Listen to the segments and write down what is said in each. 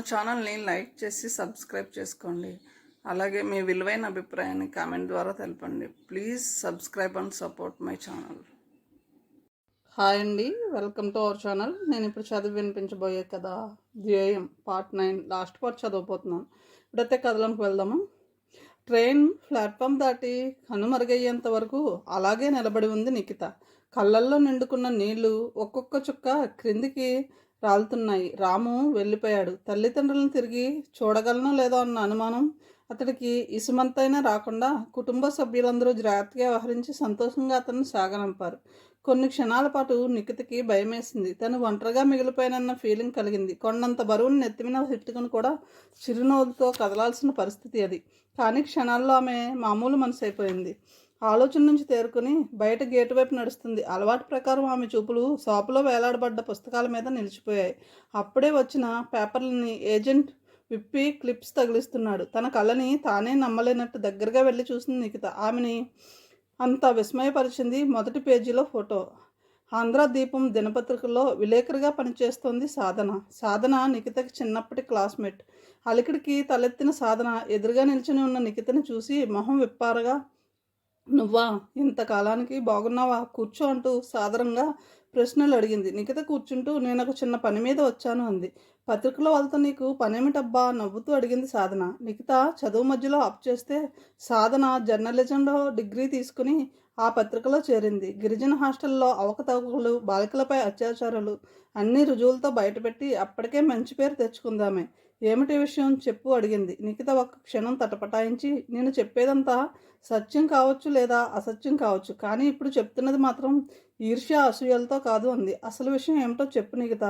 ఛానల్ని లైక్ చేసి సబ్స్క్రైబ్ చేసుకోండి. అలాగే మీ విలువైన అభిప్రాయాన్ని కామెంట్ ద్వారా తెలపండి. Please subscribe and support my channel. Hi అండి, వెల్కమ్ టు అవర్ ఛానల్. నేను ఇప్పుడు చదివి వినిపించబోయే కథ ధ్యేయం పార్ట్ 9 లాస్ట్ పార్ట్ చదవబోతున్నాను. ఇప్పుడైతే కథలోకి వెళ్దాము. ట్రైన్ ప్లాట్ఫామ్ దాటి కనుమరుగయ్యేంత వరకు అలాగే నిలబడి ఉంది నిఖిత. కళ్ళల్లో నిండుకున్న నీళ్లు ఒక్కొక్క చుక్క క్రిందికి రాలుతున్నాయి. రాము వెళ్ళిపోయాడు. తల్లిదండ్రులను తిరిగి చూడగలనో లేదో అన్న అనుమానం అతడికి ఇసుమంతైనా రాకుండా కుటుంబ సభ్యులందరూ జాగ్రత్తగా వ్యవహరించి సంతోషంగా అతన్ని సాగనంపారు. కొన్ని క్షణాల పాటు నిఖితకి భయమేసింది. తను ఒంటరిగా మిగిలిపోయినన్న ఫీలింగ్ కలిగింది. కొండంత బరువును నెత్తిమిన పెట్టుకుని కూడా చిరునవ్వులతో కదలాల్సిన పరిస్థితి అది. కానీ క్షణాల్లో ఆమె మామూలు మనసు అయిపోయింది. ఆలోచన నుంచి తేరుకుని బయట గేటు వైపు నడుస్తుంది. అలవాటు ప్రకారం ఆమె చూపులు షాపులో వేలాడబడ్డ పుస్తకాల మీద నిలిచిపోయాయి. అప్పుడే వచ్చిన పేపర్లని ఏజెంట్ విప్పి క్లిప్స్ తగిలిస్తున్నాడు. తన కళ్ళని తానే నమ్మలేనట్టు దగ్గరగా వెళ్ళి చూసింది నిఖిత. ఆమెని అంత విస్మయపరిచింది మొదటి పేజీలో ఫోటో. ఆంధ్రదీపం దినపత్రికలో విలేకరిగా పనిచేస్తోంది సాధన. సాధన నిఖితకి చిన్నప్పటి క్లాస్మేట్. అలికిడికి తలెత్తిన సాధన ఎదురుగా నిల్చుని ఉన్న నిఖితని చూసి మొహం విప్పారగా, నువ్వా, ఇంతకాలానికి బాగున్నావా, కూర్చో అంటూ సాదరంగా ప్రశ్నలు అడిగింది. నిఖిత కూర్చుంటూ నేను ఒక చిన్న పని మీద వచ్చాను అంది. పత్రికలో వాళ్ళతో నీకు పనేమిటబ్బా నవ్వుతూ అడిగింది సాధన. నిఖిత చదువు మధ్యలో ఆప్ చేస్తే సాధన జర్నలిజంలో డిగ్రీ తీసుకుని ఆ పత్రికలో చేరింది. గిరిజన హాస్టల్లో అవకతవకలు, బాలికలపై అత్యాచారాలు అన్ని రుజువులతో బయటపెట్టి అప్పటికే మంచి పేరు తెచ్చుకుందామే. ఏమిటి విషయం చెప్పు అడిగింది. నిఖిత ఒక్క క్షణం తటపటాయించి, నేను చెప్పేదంతా సత్యం కావచ్చు లేదా అసత్యం కావచ్చు, కానీ ఇప్పుడు చెప్తున్నది మాత్రం ఈర్ష్య అసూయలతో కాదు అంది. అసలు విషయం ఏమిటో చెప్పు నిఖిత.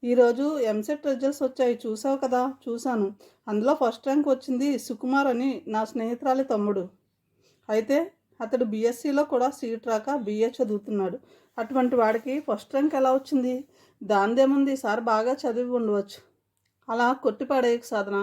ఈరోజు ఎంసెట్ రిజల్ట్స్ వచ్చాయి, చూసావు కదా. చూశాను. అందులో ఫస్ట్ ర్యాంక్ వచ్చింది సుకుమార్ అని నా స్నేహితురాలి తమ్ముడు. అయితే అతడు బీఎస్సీలో కూడా సీట్ రాక బీఏ చదువుతున్నాడు. అటువంటి వాడికి ఫస్ట్ ర్యాంక్ ఎలా వచ్చింది? దాందేముంది, ఈసారి బాగా చదివి ఉండవచ్చు. అలా కొట్టిపాడేయకు సాధన,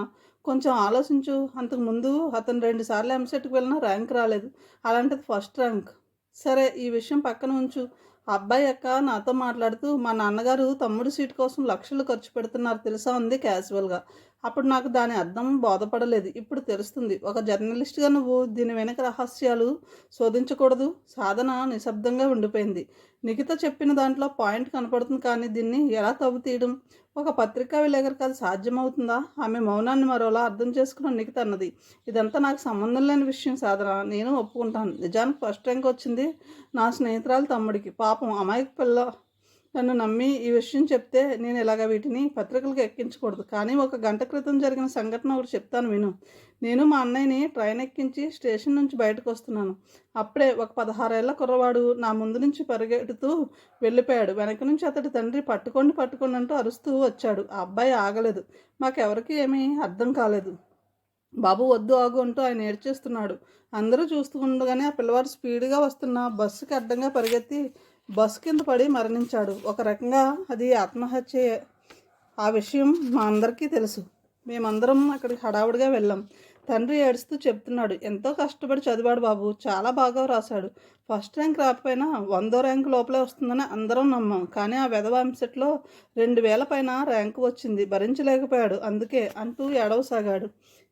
కొంచెం ఆలోచించు. అంతకుముందు అతను 2 సార్లు ఎంసెట్కి వెళ్ళినా ర్యాంక్ రాలేదు, అలాంటిది ఫస్ట్ ర్యాంక్. సరే, ఈ విషయం పక్కన ఉంచు. అబ్బాయి అక్క నాతో మాట్లాడుతూ మా నాన్నగారు తమ్ముడు సీట్ కోసం లక్షలు ఖర్చు పెడుతున్నారు తెలుసా అంది క్యాజువల్గా. అప్పుడు నాకు దాని అర్థం బోధపడలేదు. ఇప్పుడు తెలుస్తుంది. ఒక జర్నలిస్ట్గా నువ్వు దీని వెనక రహస్యాలు శోధించకూడదు. సాధన నిశ్శబ్దంగా ఉండిపోయింది. నిఖిత చెప్పిన దాంట్లో పాయింట్ కనపడుతుంది, కానీ దీన్ని ఎలా తవ్వు తీయడం? ఒక పత్రికా విలేకరికి అది సాధ్యమవుతుందా? ఆమె మౌనాన్ని మరోలా అర్థం చేసుకున్న నిఖిత అన్నది, ఇదంతా నాకు సంబంధం లేని విషయం సాధన. నేను ఒప్పుకుంటాను. నిజానికి ఫస్ట్ ర్యాంక్ వచ్చింది నా స్నేహితురాలు తమ్ముడికి. పాపం అమాయక పిల్ల నన్ను నమ్మి ఈ విషయం చెప్తే నేను ఇలాగ వీటిని పత్రికలకు ఎక్కించకూడదు. కానీ 1 గంట క్రితం జరిగిన సంఘటన ఒకటి చెప్తాను విను. నేను మా అన్నయ్యని ట్రైన్ ఎక్కించి స్టేషన్ నుంచి బయటకు వస్తున్నాను. అప్పుడే ఒక 16 ఏళ్ల కుర్రవాడు నా ముందు నుంచి పరిగెడుతూ వెళ్ళిపోయాడు. వెనక నుంచి అతడి తండ్రి పట్టుకోండి అంటూ అరుస్తూ వచ్చాడు. ఆ అబ్బాయి ఆగలేదు. మాకెవరికి ఏమీ అర్థం కాలేదు. బాబు వద్దు ఆగు అంటూ ఆయన ఏడ్చేస్తున్నాడు. అందరూ చూస్తూ ఉండగానే ఆ పిల్లవాడు స్పీడ్గా వస్తున్న బస్సుకి అడ్డంగా పరిగెత్తి బస్సు కింద పడి మరణించాడు. ఒక రకంగా అది ఆత్మహత్యే. ఆ విషయం మా అందరికీ తెలుసు. మేమందరం అక్కడికి హడావుడిగా వెళ్ళాం. తండ్రి ఏడుస్తూ చెప్తున్నాడు, ఎంతో కష్టపడి చదివాడు బాబు, చాలా బాగా రాశాడు. ఫస్ట్ ర్యాంక్ రాకపోయినా 100వ ర్యాంక్ లోపలే వస్తుందని అందరం నమ్మాం. కానీ ఆ వెధవ ఎంసెట్లో 2000 పైన ర్యాంకు వచ్చింది. భరించలేకపోయాడు అందుకే అంటూ ఏడవసాగాడు.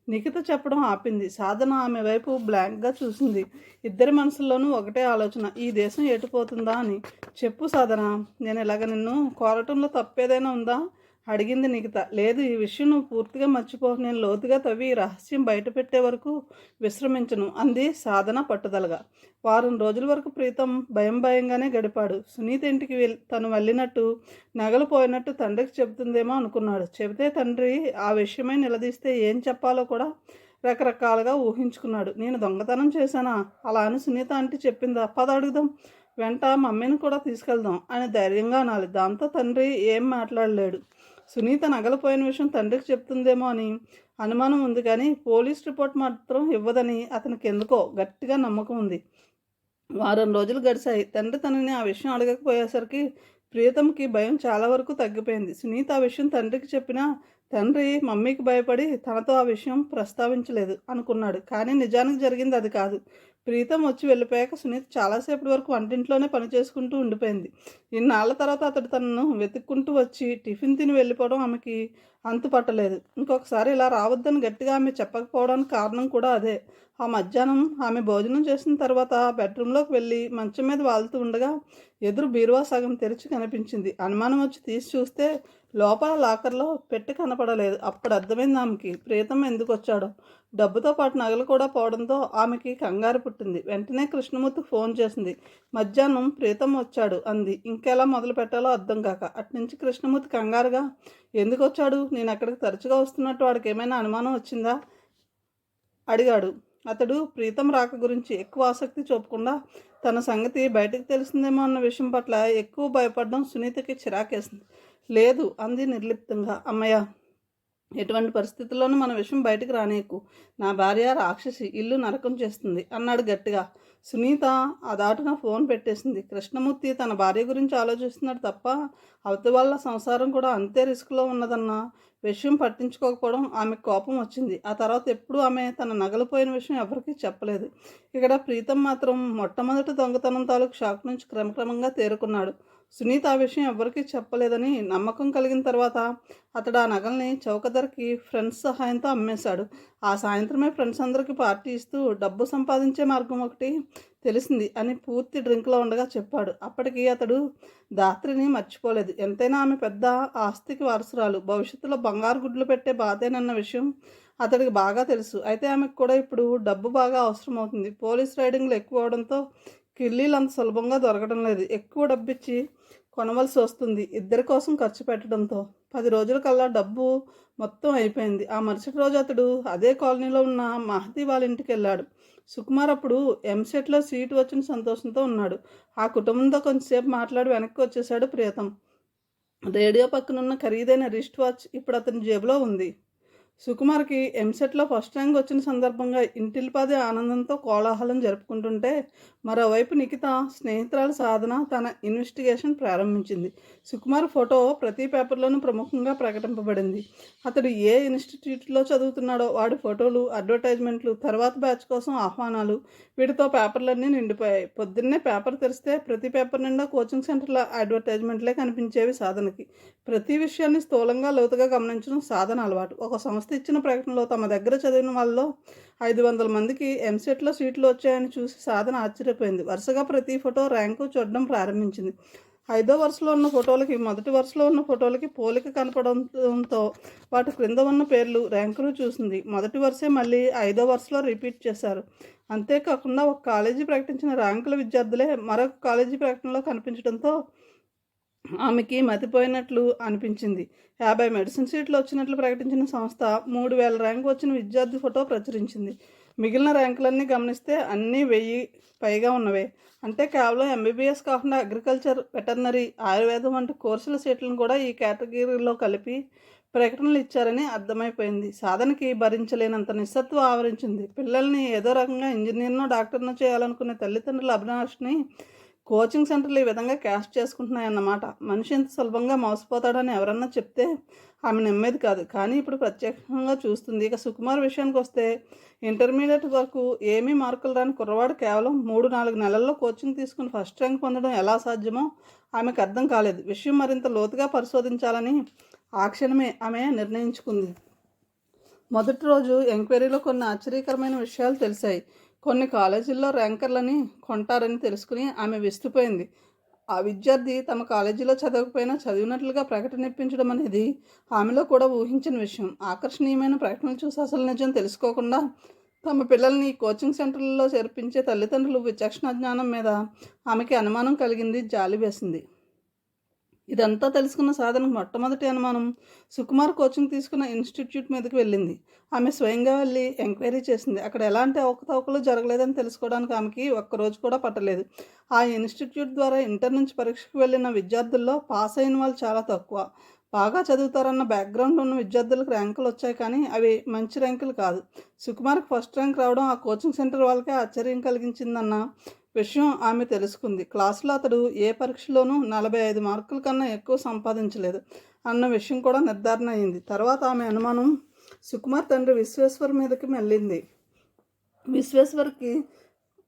నిఖిత చెప్పడం ఆపింది. సాధన ఆమె వైపు బ్లాంక్గా చూసింది. ఇద్దరి మనసుల్లోనూ ఒకటే ఆలోచన, ఈ దేశం ఎటుపోతుందా అని. చెప్పు సాధన, నేను ఇలాగ నిన్ను కోరటంలో తప్పేదైనా ఉందా అడిగింది నిఖిత. లేదు, ఈ విషయం నువ్వు పూర్తిగా మర్చిపో. నేను లోతుగా తవ్వి ఈ రహస్యం బయట పెట్టే వరకు విశ్రమించను అంది సాధన పట్టుదలగా. వారం రోజుల వరకు ప్రీతం భయంగానే గడిపాడు. సునీత ఇంటికి తను వెళ్ళినట్టు, నగలు పోయినట్టు తండ్రికి చెబుతుందేమో అనుకున్నాడు. చెబితే తండ్రి ఆ విషయమై నిలదీస్తే ఏం చెప్పాలో కూడా రకరకాలుగా ఊహించుకున్నాడు. నేను దొంగతనం చేశానా అలా అని సునీత అంటే చెప్పిందా, పద అడుగుదాం, వెంట మమ్మీని కూడా తీసుకెళ్దాం అని ధైర్యంగా అనాలి. దాంతో తండ్రి ఏం మాట్లాడలేడు. సునీత నగలపోయిన విషయం తండ్రికి చెప్తుందేమో అని అనుమానం ఉంది, కానీ పోలీస్ రిపోర్ట్ మాత్రం ఇవ్వదని అతనికి ఎందుకో గట్టిగా నమ్మకం ఉంది. వారం రోజులు గడిచాయి. తండ్రి తనని ఆ విషయం అడగకపోయేసరికి ప్రియతంకి భయం చాలా వరకు తగ్గిపోయింది. సునీత ఆ విషయం తండ్రికి చెప్పినా తండ్రి మమ్మీకి భయపడి తనతో ఆ విషయం ప్రస్తావించలేదు అనుకున్నాడు. కానీ నిజానికి జరిగింది అది కాదు. ప్రీతం వచ్చి వెళ్ళిపోయాక సునీత చాలాసేపటి వరకు వంటింట్లోనే పని చేసుకుంటూ ఉండిపోయింది. ఇన్నాళ్ల తర్వాత అతడు తనను వెతుక్కుంటూ వచ్చి టిఫిన్ తిని వెళ్ళిపోవడం ఆమెకి అంతు పట్టలేదు. ఇంకొకసారి ఇలా రావద్దని గట్టిగా ఆమె చెప్పకపోవడానికి కారణం కూడా అదే. ఆ మధ్యాహ్నం ఆమె భోజనం చేసిన తర్వాత బెడ్రూమ్లోకి వెళ్ళి మంచం మీద వాలుతూ ఉండగా ఎదురు బీరువా సగం తెరిచి కనిపించింది. అనుమానం వచ్చి తీసి చూస్తే లోపల లాకర్లో పెట్టి కనపడలేదు. అప్పుడు అర్థమైంది ఆమెకి ప్రీతం ఎందుకు వచ్చాడో. డబ్బుతో పాటు నగలు కూడా పోవడంతో ఆమెకి కంగారు పుట్టింది. వెంటనే కృష్ణమూర్తికి ఫోన్ చేసింది. మధ్యాహ్నం ప్రీతం వచ్చాడు అంది. ఇంకెలా మొదలు పెట్టాలో అర్థం కాక అట్నుంచి కృష్ణమూర్తి కంగారుగా ఎందుకు వచ్చాడు, నేను అక్కడికి తరచుగా వస్తున్నట్టు వాడికి ఏమైనా అనుమానం వచ్చిందా అడిగాడు. అతడు ప్రీతం రాక గురించి ఎక్కువ ఆసక్తి చూపకుండా తన సంగతి బయటకు తెలిసిందేమో అన్న విషయం పట్ల ఎక్కువ భయపడడం సునీతకి చిరాకేసింది. లేదు అంది నిర్లిప్తంగా. అమ్మయ్య, ఎటువంటి పరిస్థితుల్లోనూ మన విషయం బయటకు రానేకు. నా భార్య రాక్షసి, ఇల్లు నరకం చేస్తుంది అన్నాడు గట్టిగా. సునీత ఆ దాటున ఫోన్ పెట్టేసింది. కృష్ణమూర్తి తన భార్య గురించి ఆలోచిస్తున్నాడు తప్ప అవతలి వాళ్ళ సంసారం కూడా అంతే రిస్క్లో ఉన్నదన్న విషయం పట్టించుకోకపోవడం ఆమెకు కోపం వచ్చింది. ఆ తర్వాత ఎప్పుడూ ఆమె తన నగలు పోయిన విషయం ఎవరికీ చెప్పలేదు. ఇక్కడ ప్రీతం మాత్రం మొట్టమొదటి దొంగతనం తాలూకు షాక్ నుంచి క్రమక్రమంగా తేరుకున్నాడు. సునీత ఆ విషయం ఎవరికీ చెప్పలేదని నమ్మకం కలిగిన తర్వాత అతడు ఆ నగల్ని చౌక ధరకి ఫ్రెండ్స్ సహాయంతో అమ్మేశాడు. ఆ సాయంత్రమే ఫ్రెండ్స్ అందరికీ పార్టీ ఇస్తూ డబ్బు సంపాదించే మార్గం ఒకటి తెలిసింది అని పూర్తి డ్రింక్లో ఉండగా చెప్పాడు. అప్పటికి అతడు దాత్రిని మర్చిపోలేదు. ఎంతైనా ఆమె పెద్ద ఆస్తికి వారసురాలు, భవిష్యత్తులో బంగారు గుడ్లు పెట్టే బాధేనన్న విషయం అతడికి బాగా తెలుసు. అయితే ఆమెకు కూడా ఇప్పుడు డబ్బు బాగా అవసరం అవుతుంది. పోలీస్ రైడింగ్లు ఎక్కువ అవడంతో కిల్లీలు అంత సులభంగా దొరకడం లేదు. ఎక్కువ డబ్బిచ్చి కొనవలసి వస్తుంది ఇద్దరి కోసం ఖర్చు పెట్టడంతో. 10 రోజుల కల్లా డబ్బు మొత్తం అయిపోయింది. ఆ మరుసటి రోజు అతడు అదే కాలనీలో ఉన్న మహతి వాళ్ళ ఇంటికి వెళ్ళాడు. సుకుమార్ అప్పుడు ఎంసెట్లో సీటు వచ్చిన సంతోషంతో ఉన్నాడు. ఆ కుటుంబంతో కొంచెంసేపు మాట్లాడి వెనక్కి వచ్చేశాడు ప్రియతం. రేడియో పక్కనున్న ఖరీదైన రిస్ట్ వాచ్ ఇప్పుడు అతని జేబులో ఉంది. సుకుమార్కి ఎంసెట్లో ఫస్ట్ ర్యాంక్ వచ్చిన సందర్భంగా ఇంటిల్లిపాదే ఆనందంతో కోలాహలం జరుపుకుంటుంటే మరోవైపు నిఖిత స్నేహితురాలు సాధన తన ఇన్వెస్టిగేషన్ ప్రారంభించింది. సుకుమార్ ఫోటో ప్రతి పేపర్లోనూ ప్రముఖంగా ప్రకటింపబడింది. అతడు ఏ ఇన్స్టిట్యూట్లో చదువుతున్నాడో వాడి ఫోటోలు, అడ్వర్టైజ్మెంట్లు, తర్వాత బ్యాచ్ కోసం ఆహ్వానాలు, వీటితో పేపర్లన్నీ నిండిపోయాయి. పొద్దున్నే పేపర్ తెరిస్తే ప్రతి పేపర్ నిండా కోచింగ్ సెంటర్ల అడ్వర్టైజ్మెంట్లే కనిపించేవి సాధనకి. ప్రతి విషయాన్ని స్థూలంగా లోతుగా గమనించడం సాధన అలవాటు. ఒక సంస్థ ఇచ్చిన ప్రకటనలో తమ దగ్గర చదివిన వాళ్ళలో 500 మందికి ఎంసెట్లో సీట్లు వచ్చాయని చూసి సాధన ఆశ్చర్యపోయింది. వరుసగా ప్రతి ఫోటో ర్యాంకు చూడడం ప్రారంభించింది. 5వ వరుసలో ఉన్న ఫోటోలకి మొదటి వరుసలో ఉన్న ఫోటోలకి పోలిక కనపడంతో వాటి క్రింద ఉన్న పేర్లు, ర్యాంకులు చూసింది. మొదటి వరుసే మళ్ళీ 5వ వరుసలో రిపీట్ చేశారు. అంతేకాకుండా ఒక కాలేజీ ప్రకటించిన ర్యాంకుల విద్యార్థులే మరొక కాలేజీ ప్రకటనలో కనిపించడంతో ఆమెకి మతిపోయినట్లు అనిపించింది. 50 మెడిసిన్ సీట్లు వచ్చినట్లు ప్రకటించిన సంస్థ 3000 ర్యాంకు వచ్చిన విద్యార్థి ఫోటో ప్రచురించింది. మిగిలిన ర్యాంకులన్నీ గమనిస్తే అన్నీ 1000 పైగా ఉన్నవే. అంటే కేవలం ఎంబీబీఎస్ కాకుండా అగ్రికల్చర్, వెటర్నరీ, ఆయుర్వేదం వంటి కోర్సుల సీట్లను కూడా ఈ కేటగిరీలో కలిపి ప్రకటనలు ఇచ్చారని అర్థమైపోయింది. సాధనకి భరించలేనంత నిస్సత్వం ఆవరించింది. పిల్లల్ని ఏదో రకంగా ఇంజనీర్నో డాక్టర్నో చేయాలనుకునే తల్లిదండ్రుల అభిలాషని కోచింగ్ సెంటర్లు ఈ విధంగా క్యాష్ చేసుకుంటున్నాయన్నమాట. మనిషి ఎంత సులభంగా మోసపోతాడని ఎవరన్నా చెప్తే ఆమె నమ్మేది కాదు. కానీ ఇప్పుడు ప్రత్యక్షంగా చూస్తుంది. ఇక సుకుమార్ విషయానికి వస్తే ఇంటర్మీడియట్ వరకు ఏమీ మార్కులు రాని కుర్రవాడు కేవలం 3-4 నెలల్లో కోచింగ్ తీసుకుని ఫస్ట్ ర్యాంక్ పొందడం ఎలా సాధ్యమో ఆమెకు అర్థం కాలేదు. విషయం మరింత లోతుగా పరిశోధించాలని ఆ క్షణమే ఆమె నిర్ణయించుకుంది. మొదటి రోజు ఎంక్వైరీలో కొన్ని ఆశ్చర్యకరమైన విషయాలు తెలిసాయి. కొన్ని కాలేజీల్లో ర్యాంకర్లని కొంటారని తెలుసుకుని ఆమె విస్తుపోయింది. ఆ విద్యార్థి తమ కాలేజీలో చదవకపోయినా చదివినట్లుగా ప్రకటన ఇప్పించడం అనేది ఆమెలో కూడా ఊహించిన విషయం. ఆకర్షణీయమైన ప్రకటనలు చూసి అసలు నిజం తెలుసుకోకుండా తమ పిల్లల్ని కోచింగ్ సెంటర్లలో చేర్పించే తల్లిదండ్రులు విచక్షణ జ్ఞానం మీద ఆమెకి అనుమానం కలిగింది, జాలి వేసింది. ఇదంతా తెలుసుకున్న సాధనకు మొట్టమొదటి అనుమానం సుకుమార్ కోచింగ్ తీసుకున్న ఇన్స్టిట్యూట్ మీదకి వెళ్ళింది. ఆమె స్వయంగా వెళ్ళి ఎంక్వైరీ చేసింది. అక్కడ ఎలాంటి అవకతవకలు జరగలేదని తెలుసుకోవడానికి ఆమెకి ఒక్కరోజు కూడా పట్టలేదు. ఆ ఇన్స్టిట్యూట్ ద్వారా ఇంటర్ నుంచి పరీక్షకు వెళ్ళిన విద్యార్థుల్లో పాస్ అయిన వాళ్ళు చాలా తక్కువ. బాగా చదువుతారన్న బ్యాక్గ్రౌండ్ ఉన్న విద్యార్థులకు ర్యాంకులు వచ్చాయి, కానీ అవి మంచి ర్యాంకులు కాదు. సుకుమార్కి ఫస్ట్ ర్యాంక్ రావడం ఆ కోచింగ్ సెంటర్ వాళ్ళకే ఆశ్చర్యం కలిగించిందన్న విషయం ఆమె తెలుసుకుంది. క్లాసులో అతడు ఏ పరీక్షలోనూ 45 మార్కుల కన్నా ఎక్కువ సంపాదించలేదు. అన్న విషయం కూడా నిర్ధారణ అయింది. తర్వాత ఆమె అనుమానం సుకుమార్ తండ్రి విశ్వేశ్వర్ మీదకి మళ్ళింది. విశ్వేశ్వర్కి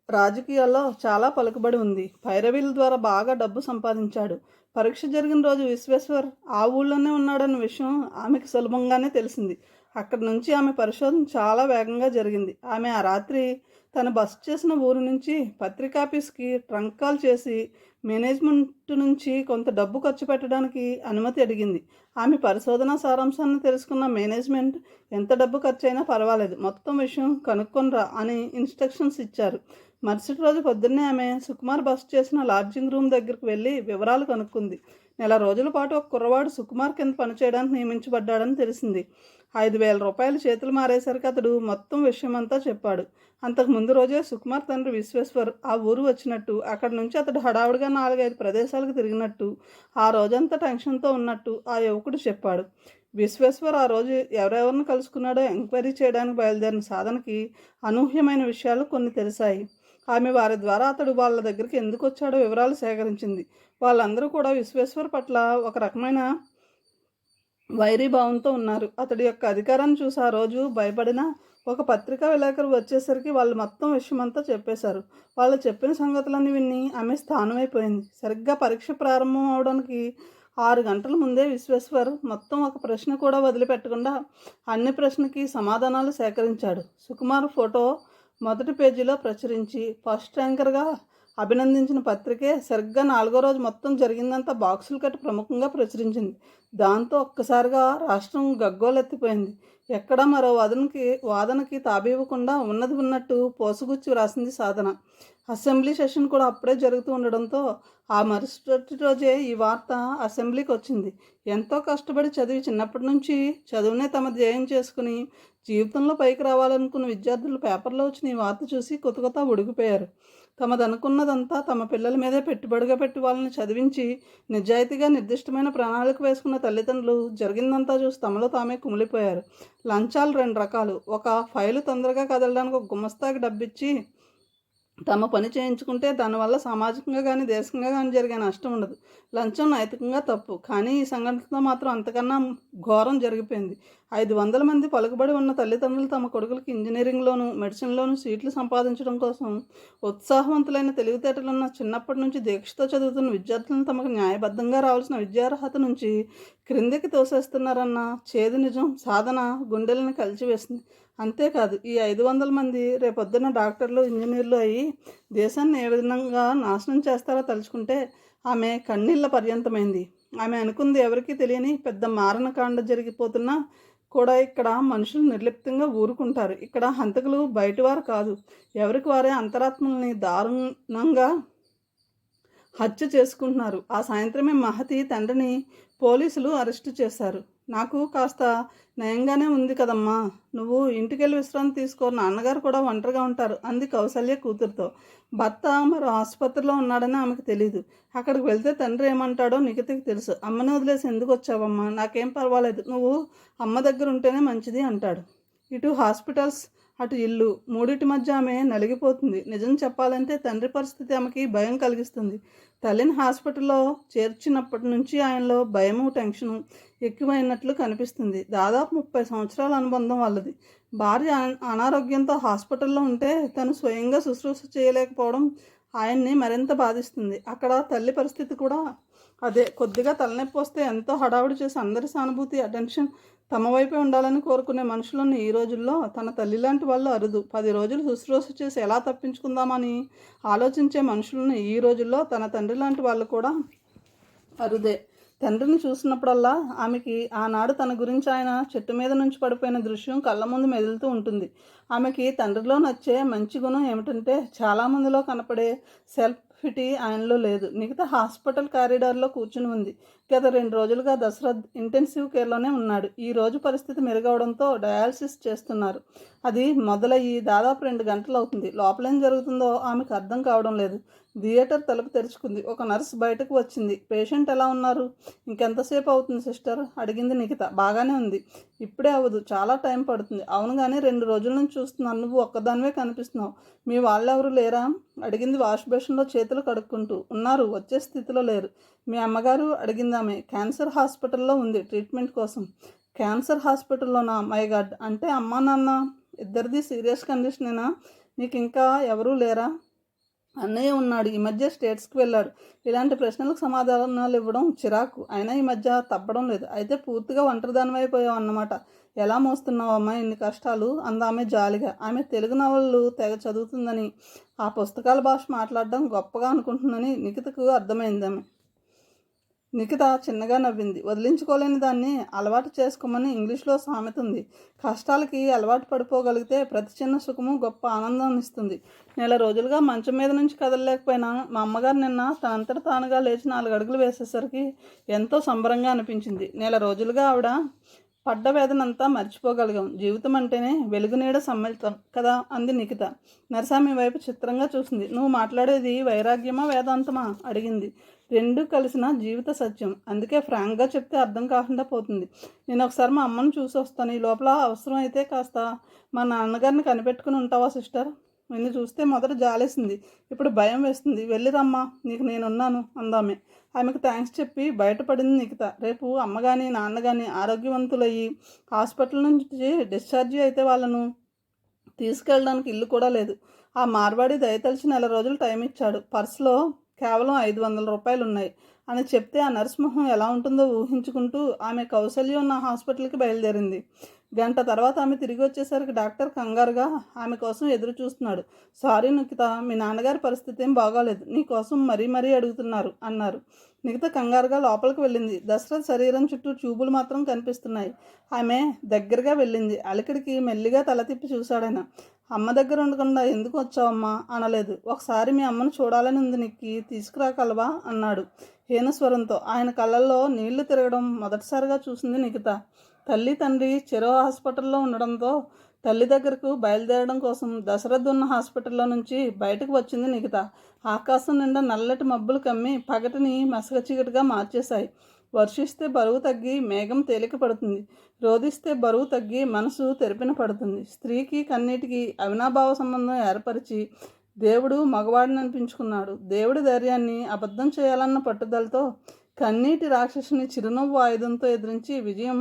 రాజకీయాల్లో చాలా పలుకుబడి ఉంది. పైరవీల ద్వారా బాగా డబ్బు సంపాదించాడు. పరీక్ష జరిగిన రోజు విశ్వేశ్వర్ ఆ ఊళ్ళోనే ఉన్నాడన్న విషయం ఆమెకు సులభంగానే తెలిసింది. అక్కడి నుంచి ఆమె పరిశోధన చాలా వేగంగా జరిగింది. ఆమె ఆ రాత్రి తను బస చేసిన ఊరు నుంచి పత్రికాఫీస్కి ట్రంక్ కాల్ చేసి మేనేజ్మెంట్ నుంచి కొంత డబ్బు ఖర్చు పెట్టడానికి అనుమతి అడిగింది. ఆమె పరిశోధన సారాంశాన్ని తెలుసుకున్న మేనేజ్మెంట్ ఎంత డబ్బు ఖర్చు అయినా పర్వాలేదు, మొత్తం విషయం కనుక్కొనిరా అని ఇన్స్ట్రక్షన్స్ ఇచ్చారు. మరుసటి రోజు పొద్దున్నే ఆమె సుకుమార్ బస చేసిన లాడ్జింగ్ రూమ్ దగ్గరకు వెళ్ళి వివరాలు కనుక్కుంది. నెల రోజుల పాటు ఒక కుర్రవాడు సుకుమార్ కింద పనిచేయడానికి నియమించబడ్డాడని తెలిసింది. 5,000 రూపాయలు చేతులు మారేసరికి అతడు మొత్తం విషయమంతా చెప్పాడు. అంతకు ముందు రోజే సుకుమార్ తండ్రి విశ్వేశ్వర్ ఆ ఊరు వచ్చినట్టు, అక్కడి నుంచి అతడు హడావుడిగా 4-5 ప్రదేశాలకు తిరిగినట్టు, ఆ రోజంతా టెన్షన్తో ఉన్నట్టు ఆ యువకుడు చెప్పాడు. విశ్వేశ్వర్ ఆ రోజు ఎవరెవరిని కలుసుకున్నాడో ఎంక్వైరీ చేయడానికి బయలుదేరిన సాధనకి అనూహ్యమైన విషయాలు కొన్ని తెలిసాయి. ఆమె వారి ద్వారా అతడు వాళ్ళ దగ్గరికి ఎందుకు వచ్చాడో వివరాలు సేకరించింది. వాళ్ళందరూ కూడా విశ్వేశ్వర్ పట్ల ఒక రకమైన వైరీభావంతో ఉన్నారు. అతడి యొక్క అధికారాన్ని చూసి ఆ రోజు భయపడిన ఒక పత్రికా విలేకరు వచ్చేసరికి వాళ్ళు మొత్తం విషయమంతా చెప్పేశారు. వాళ్ళు చెప్పిన సంగతులన్నీ విని ఆమె స్థానమైపోయింది. సరిగ్గా పరీక్ష ప్రారంభం అవడానికి 6 గంటల ముందే విశ్వేశ్వర్ మొత్తం ఒక ప్రశ్న కూడా వదిలిపెట్టకుండా అన్ని ప్రశ్నకి సమాధానాలు సేకరించాడు. సుకుమార్ ఫోటో మొదటి పేజీలో ప్రచురించి ఫస్ట్ యాంకర్గా అభినందించిన పత్రికే సరిగ్గా 4వ రోజు మొత్తం జరిగిందంతా బాక్సులు కట్టి ప్రముఖంగా ప్రచురించింది. దాంతో ఒక్కసారిగా రాష్ట్రం గగ్గోలెత్తిపోయింది. ఎక్కడా మరో వాదనకి తాబివ్వకుండా ఉన్నది ఉన్నట్టు పోసుగుచ్చి వ్రాసింది సాధన. అసెంబ్లీ సెషన్ కూడా అప్పుడే జరుగుతూ ఉండడంతో ఆ మరుసటి రోజే ఈ వార్త అసెంబ్లీకి వచ్చింది. ఎంతో కష్టపడి చదివి చిన్నప్పటి నుంచి చదువునే తమ ధ్యేయం చేసుకుని జీవితంలో పైకి రావాలనుకున్న విద్యార్థులు పేపర్లో వచ్చిన ఈ వార్త చూసి కొత్త ఉడికిపోయారు. తమదనుకున్నదంతా తమ పిల్లల మీదే పెట్టుబడిగా పెట్టి వాళ్ళని చదివించి నిజాయితీగా నిర్దిష్టమైన ప్రణాళిక వేసుకున్న తల్లిదండ్రులు జరిగిందంతా చూసి తమలో తామే కుమిలిపోయారు. లంచాలు 2 రకాలు. ఒక ఫైలు తొందరగా కదలడానికి ఒక గుమస్తాకి డబ్బిచ్చి తమ పని చేయించుకుంటే దానివల్ల సామాజికంగా కానీ దేశంగా కానీ జరిగే నష్టం ఉండదు. లంచం నైతికంగా తప్పు. కానీ ఈ సంఘటనతో మాత్రం అంతకన్నా ఘోరం జరిగిపోయింది. 500 మంది పలుకుబడి ఉన్న తల్లిదండ్రులు తమ కొడుకులకి ఇంజనీరింగ్లోను మెడిసిన్లోను సీట్లు సంపాదించడం కోసం ఉత్సాహవంతులైన తెలివితేటలున్న చిన్నప్పటి నుంచి దీక్షతో చదువుతున్న విద్యార్థులను తమకు న్యాయబద్ధంగా రావాల్సిన విద్యార్హత నుంచి క్రిందికి తోసేస్తున్నారన్న చేదు నిజం సాధన గుండెలను కలిచివేసింది. అంతేకాదు, ఈ 500 మంది రేపొద్దున డాక్టర్లు ఇంజనీర్లు అయ్యి దేశాన్ని ఏ విధంగా నాశనం చేస్తారో తలుచుకుంటే ఆమె కన్నీళ్ళ పర్యంతమైంది. ఆమె అనుకుంది ఎవరికీ తెలియని పెద్ద మారణకాండ జరిగిపోతున్నా కూడా ఇక్కడ మనుషులు నిర్లిప్తంగా ఊరుకుంటారు. ఇక్కడ హంతకులు బయటివారు కాదు, ఎవరికి వారే అంతరాత్మల్ని దారుణంగా హత్య చేసుకుంటున్నారు. ఆ సాయంత్రమే మహతి తండ్రిని పోలీసులు అరెస్టు చేశారు. నాకు కాస్త నయంగానే ఉంది కదమ్మా, నువ్వు ఇంటికెళ్ళి విశ్రాంతి తీసుకో, నాన్నగారు కూడా ఒంటరిగా ఉంటారు అంది కౌసల్య కూతురుతో. భర్త మరో ఆసుపత్రిలో ఉన్నాడని ఆమెకు తెలీదు. అక్కడికి వెళ్తే తండ్రి ఏమంటాడో నిఖితకి తెలుసు. అమ్మని వదిలేసి ఎందుకు వచ్చావమ్మా, నాకేం పర్వాలేదు, నువ్వు అమ్మ దగ్గర ఉంటేనే మంచిది అంటాడు. ఇటు హాస్పిటల్స్ అటు ఇల్లు, మూడిటి మధ్య ఆమె నలిగిపోతుంది. నిజం చెప్పాలంటే తండ్రి పరిస్థితి ఆమెకి భయం కలిగిస్తుంది. తల్లిని హాస్పిటల్లో చేర్చినప్పటి నుంచి ఆయనలో భయము టెన్షను ఎక్కువైనట్లు కనిపిస్తుంది. దాదాపు 30 సంవత్సరాల అనుబంధం వాళ్ళది. భార్య అనారోగ్యంతో హాస్పిటల్లో ఉంటే తను స్వయంగా శుశ్రూష చేయలేకపోవడం ఆయన్ని మరింత బాధిస్తుంది. అక్కడ తల్లి పరిస్థితి కూడా అదే. కొద్దిగా తలనొప్పి వస్తే ఎంతో హడావుడి చేసి అందరి సానుభూతి అటెన్షన్ తమ వైపే ఉండాలని కోరుకునే మనుషులను ఈ రోజుల్లో తన తల్లి లాంటి వాళ్ళు అరుదు. 10 రోజులు శుశ్రూష చేసి ఎలా తప్పించుకుందామని ఆలోచించే మనుషులను ఈ రోజుల్లో తన తండ్రి లాంటి వాళ్ళు కూడా అరుదే. తండ్రిని చూసినప్పుడల్లా ఆమెకి ఆనాడు తన గురించి ఆయన చెట్టు మీద నుంచి పడిపోయిన దృశ్యం కళ్ళ ముందు మెదులుతూ ఉంటుంది. ఆమెకి తండ్రిలో నచ్చే మంచి గుణం ఏమిటంటే చాలామందిలో కనపడే సెల్ఫ్ ఫిటీ ఆయనలో లేదు. మిగతా హాస్పిటల్ కారిడార్లో కూర్చుని ఉంది. గత 2 రోజులుగా దశరథ్ ఇంటెన్సివ్ కేర్లోనే ఉన్నాడు. ఈ రోజు పరిస్థితి మెరుగవడంతో డయాలసిస్ చేస్తున్నారు. అది మొదలయ్యి దాదాపు 2 గంటలు అవుతుంది. లోపలేం జరుగుతుందో ఆమెకు అర్థం కావడం లేదు. థియేటర్ తలుపు తెరుచుకుంది. ఒక నర్స్ బయటకు వచ్చింది. పేషెంట్ ఎలా ఉన్నారు? ఇంకెంతసేపు అవుతుంది సిస్టర్ అడిగింది నిఖిత. బాగానే ఉంది. ఇప్పుడే అవ్వదు, చాలా టైం పడుతుంది. అవును కానీ 2 రోజుల నుంచి చూస్తున్నాను, నువ్వు ఒక్కదానివే కనిపిస్తున్నావు. మీ వాళ్ళెవరు లేరా అడిగింది వాష్ బేషన్లో చేతులు కడుక్కుంటూ. ఉన్నారు, వచ్చే స్థితిలో లేరు. మీ అమ్మగారు అడిగింది ఆమె. క్యాన్సర్ హాస్పిటల్లో ఉంది ట్రీట్మెంట్ కోసం. క్యాన్సర్ హాస్పిటల్లోనా? మై గాడ్, అంటే అమ్మా నాన్న ఇద్దరిది సీరియస్ కండిషనేనా? నీకు ఇంకా ఎవరూ లేరా? అన్నయ్య ఉన్నాడు, ఈ మధ్య స్టేట్స్కి వెళ్ళాడు. ఇలాంటి ప్రశ్నలకు సమాధానాలు ఇవ్వడం చిరాకు, అయినా ఈ మధ్య తప్పడం లేదు. అయితే పూర్తిగా ఒంటరిదానివైపోయావు అన్నమాట. ఎలా మోస్తున్నావమ్మా ఇన్ని కష్టాలు? అందామె జాలిగా. ఆమె తెలుగు నవలలు తెగ చదువుతుందని, ఆ పుస్తకాల భాష మాట్లాడడం గొప్పగా అనుకుంటుందని నిఖితకు అర్థమైందామె. నిఖిత చిన్నగా నవ్వింది. వదిలించుకోలేని దాన్ని అలవాటు చేసుకోమని ఇంగ్లీష్లో సామెత ఉంది. కష్టాలకి అలవాటు పడిపోగలిగితే ప్రతి చిన్న సుఖము గొప్ప ఆనందాన్ని ఇస్తుంది. నెల రోజులుగా మంచం మీద నుంచి కదలలేకపోయినా మా అమ్మగారు నిన్న తనంతట తానుగా లేచి 4 అడుగులు వేసేసరికి ఎంతో సంబరంగా అనిపించింది. నెల రోజులుగా ఆవిడ పడ్డ వేదనంతా మర్చిపోగలిగాం. జీవితం అంటేనే వెలుగునీడ సమ్మిళితం కదా అంది నిఖిత. నరసామి వైపు చిత్రంగా చూసింది. నువ్వు మాట్లాడేది వైరాగ్యమా వేదాంతమా అడిగింది. రెండూ కలిసిన జీవిత సత్యం. అందుకే ఫ్రాంక్గా చెప్తే అర్థం కాకుండా పోతుంది. నేను ఒకసారి మా అమ్మను చూసి వస్తాను. ఈ లోపల అవసరం అయితే కాస్త మా నాన్నగారిని కనిపెట్టుకుని ఉంటావా సిస్టర్? నిన్ను చూస్తే మొదట జాలేసింది, ఇప్పుడు భయం వేస్తుంది. వెళ్ళిరమ్మా, నీకు నేనున్నాను అందామె. ఆమెకు థ్యాంక్స్ చెప్పి బయటపడింది నిఖిత. రేపు అమ్మ కానీ నాన్న కానీ ఆరోగ్యవంతులయ్యి హాస్పిటల్ నుంచి డిశ్చార్జీ అయితే వాళ్ళను తీసుకెళ్ళడానికి ఇల్లు కూడా లేదు. ఆ మార్వాడి దయతలిచి నెల రోజులు టైం ఇచ్చాడు. పర్సులో కేవలం 500 రూపాయలు ఉన్నాయి అని చెప్తే ఆ నర్స్ మొహం ఎలా ఉంటుందో ఊహించుకుంటూ ఆమె కౌశల్యం ఉన్న హాస్పిటల్కి బయలుదేరింది. గంట తర్వాత ఆమె తిరిగి వచ్చేసరికి డాక్టర్ కంగారుగా ఆమె కోసం ఎదురు చూస్తున్నాడు. సారీ నిఖిత, మీ నాన్నగారి పరిస్థితి ఏం బాగోలేదు, నీ కోసం మరీ అడుగుతున్నారు అన్నారు. నిఖిత కంగారుగా లోపలికి వెళ్ళింది. దశరథ్ శరీరం చుట్టూ ట్యూబులు మాత్రం కనిపిస్తున్నాయి. ఆమె దగ్గరగా వెళ్ళింది. అలికిడికి మెల్లిగా తల తిప్పి చూశాడాయన. అమ్మ దగ్గర ఉండకుండా ఎందుకు వచ్చావమ్మా అనలేదు. ఒకసారి మీ అమ్మను చూడాలని ఉంది, నీకు తీసుకురాగలవా అన్నాడు హీనస్వరంతో. ఆయన కళ్ళల్లో నీళ్లు తిరగడం మొదటిసారిగా చూసింది నిఖిత. తల్లి తండ్రి చెరో హాస్పిటల్లో ఉండడంతో తల్లి దగ్గరకు బయలుదేరడం కోసం దశరథ్ ఉన్న హాస్పిటల్లో నుంచి బయటకు వచ్చింది నిఖిత. ఆకాశం నిండా నల్లటి మబ్బులు కమ్మి పగటిని మసక చీకటిగా మార్చేశాయి. వర్షిస్తే బరువు తగ్గి మేఘం తేలిక పడుతుంది. రోధిస్తే బరువు తగ్గి మనసు తెరిపిన పడుతుంది. స్త్రీకి కన్నీటికి అవినాభావ సంబంధం ఏర్పరిచి దేవుడు మగవాడిని అనిపించుకున్నాడు. దేవుడి ధైర్యాన్ని అబద్ధం చేయాలన్న పట్టుదలతో కన్నీటి రాక్షసుని చిరునవ్వు ఆయుధంతో ఎదిరించి విజయం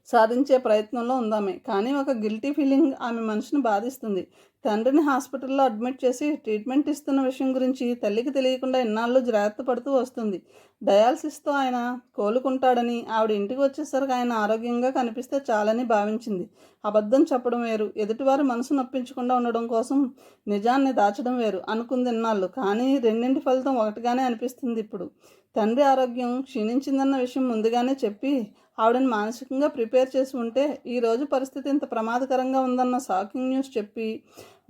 సాధించే ప్రయత్నంలో ఉందామె. కానీ ఒక గిల్టీ ఫీలింగ్ ఆమె మనసును బాధిస్తుంది. తండ్రిని హాస్పిటల్లో అడ్మిట్ చేసి ట్రీట్మెంట్ ఇస్తున్న విషయం గురించి తల్లికి తెలియకుండా ఇన్నాళ్ళు జాగ్రత్త పడుతూ వస్తుంది. డయాలసిస్తో ఆయన కోలుకుంటాడని, ఆవిడ ఇంటికి వచ్చేసరికి ఆయన ఆరోగ్యంగా కనిపిస్తే చాలని భావించింది. అబద్ధం చెప్పడం వేరు, ఎదుటివారి మనసు నొప్పించకుండా ఉండడం కోసం నిజాన్ని దాచడం వేరు అనుకుంది ఇన్నాళ్ళు. కానీ రెండింటి ఫలితం ఒకటిగానే అనిపిస్తుంది ఇప్పుడు. తండ్రి ఆరోగ్యం క్షీణించిందన్న విషయం ముందుగానే చెప్పి ఆవిడని మానసికంగా ప్రిపేర్ చేసి ఉంటే ఈరోజు పరిస్థితి ఇంత ప్రమాదకరంగా ఉందన్న షాకింగ్ న్యూస్ చెప్పి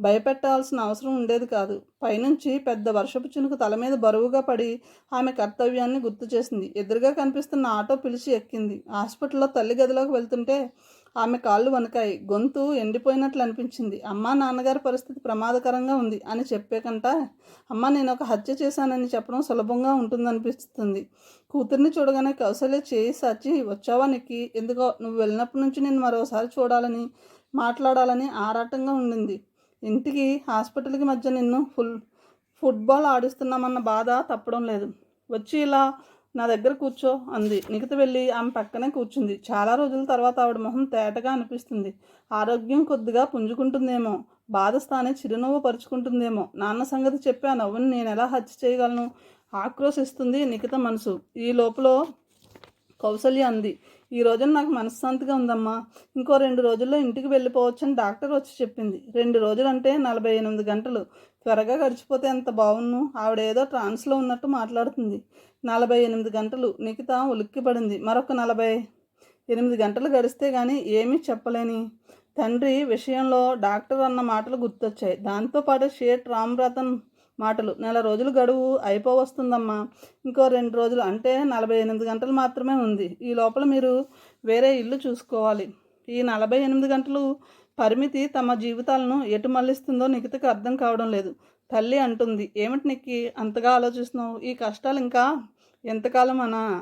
భయపెట్టాల్సిన అవసరం ఉండేది కాదు. పైనుంచి పెద్ద వర్షపు చినుకు తల మీద బరువుగా పడి ఆమె కర్తవ్యాన్ని గుర్తు చేసింది. ఎదురుగా కనిపిస్తున్న ఆటో పిలిచి ఎక్కింది. హాస్పిటల్లో తల్లి గదిలోకి వెళ్తుంటే ఆమె కాళ్ళు వణికాయి. గొంతు ఎండిపోయినట్లు అనిపించింది. అమ్మ నాన్నగారి పరిస్థితి ప్రమాదకరంగా ఉంది అని చెప్పేకంట అమ్మ నేను ఒక హత్య చేశానని చెప్పడం సులభంగా ఉంటుందనిపిస్తుంది. కూతుర్ని చూడగానే కౌశల్య చేయి సాచి, వచ్చావా నిక్కి? ఎందుకో నువ్వు వెళ్ళినప్పటి నుంచి నేను మరోసారి చూడాలని మాట్లాడాలని ఆరాటంగా ఉండింది. ఇంటికి హాస్పిటల్కి మధ్య నిన్ను ఫుట్బాల్ ఆడిస్తున్నామన్న బాధ తప్పడం లేదు. వచ్చి ఇలా నా దగ్గర కూర్చో అంది. నిఖిత వెళ్ళి ఆమె పక్కనే కూర్చుంది. చాలా రోజుల తర్వాత ఆవిడ మొహం తేటగా అనిపిస్తుంది. ఆరోగ్యం కొద్దిగా పుంజుకుంటుందేమో, బాధ స్థానే చిరునవ్వు పరుచుకుంటుందేమో. నాన్న సంగతి చెప్పి ఆ నవ్వుని నేను ఎలా హత్య చేయగలను ఆక్రోశిస్తుంది నిఖిత మనసు. ఈ లోపల కౌశల్య అంది, ఈ రోజున నాకు మనశ్శాంతిగా ఉందమ్మా. ఇంకో 2 రోజుల్లో ఇంటికి వెళ్ళిపోవచ్చని డాక్టర్ వచ్చి చెప్పింది. 2 రోజులంటే 48 గంటలు. త్వరగా గడిచిపోతే ఎంత బాగున్ను. ఆవిడ ఏదో ట్రాన్స్లో ఉన్నట్టు మాట్లాడుతుంది. 48 గంటలు. నిఖిత ఉలిక్కిపడింది. మరొక 48 గంటలు గడిస్తే కానీ ఏమీ చెప్పలేని తండ్రి విషయంలో డాక్టర్ అన్న మాటలు గుర్తొచ్చాయి. దాంతోపాటు షేట్ రామ్రతన్ మాటలు. 1 రోజులు గడువు అయిపోవస్తుందమ్మా. ఇంకో 2 రోజులు అంటే 48 గంటలు మాత్రమే ఉంది. ఈ లోపల మీరు వేరే ఇల్లు చూసుకోవాలి. ఈ 48 గంటలు పరిమితి తమ జీవితాలను ఎటు మళ్లిస్తుందో నిఖితకు అర్థం కావడం లేదు. తల్లి అంటుంది, ఏమిటి నిక్కి అంతగా ఆలోచిస్తున్నావు? ఈ కష్టాలు ఇంకా ఎంతకాలం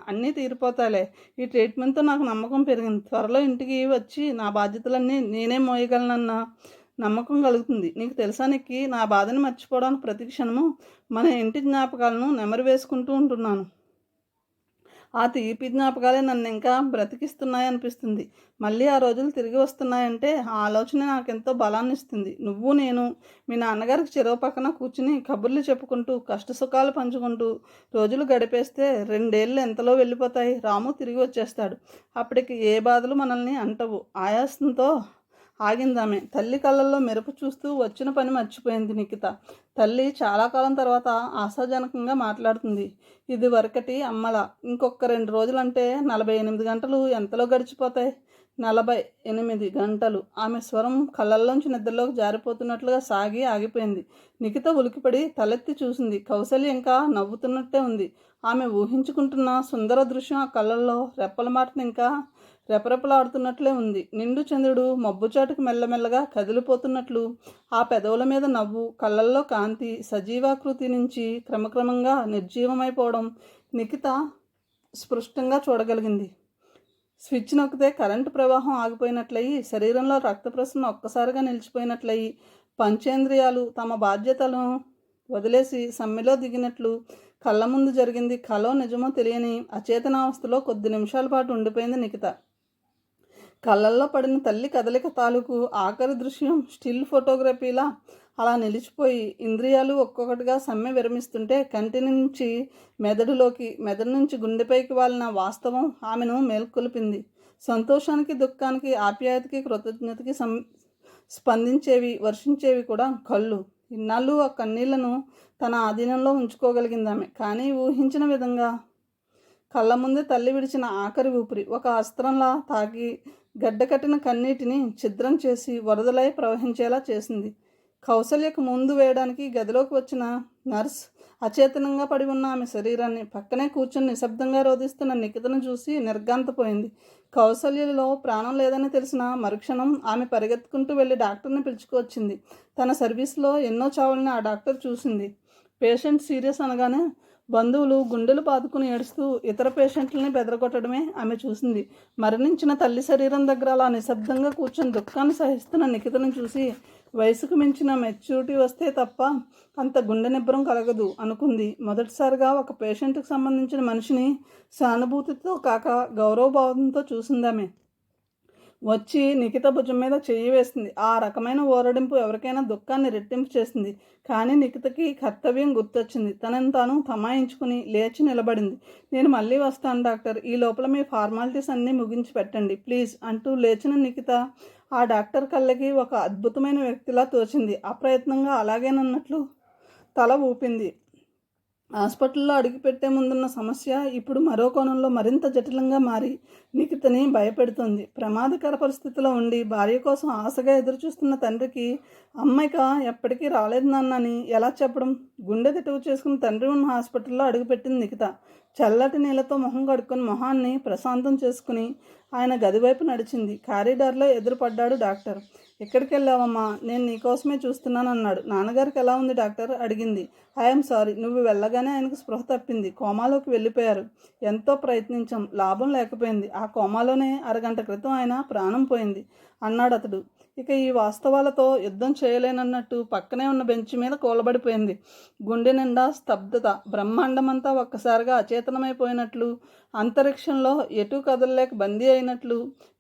అన్నీ తీరిపోతాయిలే. ఈ ట్రీట్మెంట్తో నాకు నమ్మకం పెరిగింది. త్వరలో ఇంటికి వచ్చి నా బాధ్యతలన్నీ నేనే మోయగలనన్న నమ్మకం కలుగుతుంది. నీకు తెలుసా నిక్కి, నా బాధని మర్చిపోవడానికి ప్రతి క్షణము మన ఇంటి జ్ఞాపకాలను నెమరు వేసుకుంటూ ఉంటున్నాను. ఆ తీపి జ్ఞాపకాలే నన్ను ఇంకా బ్రతికిస్తున్నాయనిపిస్తుంది. మళ్ళీ ఆ రోజులు తిరిగి వస్తున్నాయంటే ఆ ఆలోచన నాకెంతో బలాన్ని ఇస్తుంది. నువ్వు నేను మీ నాన్నగారికి చెరువు పక్కన కూర్చుని కబుర్లు చెప్పుకుంటూ కష్టసుఖాలు పంచుకుంటూ రోజులు గడిపేస్తే 2 ఏళ్ళు ఎంతలో వెళ్ళిపోతాయి. రాము తిరిగి వచ్చేస్తాడు. అప్పటికి ఏ బాధలు మనల్ని అంటవు. ఆయాసంతో ఆగిందామె. తల్లి కళ్ళల్లో మెరుపు చూస్తూ వచ్చిన పని మర్చిపోయింది నిఖిత. తల్లి చాలా కాలం తర్వాత ఆశాజనకంగా మాట్లాడుతుంది. ఇది వరకటి అమ్మల ఇంకొక 2 రోజులంటే 48 గంటలు ఎంతలో గడిచిపోతాయి. 48 గంటలు. ఆమె స్వరం కళ్ళల్లోంచి నిద్రలోకి జారిపోతున్నట్లుగా సాగి ఆగిపోయింది. నిఖిత ఉలికిపడి తలెత్తి చూసింది. కౌసల్య ఇంకా నవ్వుతున్నట్టే ఉంది. ఆమె ఊహించుకుంటున్న సుందర దృశ్యం ఆ కళ్ళల్లో రెప్పల మాటను ఇంకా రెపరెపలాడుతున్నట్లే ఉంది. నిండు చంద్రుడు మబ్బుచాటుకు మెల్లమెల్లగా కదిలిపోతున్నట్లు ఆ పెదవుల మీద నవ్వు, కళ్ళల్లో కాంతి సజీవాకృతి నుంచి క్రమక్రమంగా నిర్జీవమైపోవడం నిఖిత స్పష్టంగా చూడగలిగింది. స్విచ్ నొక్కితే కరెంటు ప్రవాహం ఆగిపోయినట్లయి, శరీరంలో రక్త ప్రసరణ ఒక్కసారిగా నిలిచిపోయినట్లయి, పంచేంద్రియాలు తమ బాధ్యతలను వదిలేసి సమ్మెలో దిగినట్లు కళ్ళ ముందు జరిగింది. కలో నిజమో తెలియని అచేతనావస్థలో కొద్ది నిమిషాల పాటు ఉండిపోయింది నిఖిత. కళ్ళల్లో పడిన తల్లి కదలిక తాలూకు ఆఖరి దృశ్యం స్టిల్ ఫోటోగ్రఫీలా అలా నిలిచిపోయి ఇంద్రియాలు ఒక్కొక్కటిగా సమ్మె విరమిస్తుంటే కంటి నుంచి మెదడులోకి, మెదడు నుంచి గుండెపైకి వాలిన వాస్తవం ఆమెను మేల్కొల్పింది. సంతోషానికి, దుఃఖానికి, ఆప్యాయతకి, కృతజ్ఞతకి స్పందించేవి, వర్షించేవి కూడా కళ్ళు. ఇన్నాళ్ళు ఆ కన్నీళ్లను తన ఆధీనంలో ఉంచుకోగలిగిందామె. కానీ ఊహించిన విధంగా కళ్ళ ముందే తల్లి విడిచిన ఆఖరి ఊపిరి ఒక అస్త్రంలా తాకి గడ్డకట్టిన కన్నీటిని ఛిద్రం చేసి వరదలై ప్రవహించేలా చేసింది. కౌసల్యకు ముందు వేయడానికి గదిలోకి వచ్చిన నర్స్ అచేతనంగా పడి ఉన్న ఆమె శరీరాన్ని పక్కనే కూర్చొని నిశ్శబ్దంగా రోధిస్తున్న నిఖితను చూసి నిర్ఘాంతపోయింది. కౌసల్యలో ప్రాణం లేదని తెలిసిన మరుక్షణం ఆమె పరిగెత్తుకుంటూ వెళ్ళి డాక్టర్ని పిలుచుకొచ్చింది. తన సర్వీస్లో ఎన్నో చావుల్ని ఆ డాక్టర్ చూసింది. పేషెంట్ సీరియస్ అనగానే బంధువులు గుండెలు బాదుకుని ఏడుస్తూ ఇతర పేషెంట్లని బెదరగొట్టడమే ఆమె చూసింది. మరణించిన తల్లి శరీరం దగ్గర అలా నిశ్శబ్దంగా కూర్చొని దుఃఖాన్ని సహిస్తున్న నిఖితను చూసి వయసుకు మించిన మెచ్యూరిటీ వస్తే తప్ప అంత గుండె నిబ్బరం కలగదు అనుకుంది. మొదటిసారిగా ఒక పేషెంట్కి సంబంధించిన మనిషిని సానుభూతితో కాక గౌరవభావంతో చూసిందామె. వచ్చి నిఖిత భుజం మీద చెయ్యి వేసింది. ఆ రకమైన ఓరడింపు ఎవరికైనా దుఃఖాన్ని రెట్టింపు చేసింది. కానీ నిఖితకి కర్తవ్యం గుర్తొచ్చింది. తనను తాను తమాయించుకుని లేచి నిలబడింది. నేను మళ్ళీ వస్తాను డాక్టర్, ఈ లోపల మీ ఫార్మాలిటీస్ అన్నీ ముగించి పెట్టండి ప్లీజ్ అంటూ లేచిన నిఖిత ఆ డాక్టర్ కళ్ళకి ఒక అద్భుతమైన వ్యక్తిలా తోచింది. అప్రయత్నంగా అలాగేనన్నట్లు తల ఊపింది. హాస్పిటల్లో అడుగుపెట్టే ముందున్న సమస్య ఇప్పుడు మరో కోణంలో మరింత జటిలంగా మారి నిఖితని భయపెడుతుంది. ప్రమాదకర పరిస్థితిలో ఉండి భార్య కోసం ఆశగా ఎదురుచూస్తున్న తండ్రికి అమ్మాయిక ఎప్పటికీ రాలేదు నాన్నని ఎలా చెప్పడం? గుండె తిట్టువు చేసుకుని తండ్రి ఉన్న హాస్పిటల్లో అడుగుపెట్టింది నిఖిత. చల్లటి నీళ్ళతో మొహం కడుక్కొని మొహాన్ని ప్రశాంతం చేసుకుని ఆయన గదివైపు నడిచింది. కారిడార్లో ఎదురుపడ్డాడు డాక్టర్. ఎక్కడికి వెళ్ళావమ్మా? నేను నీకోసమే చూస్తున్నాను అన్నాడు. నాన్నగారికి ఎలా ఉంది డాక్టర్ అడిగింది. ఐఎమ్ సారీ, నువ్వు వెళ్ళగానే ఆయనకు స్పృహ తప్పింది, కోమాలోకి వెళ్ళిపోయారు. ఎంతో ప్రయత్నించాం, లాభం లేకపోయింది. ఆ కోమాలోనే అరగంట క్రితం ఆయన ప్రాణం పోయింది అన్నాడు అతడు. ఇక ఈ వాస్తవాలతో యుద్ధం చేయలేనన్నట్టు పక్కనే ఉన్న బెంచ్ మీద కూలబడిపోయింది. గుండె నిండా స్తబ్దత. బ్రహ్మాండమంతా ఒక్కసారిగా అచేతనమైపోయినట్లు, అంతరిక్షంలో ఎటూ కదలలేక బందీ అయినట్లు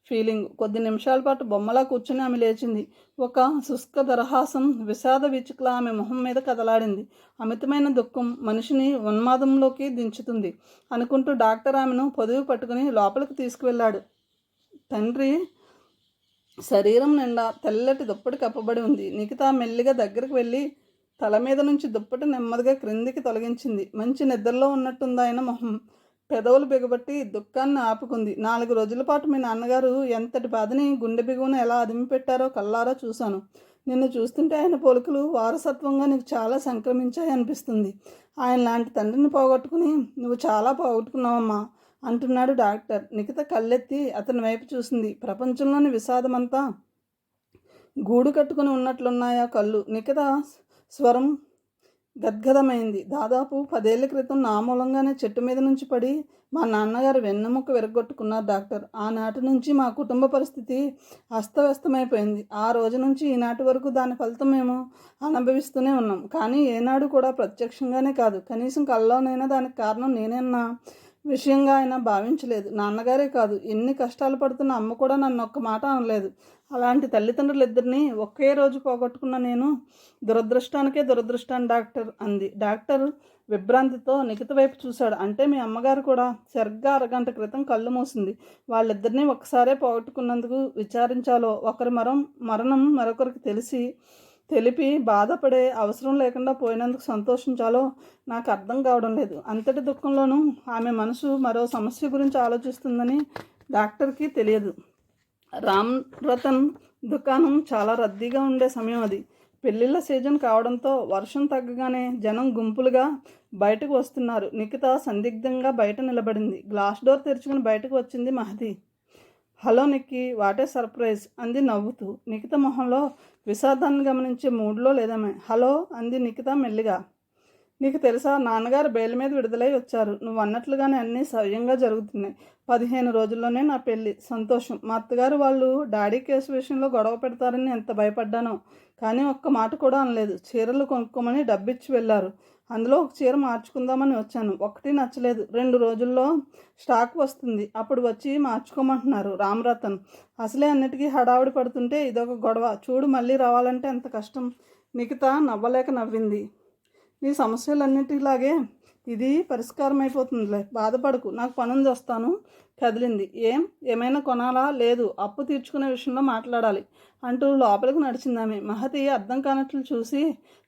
ఫీలింగ్. కొద్ది నిమిషాల పాటు బొమ్మలా కూర్చుని ఆమె లేచింది. ఒక శుష్క దరహాసం విషాద వీచికలా ఆమె మొహం మీద కదలాడింది. అమితమైన దుఃఖం మనిషిని ఉన్మాదంలోకి దించుతుంది అనుకుంటూ డాక్టర్ ఆమెను పొదువు పట్టుకుని లోపలికి తీసుకువెళ్ళాడు. తండ్రి శరీరం నిండా తెల్లటి దుప్పటి కప్పబడి ఉంది. నిఖిత మెల్లిగా దగ్గరికి వెళ్ళి తల మీద నుంచి దుప్పటి నెమ్మదిగా క్రిందికి తొలగించింది. మంచి నిద్రలో ఉన్నట్టుంది ఆయన మొహం. పెదవులు బిగబట్టి దుఃఖాన్ని ఆపుకుంది. 4 రోజుల పాటు మీ నాన్నగారు ఎంతటి బాధని గుండె బిగువున ఎలా అదిమి పెట్టారో కళ్ళారా చూశాను. నిన్ను చూస్తుంటే ఆయన పోలికలు వారసత్వంగా నీకు చాలా సంక్రమించాయి అనిపిస్తుంది. ఆయన లాంటి తండ్రిని పోగొట్టుకుని నువ్వు చాలా పోగొట్టుకున్నావమ్మా అంటున్నాడు డాక్టర్. నిఖిత కళ్ళెత్తి అతని వైపు చూసింది. ప్రపంచంలోని విషాదమంతా గూడు కట్టుకుని ఉన్నట్లున్నాయా కళ్ళు. నిఖిత స్వరం గద్గదమైంది. దాదాపు 10 ఏళ్ల క్రితం నా మూలంగానే చెట్టు మీద నుంచి పడి మా నాన్నగారు వెన్నెముక విరగొట్టుకున్నారు డాక్టర్. ఆనాటి నుంచి మా కుటుంబ పరిస్థితి అస్తవ్యస్తమైపోయింది. ఆ రోజు నుంచి ఈనాటి వరకు దాని ఫలితం మేము అనుభవిస్తూనే ఉన్నాం. కానీ ఏనాడు కూడా ప్రత్యక్షంగానే కాదు, కనీసం కల్లోనైనా దానికి కారణం నేనేనా విషయంగా ఆయన భావించలేదు. నాన్నగారే కాదు, ఎన్ని కష్టాలు పడుతున్న అమ్మ కూడా నన్ను ఒక్క మాట అనలేదు. అలాంటి తల్లిదండ్రులిద్దరినీ ఒకే రోజు పోగొట్టుకున్న నేను దురదృష్టానికే దురదృష్టాన్ని డాక్టర్ అంది. డాక్టర్ విభ్రాంతితో నిఖిత వైపు చూశాడు. అంటే మీ అమ్మగారు కూడా? సరిగ్గా అరగంట క్రితం కళ్ళు మూసింది. వాళ్ళిద్దరినీ ఒక్కసారే పోగొట్టుకున్నందుకు విచారించాలో, ఒకరి మరణం మరొకరికి తెలిపి బాధపడే అవసరం లేకుండా పోయినందుకు సంతోషించాలో నాకు అర్థం కావడం లేదు. అంతటి దుఃఖంలోనూ ఆమె మనసు మరో సమస్య గురించి ఆలోచిస్తుందని డాక్టర్కి తెలియదు. రామ్ రతన్ దుకాణం చాలా రద్దీగా ఉండే సమయం అది. పెళ్ళిళ్ళ సీజన్ కావడంతో వర్షం తగ్గగానే జనం గుంపులుగా బయటకు వస్తున్నారు. నిఖిత సందిగ్ధంగా బయట నిలబడింది. గ్లాస్ డోర్ తెరుచుకుని బయటకు వచ్చింది మహతి. హలో నిక్కి, వాటే సర్ప్రైజ్ అంది నవ్వుతూ. నిఖిత మొహంలో విషాదాన్ని గమనించే మూడ్లో లేదమే. హలో అంది నిఖిత మెల్లిగా. నీకు తెలుసా, నాన్నగారు బెయిల్ మీద విడుదలై వచ్చారు. నువ్వు అన్నట్లుగానే అన్నీ సవ్యంగా జరుగుతున్నాయి. 15 రోజుల్లోనే నా పెళ్ళి. సంతోషం. మా అత్తగారు వాళ్ళు డాడీ కేసు విషయంలో గొడవ పెడతారని ఎంత భయపడ్డానో, కానీ ఒక్క మాట కూడా అనలేదు. చీరలు కొనుక్కోమని డబ్బిచ్చి వెళ్ళారు. అందులో ఒక చీర మార్చుకుందామని వచ్చాను. ఒకటి నచ్చలేదు. 2 రోజుల్లో స్టాక్ వస్తుంది, అప్పుడు వచ్చి మార్చుకోమంటున్నారు. రామ్రతన్ అసలే అన్నిటికీ హడావుడి పడుతుంటే ఇదొక గొడవ. చూడు, మళ్ళీ రావాలంటే ఎంత కష్టం. నిఖిత నవ్వలేక నవ్వింది. నీ సమస్యలన్నిటిలాగే ఇది పరిష్కారం అయిపోతుందిలే, బాధపడకు. నాకు పనుంది, వస్తాను. కదిలింది. ఏమైనా కొనాలా? లేదు, అప్పు తీర్చుకునే విషయంలో మాట్లాడాలి అంటూ లోపలికి నడిచిందామె. మహతి అర్థం కానట్లు చూసి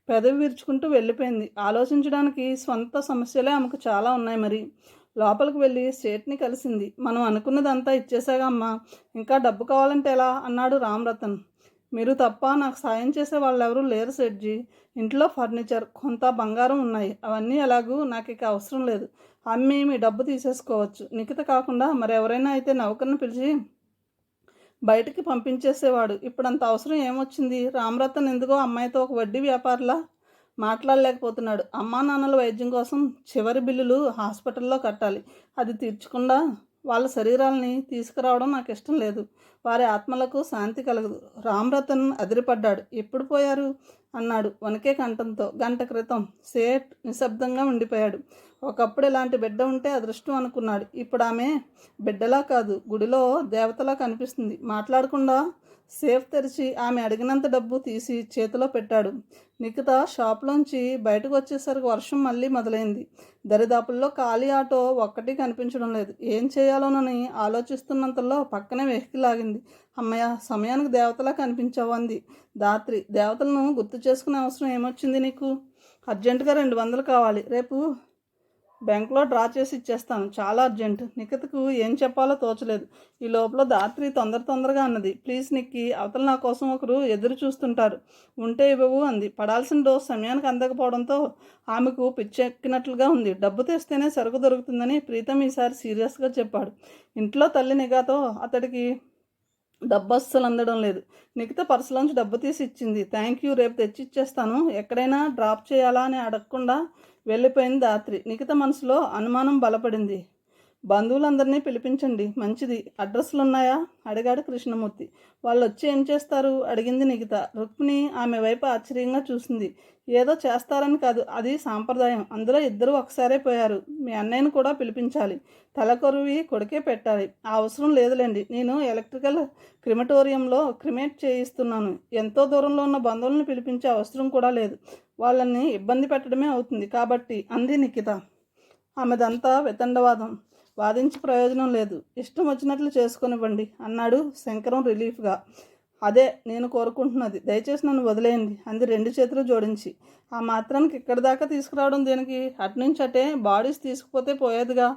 పెదవి విరుచుకుంటూ వెళ్ళిపోయింది. ఆలోచించడానికి స్వంత సమస్యలే ఆమెకు చాలా ఉన్నాయి. మరి లోపలికి వెళ్ళి సేట్ని కలిసింది. మనం అనుకున్నదంతా ఇచ్చేసాగా అమ్మా, ఇంకా డబ్బు కావాలంటే ఎలా అన్నాడు రామ్రతన్. మీరు తప్ప నాకు సాయం చేసే వాళ్ళెవరూ లేరు సేట్జీ. ఇంట్లో ఫర్నిచర్, కొంత బంగారం ఉన్నాయి. అవన్నీ ఎలాగూ నాకు ఇక అవసరం లేదు. అమ్మి మీ డబ్బు తీసేసుకోవచ్చు. నిఖిత కాకుండా మరెవరైనా అయితే నౌకర్ని పిలిచి బయటికి పంపించేసేవాడు. ఇప్పుడంత అవసరం ఏమొచ్చింది? రామ్రతన్ ఎందుకో అమ్మాయితో ఒక వడ్డీ వ్యాపారులా మాట్లాడలేకపోతున్నాడు. అమ్మా నాన్నల వైద్యం కోసం చివరి బిల్లులు హాస్పిటల్లో కట్టాలి. అది తీర్చకుండా వాళ్ళ శరీరాలని తీసుకురావడం నాకు ఇష్టం లేదు. వారి ఆత్మలకు శాంతి కలగదు. రామ్రతన్ అదిరిపడ్డాడు. ఎప్పుడు పోయారు అన్నాడు వణికే కంఠంతో. గంట క్రితం. సేట్ నిశ్శబ్దంగా ఉండిపోయాడు. ఒకప్పుడు ఇలాంటి బిడ్డ ఉంటే అదృష్టం అనుకున్నాడు. ఇప్పుడు ఆమె బిడ్డలా కాదు, గుడిలో దేవతలా కనిపిస్తుంది. మాట్లాడకుండా సేఫ్ తెరిచి ఆమె అడిగినంత డబ్బు తీసి చేతిలో పెట్టాడు. నిఖిత షాప్లోంచి బయటకు వచ్చేసరికి వర్షం మళ్ళీ మొదలైంది. దరిదాపుల్లో ఖాళీ ఆటో ఒక్కటి కనిపించడం లేదు. ఏం చేయాలోనని ఆలోచిస్తున్నంతలో పక్కనే వెహికల్ ఆగింది. అమ్మయ్య, సమయానికి దేవతలా కనిపించావు అంది దాత్రి. దేవతలను గుర్తు చేసుకునే అవసరం ఏమొచ్చింది నీకు? అర్జెంటుగా 200 కావాలి. రేపు బ్యాంకులో డ్రా చేసి ఇచ్చేస్తాను, చాలా అర్జెంట్. నిఖితకు ఏం చెప్పాలో తోచలేదు. ఈ లోపల దాత్రి తొందరగా అన్నది. ప్లీజ్ నిక్కి, అవతల నా కోసం ఒకరు ఎదురు చూస్తుంటారు, ఉంటే ఇవ్వవు అంది. పడాల్సిన డోస్ సమయానికి అందకపోవడంతో ఆమెకు పిచ్చెక్కినట్లుగా ఉంది. డబ్బు తెస్తేనే సరుకు దొరుకుతుందని ప్రీతం ఈసారి సీరియస్గా చెప్పాడు. ఇంట్లో తల్లి నిఘాతో అతడికి డబ్బు అస్సలు అందడం లేదు. నిఖిత పర్సులోంచి డబ్బు తీసి ఇచ్చింది. థ్యాంక్ యూ, రేపు తెచ్చి ఇచ్చేస్తాను. ఎక్కడైనా డ్రాప్ చేయాలా అని అడగకుండా వెళ్ళిపోయింది దాత్రి. నిఖిత మనసులో అనుమానం బలపడింది. బంధువులందరినీ పిలిపించండి, మంచిది. అడ్రస్లు ఉన్నాయా అడిగాడు కృష్ణమూర్తి. వాళ్ళు వచ్చి ఏం చేస్తారు అడిగింది నిఖిత. రుక్మిణి ఆమె వైపు ఆశ్చర్యంగా చూసింది. ఏదో చేస్తారని కాదు, అది సాంప్రదాయం. అందులో ఇద్దరు ఒకసారే పోయారు. మీ అన్నయ్యను కూడా పిలిపించాలి. తలకొరువి కొడుకే పెట్టాలి. ఆ అవసరం లేదులేండి, నేను ఎలక్ట్రికల్ క్రిమటోరియంలో క్రిమేట్ చేయిస్తున్నాను. ఎంతో దూరంలో ఉన్న బంధువులను పిలిపించే అవసరం కూడా లేదు. వాళ్ళని ఇబ్బంది పెట్టడమే అవుతుంది కాబట్టి అంది నిఖిత. ఆమెదంతా వితండవాదం. వాదించి ప్రయోజనం లేదు. ఇష్టం వచ్చినట్లు చేసుకొనివ్వండి అన్నాడు శంకరం రిలీఫ్గా. అదే నేను కోరుకుంటున్నది. దయచేసి నన్ను వదిలేయండి అంది 2 చేతులు జోడించి. ఆ మాత్రానికి ఇక్కడి దాకా తీసుకురావడం దేనికి? అటునుంచి అటే బాడీస్ తీసుకుపోతే పోయేదిగా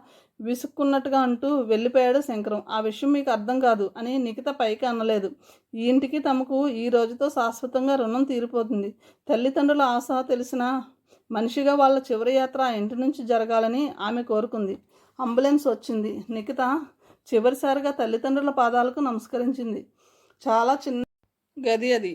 విసుక్కున్నట్టుగా అంటూ వెళ్ళిపోయాడు శంకరం. ఆ విషయం మీకు అర్థం కాదు అని నిఖిత పైకి అనలేదు. ఈ ఇంటికి తమకు ఈ రోజుతో శాశ్వతంగా రుణం తీరిపోతుంది. తల్లిదండ్రుల ఆశ తెలిసిన మనిషిగా వాళ్ళ చివరి యాత్ర ఆ ఇంటి నుంచి జరగాలని ఆమె కోరుకుంది. అంబులెన్స్ వచ్చింది. నిఖిత చివరిసారిగా తల్లిదండ్రుల పాదాలకు నమస్కరించింది. చాలా చిన్న గది అది.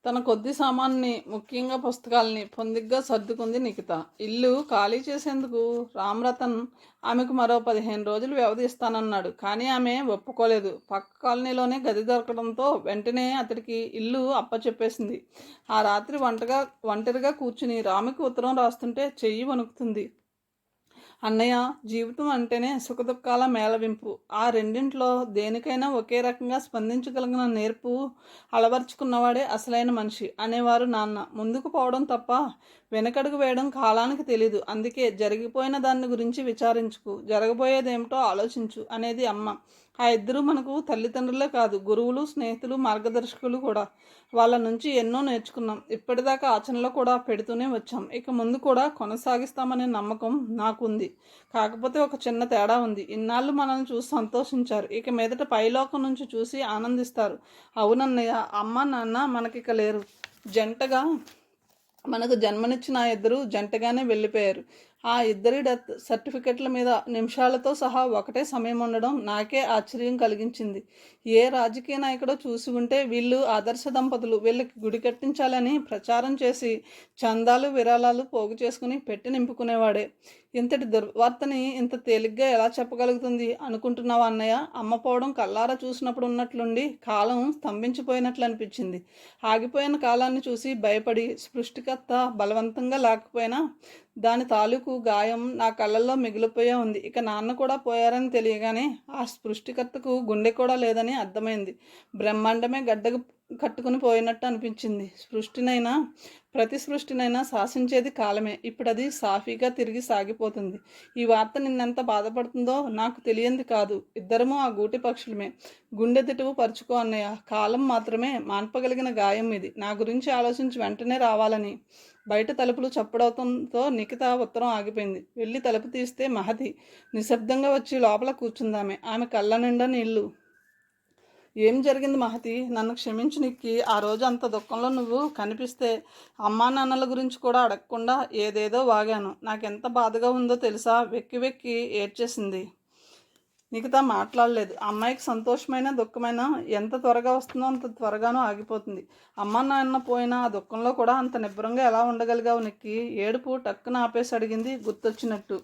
తన కొద్ది సామాన్ని, ముఖ్యంగా పుస్తకాలని పొందిగ్గా సర్దుకుంది నిఖిత. ఇల్లు ఖాళీ చేసేందుకు రామ్రతన్ ఆమెకు మరో 15 రోజులు వ్యవధి ఇస్తానన్నాడు. కానీ ఆమె ఒప్పుకోలేదు. పక్క కాలనీలోనే గది దొరకడంతో వెంటనే అతడికి ఇల్లు అప్పచెప్పేసింది. ఆ రాత్రి ఒంటరిగా కూర్చుని రాముకి ఉత్తరం రాస్తుంటే చెయ్యి వణుకుతుంది. అన్నయ్య, జీవితం అంటేనే సుఖదుఖాల మేళవింపు. ఆ రెండింట్లో దేనికైనా ఒకే రకంగా స్పందించగలిగిన నేర్పు అలవర్చుకున్నవాడే అసలైన మనిషి అనేవారు నాన్న. ముందుకు పోవడం తప్ప వెనకడుగు వేయడం కాలానికి తెలీదు. అందుకే జరిగిపోయిన దాన్ని గురించి విచారించుకు, జరగబోయేదేమిటో ఆలోచించు అనేది అమ్మ. ఆ ఇద్దరు మనకు తల్లిదండ్రులే కాదు, గురువులు, స్నేహితులు, మార్గదర్శకులు కూడా. వాళ్ళ నుంచి ఎన్నో నేర్చుకున్నాం. ఇప్పటిదాకా ఆచరణలో కూడా పెడుతూనే వచ్చాం. ఇక ముందు కూడా కొనసాగిస్తామనే నమ్మకం నాకుంది. కాకపోతే ఒక చిన్న తేడా ఉంది. ఇన్నాళ్ళు మనల్ని చూసి సంతోషించారు, ఇక మీదట పైలోకం నుంచి చూసి ఆనందిస్తారు. అవునన్నయ్య, అమ్మ నాన్న మనకిక లేరు. జంటగా మనకు జన్మనిచ్చిన ఆ ఇద్దరు జంటగానే వెళ్ళిపోయారు. ఆ ఇద్దరి డెత్ సర్టిఫికెట్ల మీద నిమిషాలతో సహా ఒకటే సమయం ఉండడం నాకే ఆశ్చర్యం కలిగించింది. ఏ రాజకీయ నాయకుడో చూసి ఉంటే వీళ్ళు ఆదర్శ దంపతులు, వీళ్ళకి గుడి కట్టించాలని ప్రచారం చేసి చందాలు విరాళాలు పోగు చేసుకుని పెట్టి నింపుకునేవాడే. ఇంతటి దుర్వార్తని ఇంత తేలిగ్గా ఎలా చెప్పగలుగుతుంది అనుకుంటున్నావా అన్నయ్య? అమ్మ పోవడం కల్లారా చూసినప్పుడు ఉన్నట్లుండి కాలం స్తంభించిపోయినట్లు అనిపించింది. ఆగిపోయిన కాలాన్ని చూసి భయపడి సృష్టికర్త బలవంతంగా లేకపోయినా దాని తాలూకు గాయం నా కళ్ళల్లో మిగిలిపోయే ఉంది. ఇక నాన్న కూడా పోయారని తెలియగానే ఆ సృష్టికర్తకు గుండె కూడా లేదని అర్థమైంది. బ్రహ్మాండమే గడ్డకు కట్టుకుని పోయినట్టు అనిపించింది. ప్రతి సృష్టినైనా శాసించేది కాలమే. ఇప్పుడు అది సాఫీగా తిరిగి సాగిపోతుంది. ఈ వార్త నిన్నెంత బాధపడుతుందో నాకు తెలియంది కాదు. ఇద్దరము ఆ గూటి పక్షులమే. గుండె తిటువు పరుచుకో అన్నయ్య. కాలం మాత్రమే మాన్పగలిగిన గాయం ఇది. నా గురించి ఆలోచించి వెంటనే రావాలని. బయట తలుపులు చప్పుడవడంతో నిఖిత ఉత్తరం ఆగిపోయింది. వెళ్ళి తలుపు తీస్తే మహతి నిశ్శబ్దంగా వచ్చి లోపల కూర్చుందామె. ఆమె కళ్ళ నిండా నీళ్లు. ఏం జరిగింది మహతి? నన్ను క్షమించు నిక్కి. ఆ రోజు అంత దుఃఖంలో నువ్వు కనిపిస్తే అమ్మా నాన్నల గురించి కూడా అడగకుండా ఏదేదో వాగాను. నాకెంత బాధగా ఉందో తెలుసా? వెక్కి వెక్కి ఏడ్చేసింది. నిఖిత మాట్లాడలేదు. అమ్మాయికి సంతోషమైన దుఃఖమైనా ఎంత త్వరగా వస్తుందో అంత త్వరగానూ ఆగిపోతుంది. అమ్మ నాన్న పోయిన ఆ దుఃఖంలో కూడా అంత నిబ్బరంగా ఎలా ఉండగలిగావు నిక్కి? ఏడుపు టక్కున ఆపేసి అడిగింది గుర్తొచ్చినట్టు.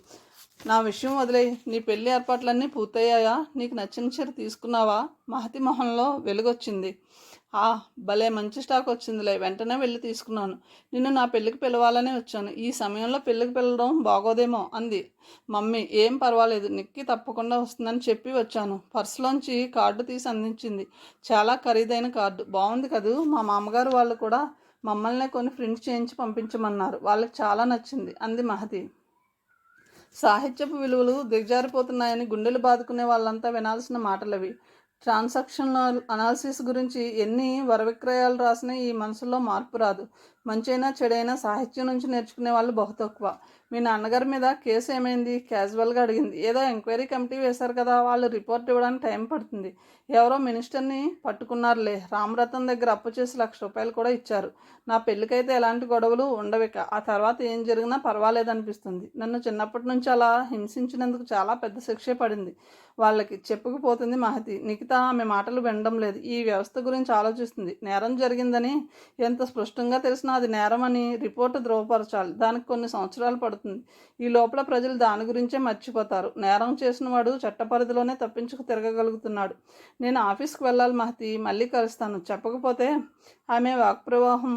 నా విషయం వదిలే. నీ పెళ్లి ఏర్పాట్లన్నీ పూర్తయ్యాయా? నీకు నచ్చిన చీర తీసుకున్నావా? మహతి మొహంలో వెలుగొచ్చింది. భలే మంచి స్టాక్ వచ్చిందిలే, వెంటనే వెళ్ళి తీసుకున్నాను. నిన్ను నా పెళ్ళికి పిలవాలనే వచ్చాను. ఈ సమయంలో పెళ్ళికి పిలవడం బాగోదేమో అంది. మమ్మీ, ఏం పర్వాలేదు, నిక్కి తప్పకుండా వస్తుందని చెప్పి వచ్చాను. పర్సులోంచి కార్డు తీసి అందించింది. చాలా ఖరీదైన కార్డు. బాగుంది కదూ? మా మామగారు వాళ్ళు కూడా మమ్మల్నే కొన్ని ప్రింట్ చేయించి పంపించమన్నారు. వాళ్ళకి చాలా నచ్చింది అంది మహతి. సాహిత్యపు విలువలు దిగజారిపోతున్నాయని గుండెలు బాదుకునే వాళ్ళంతా వినాల్సిన మాటలవి. ట్రాన్సాక్షనల్ అనాలిసిస్ గురించి ఎన్ని వరవిక్రయాలు రాసినా ఈ మనసులో మార్పు రాదు. మంచైనా చెడైనా సాహిత్యం నుంచి నేర్చుకునే వాళ్ళు బహు తక్కువ. మీ నాన్నగారి మీద కేసు ఏమైంది? క్యాజువల్గా అడిగింది. ఏదో ఎంక్వైరీ కమిటీ వేశారు కదా, వాళ్ళు రిపోర్ట్ ఇవ్వడానికి టైం పడుతుంది. ఎవరో మినిస్టర్ని పట్టుకున్నారులే. రామరతన్ దగ్గర అప్పు చేసి ₹1,00,000 కూడా ఇచ్చారు. నా పెళ్ళికైతే ఎలాంటి గొడవలు ఉండవిక. ఆ తర్వాత ఏం జరిగినా పర్వాలేదనిపిస్తుంది. నన్ను చిన్నప్పటి నుంచి అలా హింసించినందుకు చాలా పెద్ద శిక్షే పడింది వాళ్ళకి. చెప్పుకుపోతుంది మహతి. నిఖిత ఆమె మాటలు వినడం లేదు. ఈ వ్యవస్థ గురించి ఆలోచిస్తుంది. నేరం జరిగిందని ఎంత స్పష్టంగా తెలిసినా అది నేరం అని రిపోర్టు ధృవపరచాలి. దానికి కొన్ని సంవత్సరాలు పడుతుంది. ఈ లోపల ప్రజలు దాని గురించే మర్చిపోతారు. నేరం చేసిన వాడు చట్టపరిధిలోనే తప్పించుకు తిరగగలుగుతున్నాడు. నేను ఆఫీస్కి వెళ్ళాలి మహతి, మళ్ళీ కలుస్తాను. చెప్పకపోతే ఆమె వాక్ప్రవాహం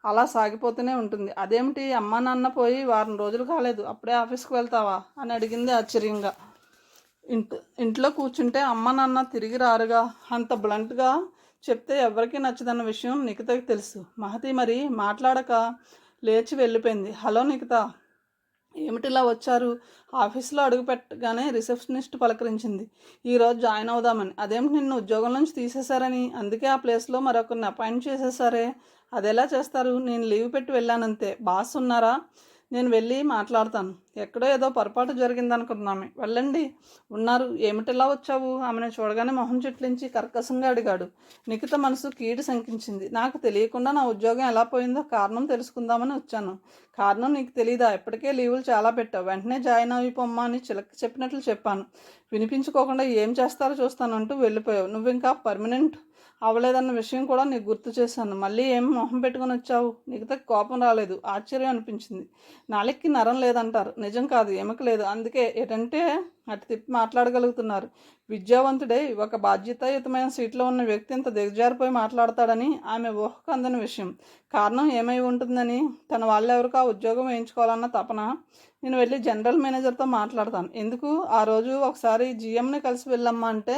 అలా సాగిపోతూనే ఉంటుంది. అదేమిటి, అమ్మా నాన్న పోయి వారం రోజులు కాలేదు, అప్పుడే ఆఫీస్కి వెళ్తావా అని అడిగింది ఆశ్చర్యంగా. ఇంట్లో కూర్చుంటే అమ్మ నాన్న తిరిగి రారుగా. అంత బ్లంట్గా చెప్తే ఎవరికీ నచ్చదన్న విషయం నిఖితకి తెలుసు. మహతి మరి మాట్లాడక లేచి వెళ్ళిపోయింది. హలో నిఖిత, ఏమిటిలా వచ్చారు? ఆఫీస్లో అడుగు పెట్టగానే రిసెప్షనిస్ట్ పలకరించింది. ఈరోజు జాయిన్ అవుదామని. అదేమిటి, నిన్ను ఉద్యోగం నుంచి తీసేశారని? అందుకే ఆ ప్లేస్లో మరొకరిని అపాయింట్ చేసేసారే? అదెలా చేస్తారు? నేను లీవ్ పెట్టి వెళ్ళానంతే. బాస్ ఉన్నారా? నేను వెళ్ళి మాట్లాడతాను. ఎక్కడో ఏదో పొరపాటు జరిగిందనుకున్నామే. వెళ్ళండి. ఉన్నారు. ఏమిటిలా వచ్చావు? ఆమెను చూడగానే మొహం చిట్లించి కర్కశంగా అడిగాడు. నిఖిత మనసు కీడు శంకించింది. నాకు తెలియకుండా నా ఉద్యోగం ఎలా పోయిందో కారణం తెలుసుకుందామని వచ్చాను. కారణం నీకు తెలీదా? ఇప్పటికే లీవులు చాలా పెట్టావు. వెంటనే జాయిన్ అయిపోమ్మా అని చిలక చెప్పినట్లు చెప్పాను. వినిపించుకోకుండా ఏం చేస్తారో చూస్తానంటూ వెళ్ళిపోయావు. నువ్వు ఇంకా పర్మనెంట్ అవ్వలేదన్న విషయం కూడా నీకు గుర్తు చేశాను. మళ్ళీ ఏం మొహం పెట్టుకొని వచ్చావు? నిఖిత కోపం రాలేదు, ఆశ్చర్యం అనిపించింది. నాలుగుకి నరం లేదంటారు, నిజం కాదు, ఎముక లేదు, అందుకే ఏంటంటే అటు తిప్పి మాట్లాడగలుగుతున్నారు. విద్యావంతుడై ఒక బాధ్యతాయుతమైన సీట్లో ఉన్న వ్యక్తి ఇంత దిగజారిపోయి మాట్లాడతాడని ఆమె ఊహకు అందని విషయం. కారణం ఏమై ఉంటుందని, తన వాళ్ళెవరికో ఆ ఉద్యోగం వేయించుకోవాలన్న తపన. నేను వెళ్ళి జనరల్ మేనేజర్తో మాట్లాడతాను. ఎందుకు? ఆ రోజు ఒకసారి జిఎంని కలిసి వెళ్ళమ్మా అంటే,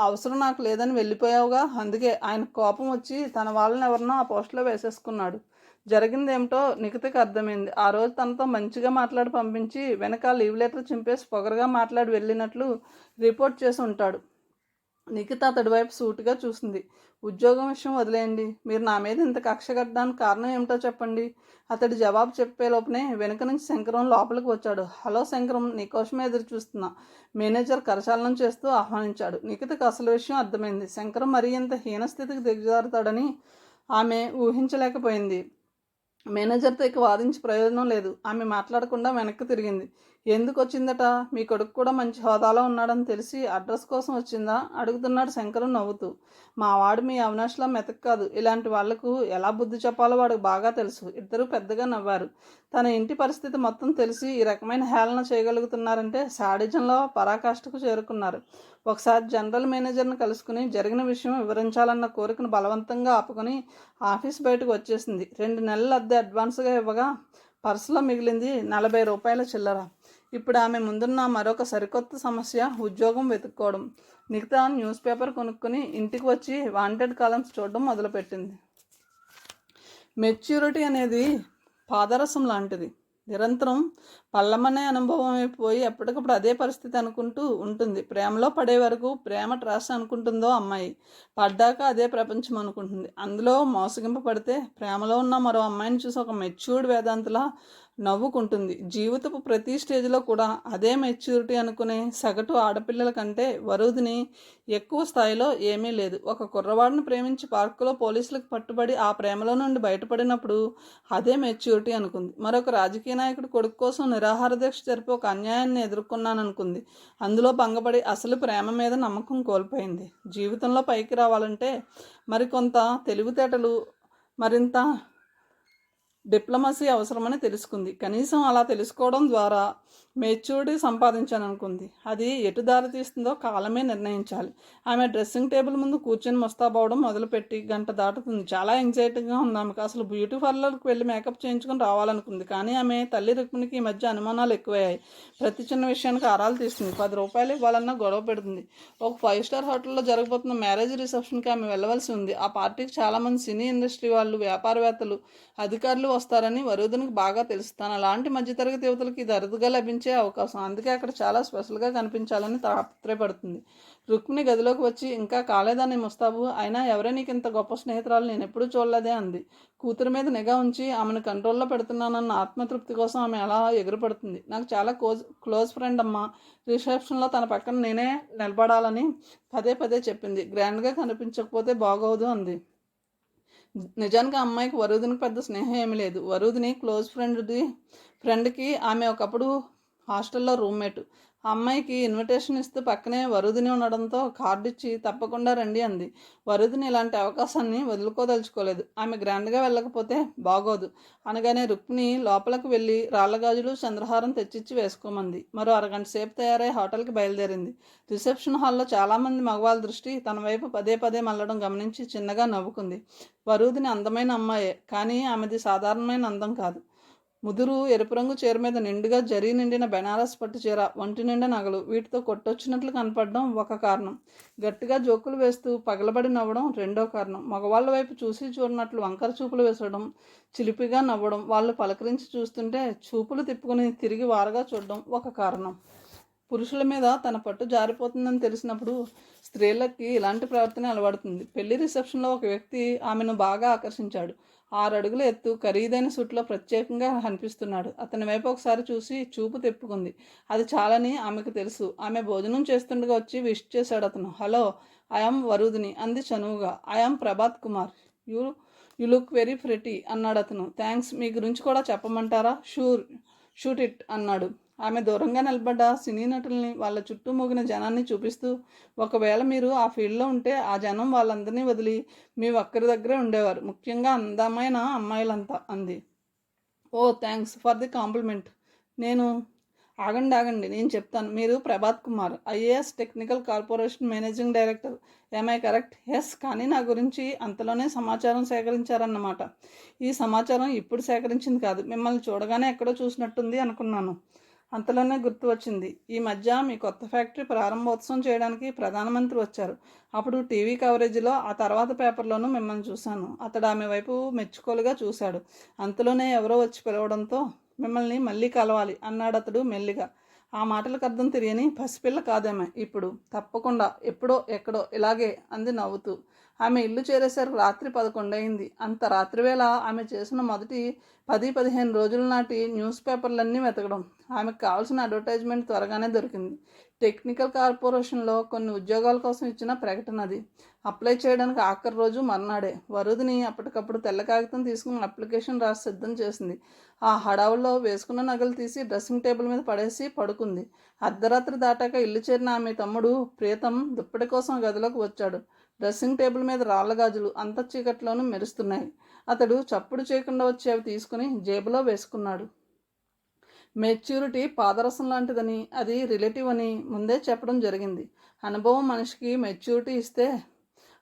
అవసరం నాకు లేదని వెళ్ళిపోయావుగా, అందుకే. ఆయన కోపం వచ్చి తన వాళ్ళని ఎవరినో ఆ పోస్టులో వేసేసుకున్నాడు. జరిగిందేమిటో నిఖితకి అర్థమైంది. ఆ రోజు తనతో మంచిగా మాట్లాడి పంపించి వెనక లీవ్ లెటర్ చింపేసి పొగరగా మాట్లాడి వెళ్ళినట్లు రిపోర్ట్ చేసి ఉంటాడు. నిఖిత అతడి వైపు సూటిగా చూసింది. ఉద్యోగం విషయం వదిలేయండి, మీరు నా మీద ఇంత కక్ష కట్టడానికి కారణం ఏమిటో చెప్పండి. అతడి జవాబు చెప్పే లోపనే వెనుక నుంచి శంకరం లోపలికి వచ్చాడు. హలో శంకరం, నీకోసమే ఎదురు చూస్తున్నా, మేనేజర్ కరచాలనం చేస్తూ ఆహ్వానించాడు. నిఖితకు అసలు విషయం అర్థమైంది. శంకరం మరీ ఇంత హీనస్థితికి దిగజారుతాడని ఆమె ఊహించలేకపోయింది. మేనేజర్తో ఇక వాదించి ప్రయోజనం లేదు. ఆమె మాట్లాడకుండా వెనక్కి తిరిగింది. ఎందుకు వచ్చిందట? మీ కొడుకు కూడా మంచి హోదాలో ఉన్నాడని తెలిసి అడ్రస్ కోసం వచ్చిందా అడుగుతున్నాడు శంకరం నవ్వుతూ. మా వాడు మీ అవినాష్లా మెతక్ కాదు. ఇలాంటి వాళ్లకు ఎలా బుద్ధి చెప్పాలో వాడికి బాగా తెలుసు. ఇద్దరూ పెద్దగా నవ్వారు. తన ఇంటి పరిస్థితి మొత్తం తెలిసి ఈ రకమైన హేళన చేయగలుగుతున్నారంటే శాడిజంలో పరాకాష్ఠకు చేరుకున్నారు. ఒకసారి జనరల్ మేనేజర్ని కలుసుకుని జరిగిన విషయం వివరించాలన్న కోరికను బలవంతంగా ఆపుకొని ఆఫీస్ బయటకు వచ్చేసింది. 2 నెలల అద్దె అడ్వాన్స్గా ఇవ్వగా పర్సులో మిగిలింది 40 రూపాయల చిల్లర. ఇప్పుడు ఆమె ముందున్న మరొక సరికొత్త సమస్య ఉద్యోగం వెతుక్కోవడం. మిగతా న్యూస్ పేపర్ కొనుక్కొని ఇంటికి వచ్చి వాంటెడ్ కాలమ్స్ చూడడం మొదలుపెట్టింది. మెచ్యూరిటీ అనేది పాదరసం లాంటిది. నిరంతరం పల్లమనే అనుభవం అయిపోయి ఎప్పటికప్పుడు అదే పరిస్థితి అనుకుంటూ ఉంటుంది. ప్రేమలో పడే వరకు ప్రేమ ట్రాష్ అనుకుంటుందో అమ్మాయి, పడ్డాక అదే ప్రపంచం అనుకుంటుంది. అందులో మోసగింపబడితే ప్రేమలో ఉన్న మరో అమ్మాయిని చూసి ఒక మెచ్యూర్డ్ వేదాంతలా నవ్వుకుంటుంది. జీవితపు ప్రతి స్టేజ్లో కూడా అదే మెచ్యూరిటీ అనుకునే సగటు ఆడపిల్లల కంటే వరుదిని ఎక్కువ స్థాయిలో ఏమీ లేదు. ఒక కుర్రవాడిని ప్రేమించి పార్కులో పోలీసులకు పట్టుబడి ఆ ప్రేమలో నుండి బయటపడినప్పుడు అదే మెచ్యూరిటీ అనుకుంది. మరొక రాజకీయ నాయకుడు కొడుకు కోసం నిరాహార దీక్ష జరిపి ఒక అన్యాయాన్ని ఎదుర్కొన్నాననుకుంది. అందులో భంగపడి అసలు ప్రేమ మీద నమ్మకం కోల్పోయింది. జీవితంలో పైకి రావాలంటే మరికొంత తెలివితేటలు, మరింత డిప్లొమసీ అవసరమని తెలుసుకుంది. కనీసం అలా తెలుసుకోవడం ద్వారా మెచ్యూరిటీ సంపాదించాననుకుంది. అది ఎటు దారి తీస్తుందో కాలమే నిర్ణయించాలి. ఆమె డ్రెస్సింగ్ టేబుల్ ముందు కూర్చొని ముస్తాబవడం మొదలుపెట్టి గంట దాటుతుంది. చాలా ఎంగ్జైటీగా ఉంది ఆమెకు. అసలు బ్యూటీ పార్లర్కి వెళ్ళి మేకప్ చేయించుకొని రావాలనుకుంది. కానీ ఆమె తల్లి రుక్మిణికి ఈ మధ్య అనుమానాలు ఎక్కువయ్యాయి. ప్రతి చిన్న విషయానికి ఆరాలు తీస్తుంది. 10 రూపాయలు ఇవ్వాలన్నా గొడవ పెడుతుంది. ఒక 5 స్టార్ హోటల్లో జరగబోతున్న మ్యారేజ్ రిసెప్షన్కి ఆమె వెళ్ళవలసి ఉంది. ఆ పార్టీకి చాలామంది సినీ ఇండస్ట్రీ వాళ్ళు, వ్యాపారవేత్తలు, అధికారులు వస్తారని వరుదినికి బాగా తెలుసు. తన లాంటి మధ్యతరగతి యువతలకి ఇది అరుదుగా లభించే అవకాశం. అందుకే అక్కడ చాలా స్పెషల్గా కనిపించాలని తాపత్రయపడుతుంది. రుక్మిణి గదిలోకి వచ్చి, ఇంకా కాలేదని ముస్తాబు, అయినా ఎవరే నీకు ఇంత గొప్ప స్నేహితురాలు, నేను ఎప్పుడూ చూడలేదే అంది. కూతురు మీద నిఘా ఉంచి ఆమెను కంట్రోల్లో పెడుతున్నానన్న ఆత్మతృప్తి కోసం ఆమె అలా ఎగురుపడుతుంది. నాకు చాలా క్లోజ్ ఫ్రెండ్ అమ్మ, రిసెప్షన్లో తన పక్కన నేనే నిలబడాలని పదే పదే చెప్పింది. గ్రాండ్గా కనిపించకపోతే బాగోదు అంది. నిజానికి ఆ అమ్మాయికి వరుదినికి పెద్ద స్నేహం ఏమీ లేదు. వరుదిని క్లోజ్ ఫ్రెండ్కి ఆమె ఒకప్పుడు హాస్టల్లో రూమ్మేట్. ఆ అమ్మాయికి ఇన్విటేషన్ ఇస్తూ పక్కనే వరుదిని ఉండడంతో కార్డు ఇచ్చి తప్పకుండా రండి అంది. వరుదిని ఇలాంటి అవకాశాన్ని వదులుకోదలుచుకోలేదు. ఆమె గ్రాండ్గా వెళ్ళకపోతే బాగోదు అనగానే రుక్మిణి లోపలికి వెళ్ళి రాళ్ళగాజులు, చంద్రహారం తెచ్చిచ్చి వేసుకోమంది. మరో అరగంట సేపు తయారై హోటల్కి బయలుదేరింది. రిసెప్షన్ హాల్లో చాలామంది మగవాళ్ళ దృష్టి తన వైపు పదే పదే మళ్ళడం గమనించి చిన్నగా నవ్వుకుంది. వరుదిని అందమైన అమ్మాయే, కానీ ఆమెది సాధారణమైన అందం కాదు. ముదురు ఎరుపు రంగు చీర మీద నిండుగా జరీ నిండిన బెనారస్ పట్టు చీర, ఒంటి నిండా నగలు, వీటితో కొట్టొచ్చినట్లు కనపడడం ఒక కారణం. గట్టిగా జోకులు వేస్తూ పగలబడి నవ్వడం రెండో కారణం. మగవాళ్ళ వైపు చూసి చూడనట్లు వంకర చూపులు వేసడం, చిలిపిగా నవ్వడం, వాళ్ళు పలకరించి చూస్తుంటే చూపులు తిప్పుకుని తిరిగి వారగా చూడడం ఒక కారణం. పురుషుల మీద తన పట్టు జారిపోతుందని తెలిసినప్పుడు స్త్రీలకి ఇలాంటి ప్రవర్తన అలవడుతుంది. పెళ్లి రిసెప్షన్లో ఒక వ్యక్తి ఆమెను బాగా ఆకర్షించాడు. 6 అడుగుల ఎత్తు, ఖరీదైన సూట్లో ప్రత్యేకంగా కనిపిస్తున్నాడు. అతని వైపు ఒకసారి చూసి చూపు తెప్పుకుంది. అది చాలని ఆమెకు తెలుసు. ఆమె భోజనం చేస్తుండగా వచ్చి విష్ చేశాడు అతను. హలో, ఐఎమ్ వరుదిని అంది చనువుగా. I'm Prabhat Kumar. You look very pretty అన్నాడు అతను. థ్యాంక్స్, మీ గురించి కూడా చెప్పమంటారా? షూట్ ఇట్ అన్నాడు. ఆమె దూరంగా నిలబడ్డ సినీ నటుల్ని, వాళ్ళ చుట్టూ మోగిన జనాన్ని చూపిస్తూ, ఒకవేళ మీరు ఆ ఫీల్డ్లో ఉంటే ఆ జనం వాళ్ళందరినీ వదిలి మీ ఒక్కరి దగ్గరే ఉండేవారు, ముఖ్యంగా అందమైన అమ్మాయిలంతా అంది. Oh thanks for the compliment. నేను ఆగండి నేను చెప్తాను. మీరు Prabhat Kumar, IAS technical corporation managing director. I correct? Yes. కానీ నా గురించి అంతలోనే సమాచారం సేకరించారన్నమాట. ఈ సమాచారం ఇప్పుడు సేకరించింది కాదు, మిమ్మల్ని చూడగానే ఎక్కడో చూసినట్టుంది అనుకున్నాను. అంతలోనే గుర్తు వచ్చింది. ఈ మధ్య మీ కొత్త ఫ్యాక్టరీ ప్రారంభోత్సవం చేయడానికి ప్రధానమంత్రి వచ్చారు. అప్పుడు టీవీ కవరేజీలో, ఆ తర్వాత పేపర్లోనూ మిమ్మల్ని చూశాను. అతడు ఆమె వైపు మెచ్చుకోలుగా చూశాడు. అంతలోనే ఎవరో వచ్చి పిలవడంతో, మిమ్మల్ని మళ్ళీ కలవాలి అన్నాడు అతడు మెల్లిగా. ఆ మాటలకు అర్థం తెలియని పసిపిల్ల కాదేమే ఇప్పుడు. తప్పకుండా, ఎప్పుడో ఎక్కడో ఇలాగే అంది నవ్వుతూ. ఆమె ఇల్లు చేరేసరికి రాత్రి 11 అయింది. అంత రాత్రివేళ ఆమె చేసిన మొదటి 10-15 రోజుల నాటి న్యూస్ పేపర్లన్నీ వెతకడం. ఆమెకు కావాల్సిన అడ్వర్టైజ్మెంట్ త్వరగానే దొరికింది. టెక్నికల్ కార్పొరేషన్లో కొన్ని ఉద్యోగాల కోసం ఇచ్చిన ప్రకటన అది. అప్లై చేయడానికి ఆఖరి రోజు మర్నాడే. వరుదిని అప్పటికప్పుడు తెల్ల కాగితం తీసుకుని అప్లికేషన్ రాసి సిద్ధం చేసింది. ఆ హడావుల్లో వేసుకున్న నగలు తీసి డ్రెస్సింగ్ టేబుల్ మీద పడేసి పడుకుంది. అర్ధరాత్రి దాటాక ఇల్లు చేరిన ఆమె తమ్ముడు ప్రియతం దుప్పటి కోసం గదిలోకి వచ్చాడు. డ్రెస్సింగ్ టేబుల్ మీద రాళ్ల గాజులు అంత చీకట్లోనూ మెరుస్తున్నాయి. అతడు చప్పుడు చేయకుండా వచ్చి అవి తీసుకుని జేబులో వేసుకున్నాడు. మెచ్యూరిటీ పాదరసం లాంటిదని, అది రిలేటివ్ అని ముందే చెప్పడం జరిగింది. అనుభవం మనిషికి మెచ్యూరిటీ ఇస్తే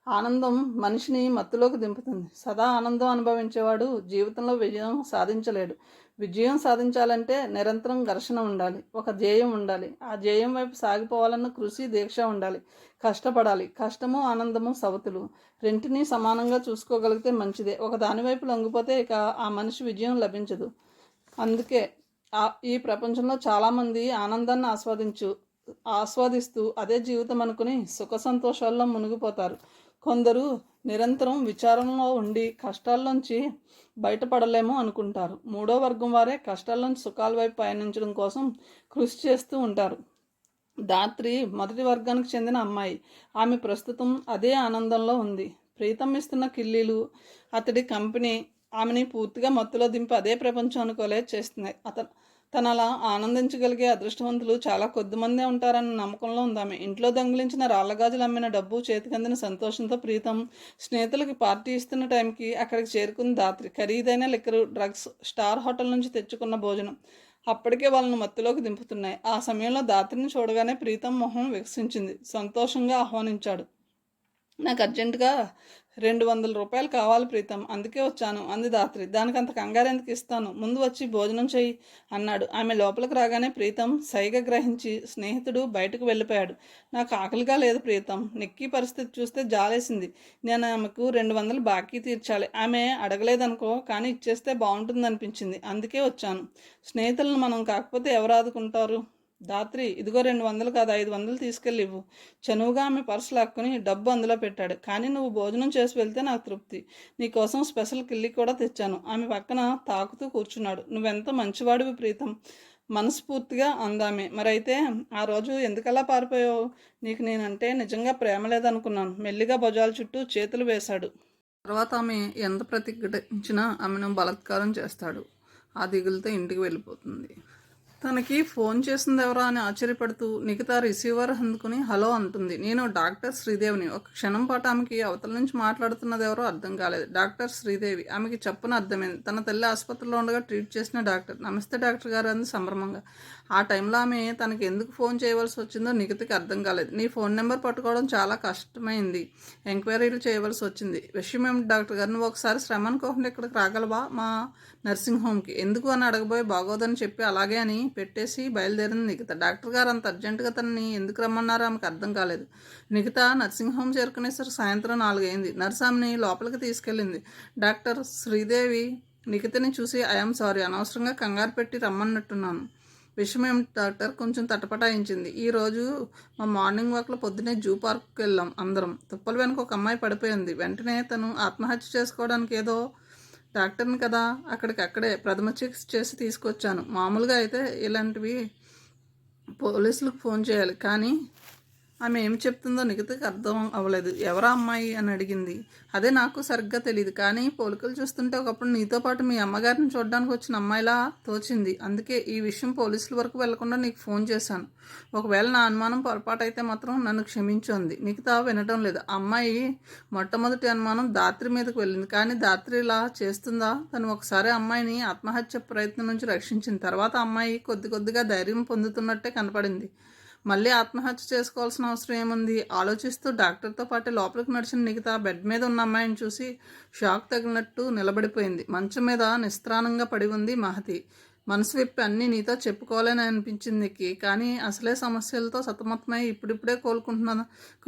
ఆనందం మనిషిని మత్తులోకి దింపుతుంది. సదా ఆనందం అనుభవించేవాడు జీవితంలో విజయం సాధించలేడు. విజయం సాధించాలంటే నిరంతరం ఘర్షణ ఉండాలి, ఒక ధ్యేయం ఉండాలి. ఆ ధ్యేయం వైపు సాగిపోవాలన్న కృషి, దీక్ష ఉండాలి. కష్టపడాలి. కష్టము ఆనందము సవతులు. రెంటిని సమానంగా చూసుకోగలిగితే మంచిదే. ఒక దానివైపు లొంగిపోతే ఇక ఆ మనిషి విజయం లభించదు. అందుకే ఈ ప్రపంచంలో చాలామంది ఆనందాన్ని ఆస్వాదిస్తూ అదే జీవితం అనుకుని సుఖ సంతోషాల్లో మునిగిపోతారు. కొందరు నిరంతరం విచారంలో ఉండి కష్టాల్లోంచి బయటపడలేము అనుకుంటారు. మూడో వర్గం వారే కష్టాల్లోంచి సుఖాల వైపు పయనించడం కోసం కృషి చేస్తూ ఉంటారు. దాత్రి మొదటి వర్గానికి చెందిన అమ్మాయి. ఆమె ప్రస్తుతం అదే ఆనందంలో ఉంది. ప్రీతం ఇస్తున్న కిల్లీలు, అతడి కంపెనీ ఆమెని పూర్తిగా మత్తులో దింపి అదే ప్రపంచం అనుకోలే చేస్తున్నాయి. తను అలా ఆనందించగలిగే అదృష్టవంతులు చాలా కొద్దిమందే ఉంటారన్న నమ్మకంలో ఉంది ఆమె. ఇంట్లో దొంగిలించిన రాళ్లగాజులు అమ్మిన డబ్బు చేతికందిన సంతోషంతో ప్రీతం స్నేహితులకి పార్టీ ఇస్తున్న టైంకి అక్కడికి చేరుకుని దాత్రి. ఖరీదైన లిక్కరు, డ్రగ్స్, స్టార్ హోటల్ నుంచి తెచ్చుకున్న భోజనం అప్పటికే వాళ్ళను మత్తులోకి దింపుతున్నాయి. ఆ సమయంలో దాత్రిని చూడగానే ప్రీతం మొహం వికసించింది. సంతోషంగా ఆహ్వానించాడు. నాకు అర్జెంటుగా 200 రూపాయలు కావాలి ప్రీతం, అందుకే వచ్చాను అంది దాత్రి. దానికి అంత కంగారు ఎందుకు, ఇస్తాను, ముందు వచ్చి భోజనం చెయ్యి అన్నాడు. ఆమె లోపలికి రాగానే ప్రీతం సైగ గ్రహించి స్నేహితుడు బయటకు వెళ్ళిపోయాడు. నాకు ఆకలిగా లేదు ప్రీతం. నిక్కీ పరిస్థితి చూస్తే జాలేసింది. నేను ఆమెకు 200 బాకీ తీర్చాలి. ఆమె అడగలేదనుకో, కానీ ఇచ్చేస్తే బాగుంటుంది అనిపించింది, అందుకే వచ్చాను. స్నేహితులను మనం కాకపోతే ఎవరు ఆదుకుంటారు? దాత్రి, ఇదిగో 200 కాదు 500 తీసుకెళ్ళి ఇవ్వు. చనువుగా ఆమె పర్సు లాక్కుని డబ్బు అందులో పెట్టాడు. కానీ నువ్వు భోజనం చేసి వెళ్తే నాకు తృప్తి. నీకోసం స్పెషల్ కిల్లి కూడా తెచ్చాను. ఆమె పక్కన తాకుతూ కూర్చున్నాడు. నువ్వెంత మంచివాడివి ప్రీతం, మనస్ఫూర్తిగా అందామే. మరైతే ఆ రోజు ఎందుకలా పారిపోయావు? నీకు నేనంటే నిజంగా ప్రేమ లేదనుకున్నాను. మెల్లిగా భుజాల చుట్టూ చేతులు వేశాడు. తర్వాత ఆమె ఎంత ప్రతిఘటించినా ఆమెను బలాత్కారం చేస్తాడు. ఆ దిగులతో ఇంటికి వెళ్ళిపోతుంది. తనకి ఫోన్ చేసింది ఎవరా అని ఆశ్చర్యపడుతూ నిఖిత రిసీవర్ అందుకుని హలో అంటుంది. నేను డాక్టర్ శ్రీదేవిని. ఒక క్షణం పాటు ఆమెకి అవతల నుంచి మాట్లాడుతున్నది ఎవరో అర్థం కాలేదు. డాక్టర్ శ్రీదేవి. ఆమెకి చెప్పున అర్థమైంది. తన తల్లి ఆసుపత్రిలో ఉండగా ట్రీట్ చేసిన డాక్టర్. నమస్తే డాక్టర్ గారు అంది సంభ్రమంగా. ఆ టైంలో ఆమె తనకి ఎందుకు ఫోన్ చేయవలసి వచ్చిందో నిఖితకి అర్థం కాలేదు. నీ ఫోన్ నెంబర్ పట్టుకోవడం చాలా కష్టమైంది, ఎంక్వైరీలు చేయవలసి వచ్చింది. విషయం ఏమిటి డాక్టర్ గారు? నువ్వు ఒకసారి శ్రమను కోకుండా ఇక్కడికి రాగలవా మా నర్సింగ్ హోమ్కి? ఎందుకు అని అడగబోయి బాగోదని చెప్పి అలాగే అని పెట్టేసి బయలుదేరింది నిఖిత. డాక్టర్ గారు అంత అర్జెంటుగా తనని ఎందుకు రమ్మన్నారో ఆమెకు అర్థం కాలేదు. నిఖిత నర్సింగ్ హోమ్ చేరుకునేసరికి సాయంత్రం 4 అయింది. నర్స్ ఆమెని లోపలికి తీసుకెళ్ళింది. డాక్టర్ శ్రీదేవి నిఖితని చూసి ఐఎమ్ సారీ, అనవసరంగా కంగారు పెట్టి రమ్మన్నట్టున్నాను. విషయం ఏమిటి డాక్టర్? కొంచెం తటపటాయించింది. ఈరోజు మా మార్నింగ్ వాక్లో పొద్దునే జూ పార్క్కి వెళ్ళాం అందరం. తుప్పల వెనుక ఒక అమ్మాయి పడిపోయింది. వెంటనే తను ఆత్మహత్య చేసుకోవడానికి ఏదో డాక్టర్ని కదా, అక్కడే ప్రథమ చికిత్స చేసి తీసుకొచ్చాను. మామూలుగా అయితే ఇలాంటివి పోలీసులకు ఫోన్ చేయాలి, కానీ ఆమె ఏం చెప్తుందో నిఖితకి అర్థం అవ్వలేదు. ఎవరా అమ్మాయి అని అడిగింది. అదే నాకు సరిగ్గా తెలియదు, కానీ పోలికలు చూస్తుంటే ఒకప్పుడు నీతో పాటు మీ అమ్మగారిని చూడడానికి వచ్చిన అమ్మాయిలా తోచింది. అందుకే ఈ విషయం పోలీసుల వరకు వెళ్లకుండా నీకు ఫోన్ చేశాను. ఒకవేళ నా అనుమానం పొరపాటు అయితే మాత్రం నన్ను క్షమించు అంది. నిఖిత వినటం లేదు. అమ్మాయి మొట్టమొదటి అనుమానం దాత్రి మీదకు వెళ్ళింది. కానీ దాత్రి ఇలా చేస్తుందా? తను ఒకసారి అమ్మాయిని ఆత్మహత్య ప్రయత్నం నుంచి రక్షించిన తర్వాత అమ్మాయి కొద్ది కొద్దిగా ధైర్యం పొందుతున్నట్టే కనపడింది. మళ్ళీ ఆత్మహత్య చేసుకోవాల్సిన అవసరం ఏముంది? ఆలోచిస్తూ డాక్టర్తో పాటు లోపలికి నడిచిన నిఖిత బెడ్ మీద ఉన్న అమ్మాయిని చూసి షాక్ తగిలినట్టు నిలబడిపోయింది. మంచం మీద నిస్త్రాణంగా పడి ఉంది మహతి. మనసు విప్పి అన్నీ నీతో చెప్పుకోవాలని అనిపించింది నీకు, కానీ అసలే సమస్యలతో సతమతమై ఇప్పుడిప్పుడే కోలుకుంటున్నాను.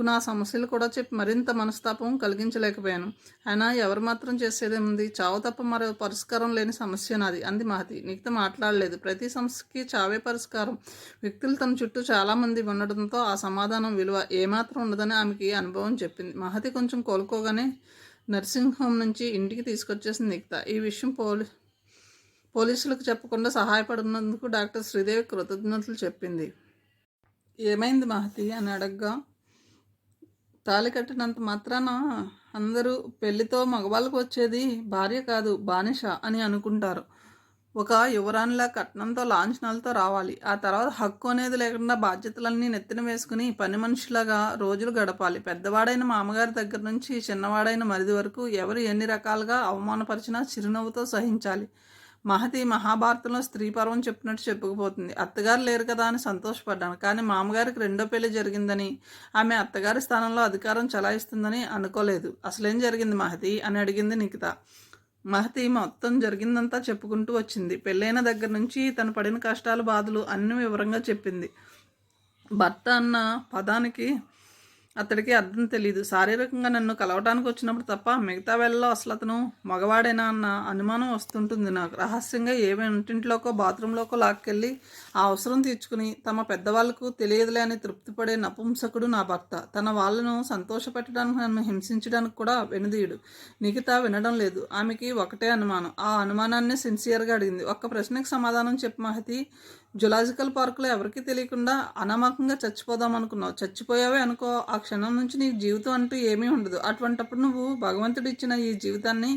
నా సమస్యలు కూడా చెప్పి మరింత మనస్తాపం కలిగించలేకపోయాను. అయినా ఎవరు మాత్రం చేసేదేముంది? చావు తప్ప మరో పరిష్కారం లేని సమస్య నాది అంది మహతి. నీతో మాట్లాడలేదు. ప్రతి సమస్యకి చావే పరిష్కారం. వ్యక్తులు తన చుట్టూ చాలామంది ఉండడంతో ఆ సమాధానం విలువ ఏమాత్రం ఉండదని ఆమెకి అనుభవం చెప్పింది. మహతి కొంచెం కోలుకోగానే నర్సింగ్ హోమ్ నుంచి ఇంటికి తీసుకొచ్చేసింది నిఖిత. ఈ విషయం పోలీసులకు చెప్పకుండా సహాయపడినందుకు డాక్టర్ శ్రీదేవి కృతజ్ఞతలు చెప్పింది. ఏమైంది మహతి అని అడగ్గా, తాళి కట్టినంత మాత్రాన అందరూ పెళ్లితో మగవాళ్ళకు వచ్చేది భార్య కాదు బానిస అని అనుకుంటారు. ఒక యువరానిలా కట్నంతో లాంఛనాలతో రావాలి. ఆ తర్వాత హక్కు అనేది లేకుండా బాధ్యతలన్నీ నెత్తిన వేసుకుని పని మనిషిలాగా రోజులు గడపాలి. పెద్దవాడైన మామగారి దగ్గర నుంచి చిన్నవాడైన మరిది వరకు ఎవరు ఎన్ని రకాలుగా అవమానపరిచినా చిరునవ్వుతో సహించాలి. మహతి మహాభారతంలో స్త్రీ పర్వం చెప్పినట్టు చెప్పుకుపోతుంది. అత్తగారు లేరు కదా అని సంతోషపడ్డాను, కానీ మామగారికి రెండో పెళ్లి జరిగిందని, ఆమె అత్తగారి స్థానంలో అధికారం చలాయిస్తుందని అనుకోలేదు. అసలేం జరిగింది మహతి అని అడిగింది నిఖిత. మహతి మొత్తం జరిగిందంతా చెప్పుకుంటూ వచ్చింది. పెళ్ళైన దగ్గర నుంచి తను పడిన కష్టాలు బాధలు అన్నీ వివరంగా చెప్పింది. భర్త అన్న పదానికి అతడికి అర్థం తెలియదు. శారీరకంగా నన్ను కలవటానికి వచ్చినప్పుడు తప్ప మిగతా వేళలో అసలు అతను మగవాడేనా అన్న అనుమానం వస్తుంటుంది నాకు. రహస్యంగా ఇంటింట్లోకో బాత్రూంలోకో లాక్కెళ్ళి ఆ అవసరం తీర్చుకుని తమ పెద్దవాళ్లకు తెలియదులే అని తృప్తిపడే నపుంసకుడు నా భర్త. తన వాళ్ళను సంతోషపెట్టడానికి నన్ను హింసించడానికి కూడా వెనుదీయుడు. నిఖిత వినడం లేదు. ఆమెకి ఒకటే అనుమానం. ఆ అనుమానాన్ని సిన్సియర్గా అడిగింది. ఒక్క ప్రశ్నకి సమాధానం చెప్పు మహతి. జులాజికల్ పార్కులో ఎవరికీ తెలియకుండా అనామకంగా చచ్చిపోదాం అనుకున్నావు. చచ్చిపోయావే అనుకో, ఆ క్షణం నుంచి నీకు జీవితం అంటూ ఏమీ ఉండదు. అటువంటప్పుడు నువ్వు భగవంతుడు ఇచ్చిన ఈ జీవితాన్ని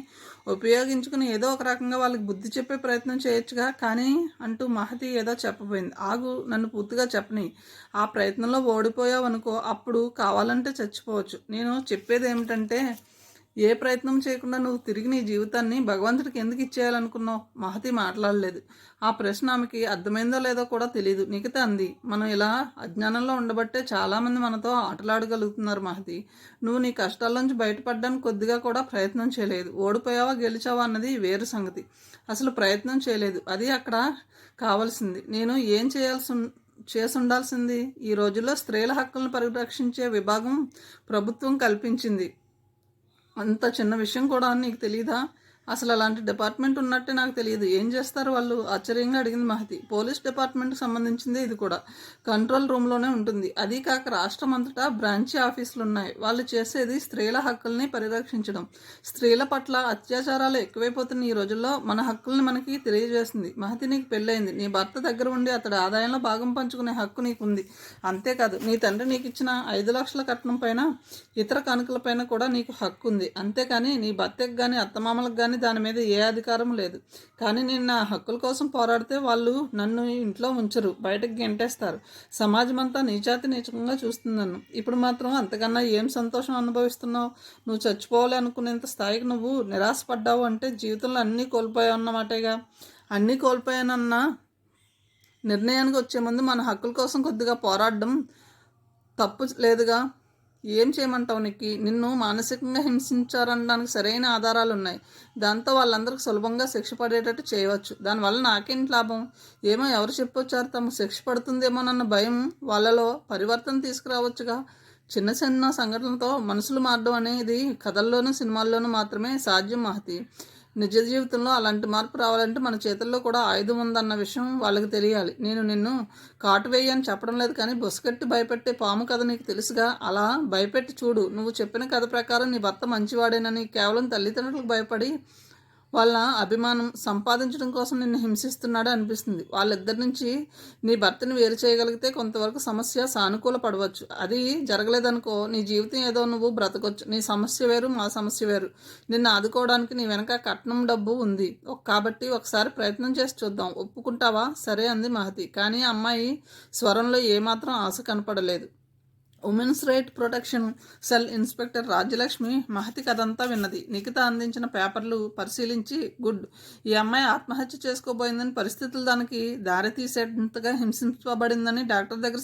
ఉపయోగించుకుని ఏదో ఒక రకంగా వాళ్ళకి బుద్ధి చెప్పే ప్రయత్నం చేయొచ్చుగా. కానీ అంటూ మహతి ఏదో చెప్పబోయింది. ఆగు, నన్ను పూర్తిగా చెప్పని. ఆ ప్రయత్నంలో ఓడిపోయావు అనుకో, అప్పుడు కావాలంటే చచ్చిపోవచ్చు. నేను చెప్పేది ఏమిటంటే, ఏ ప్రయత్నం చేయకుండా నువ్వు తిరిగి నీ జీవితాన్ని భగవంతుడికి ఎందుకు ఇచ్చేయాలనుకున్నావు? మహతి మాట్లాడలేదు. ఆ ప్రశ్న ఆమెకి అర్థమైందో లేదో కూడా తెలియదు. నిఖిత అంది, మనం ఇలా అజ్ఞానంలో ఉండబట్టే చాలామంది మనతో ఆటలాడగలుగుతున్నారు మహతి. నువ్వు నీ కష్టాల్లోంచి బయటపడడానికి కొద్దిగా కూడా ప్రయత్నం చేయలేదు. ఓడిపోయావా గెలిచావా అన్నది వేరు సంగతి. అసలు ప్రయత్నం చేయలేదు. అది అక్కడ కావాల్సింది. నేను ఏం చేసి ఉండాల్సింది? ఈ రోజుల్లో స్త్రీల హక్కులను పరిరక్షించే విభాగం ప్రభుత్వం కల్పించింది. అంత చిన్న విషయం కూడా నీకు తెలీదా? అసలు అలాంటి డిపార్ట్మెంట్ ఉన్నట్టే నాకు తెలియదు. ఏం చేస్తారు వాళ్ళు? ఆశ్చర్యంగా అడిగింది మహతి. పోలీస్ డిపార్ట్మెంట్కి సంబంధించిందే ఇది కూడా. కంట్రోల్ రూమ్లోనే ఉంటుంది. అది కాక రాష్ట్రం అంతటా బ్రాంచి ఆఫీసులు ఉన్నాయి. వాళ్ళు చేసేది స్త్రీల హక్కుల్ని పరిరక్షించడం. స్త్రీల పట్ల అత్యాచారాలు ఎక్కువైపోతున్న ఈ రోజుల్లో మన హక్కుల్ని మనకి తెలియజేస్తుంది. మహతి, నీకు పెళ్ళయింది. నీ భర్త దగ్గర ఉండి అతడి ఆదాయంలో భాగం పంచుకునే హక్కు నీకుంది. అంతేకాదు, నీ తండ్రి నీకు ఇచ్చిన 5 లక్షల కట్నం పైన ఇతర కానుకలపైన కూడా నీకు హక్కు ఉంది. అంతేకాని నీ భర్తకు కానీ అత్తమామలకు కానీ దాని మీద ఏ అధికారం లేదు. కానీ నేను నా హక్కుల కోసం పోరాడితే వాళ్ళు నన్ను ఇంట్లో ఉంచరు, బయటకు గెంటేస్తారు. సమాజం అంతా నీచాతి నీచకంగా చూస్తుంది నన్ను. ఇప్పుడు మాత్రం అంతకన్నా ఏం సంతోషం అనుభవిస్తున్నావు? నువ్వు చచ్చిపోవాలి అనుకునేంత స్థాయికి నువ్వు నిరాశపడ్డావు అంటే జీవితంలో అన్నీ కోల్పోయావు అన్నమాటేగా. అన్నీ కోల్పోయానన్న నిర్ణయానికి వచ్చే ముందు మన హక్కుల కోసం కొద్దిగా పోరాడడం తప్పు లేదుగా. ఏం చేయమంటావు? నిన్ను మానసికంగా హింసించారనడానికి సరైన ఆధారాలు ఉన్నాయి. దాంతో వాళ్ళందరికీ సులభంగా శిక్ష పడేటట్టు చేయవచ్చు. దానివల్ల నాకేంటి లాభం? ఏమో, ఎవరు చెప్పొచ్చారు తమకు శిక్ష పడుతుందేమోనన్న భయం వాళ్ళలో పరివర్తన తీసుకురావచ్చుగా. చిన్న చిన్న సంఘటనలతో మనసులు మారడం అనేది కథల్లోనూ సినిమాల్లోనూ మాత్రమే సాధ్యం మహతి. నిజ జీవితంలో అలాంటి మార్పు రావాలంటే మన చేతుల్లో కూడా ఆయుధం ఉందన్న విషయం వాళ్ళకి తెలియాలి. నేను నిన్ను కాటు వేయని చెప్పడం లేదు, కానీ బుసకెట్టి భయపెట్టే పాము కథ నీకు తెలుసుగా. అలా భయపెట్టి చూడు. నువ్వు చెప్పిన కథ ప్రకారం నీ భర్త మంచివాడేనని కేవలం తల్లిదండ్రులకు భయపడి వాళ్ళ అభిమానం సంపాదించడం కోసం నిన్ను హింసిస్తున్నాడు అనిపిస్తుంది. వాళ్ళిద్దరి నుంచి నీ భర్తని వేరు చేయగలిగితే కొంతవరకు సమస్య సానుకూల పడవచ్చు. అది జరగలేదనుకో, నీ జీవితం ఏదో నువ్వు బ్రతకొచ్చు. నీ సమస్య వేరు, మా సమస్య వేరు. నిన్ను ఆదుకోవడానికి నీ వెనక కట్నం డబ్బు ఉంది కాబట్టి ఒకసారి ప్రయత్నం చేసి చూద్దాం, ఒప్పుకుంటావా? సరే అంది మహతి. కానీ అమ్మాయి స్వరంలో ఏమాత్రం ఆశ కనపడలేదు. Women's right protection cell inspector Rajyalakshmi Mahathi కథంతా విన్నది. నిఖిత అందించిన పేపర్లు పరిశీలించి, గుడ్, ఈ అమ్మాయి ఆత్మహత్య చేసుకోబోయిందని, పరిస్థితులు దానికి దారి తీసేంతగా హింసించబడిందని డాక్టర్ దగ్గర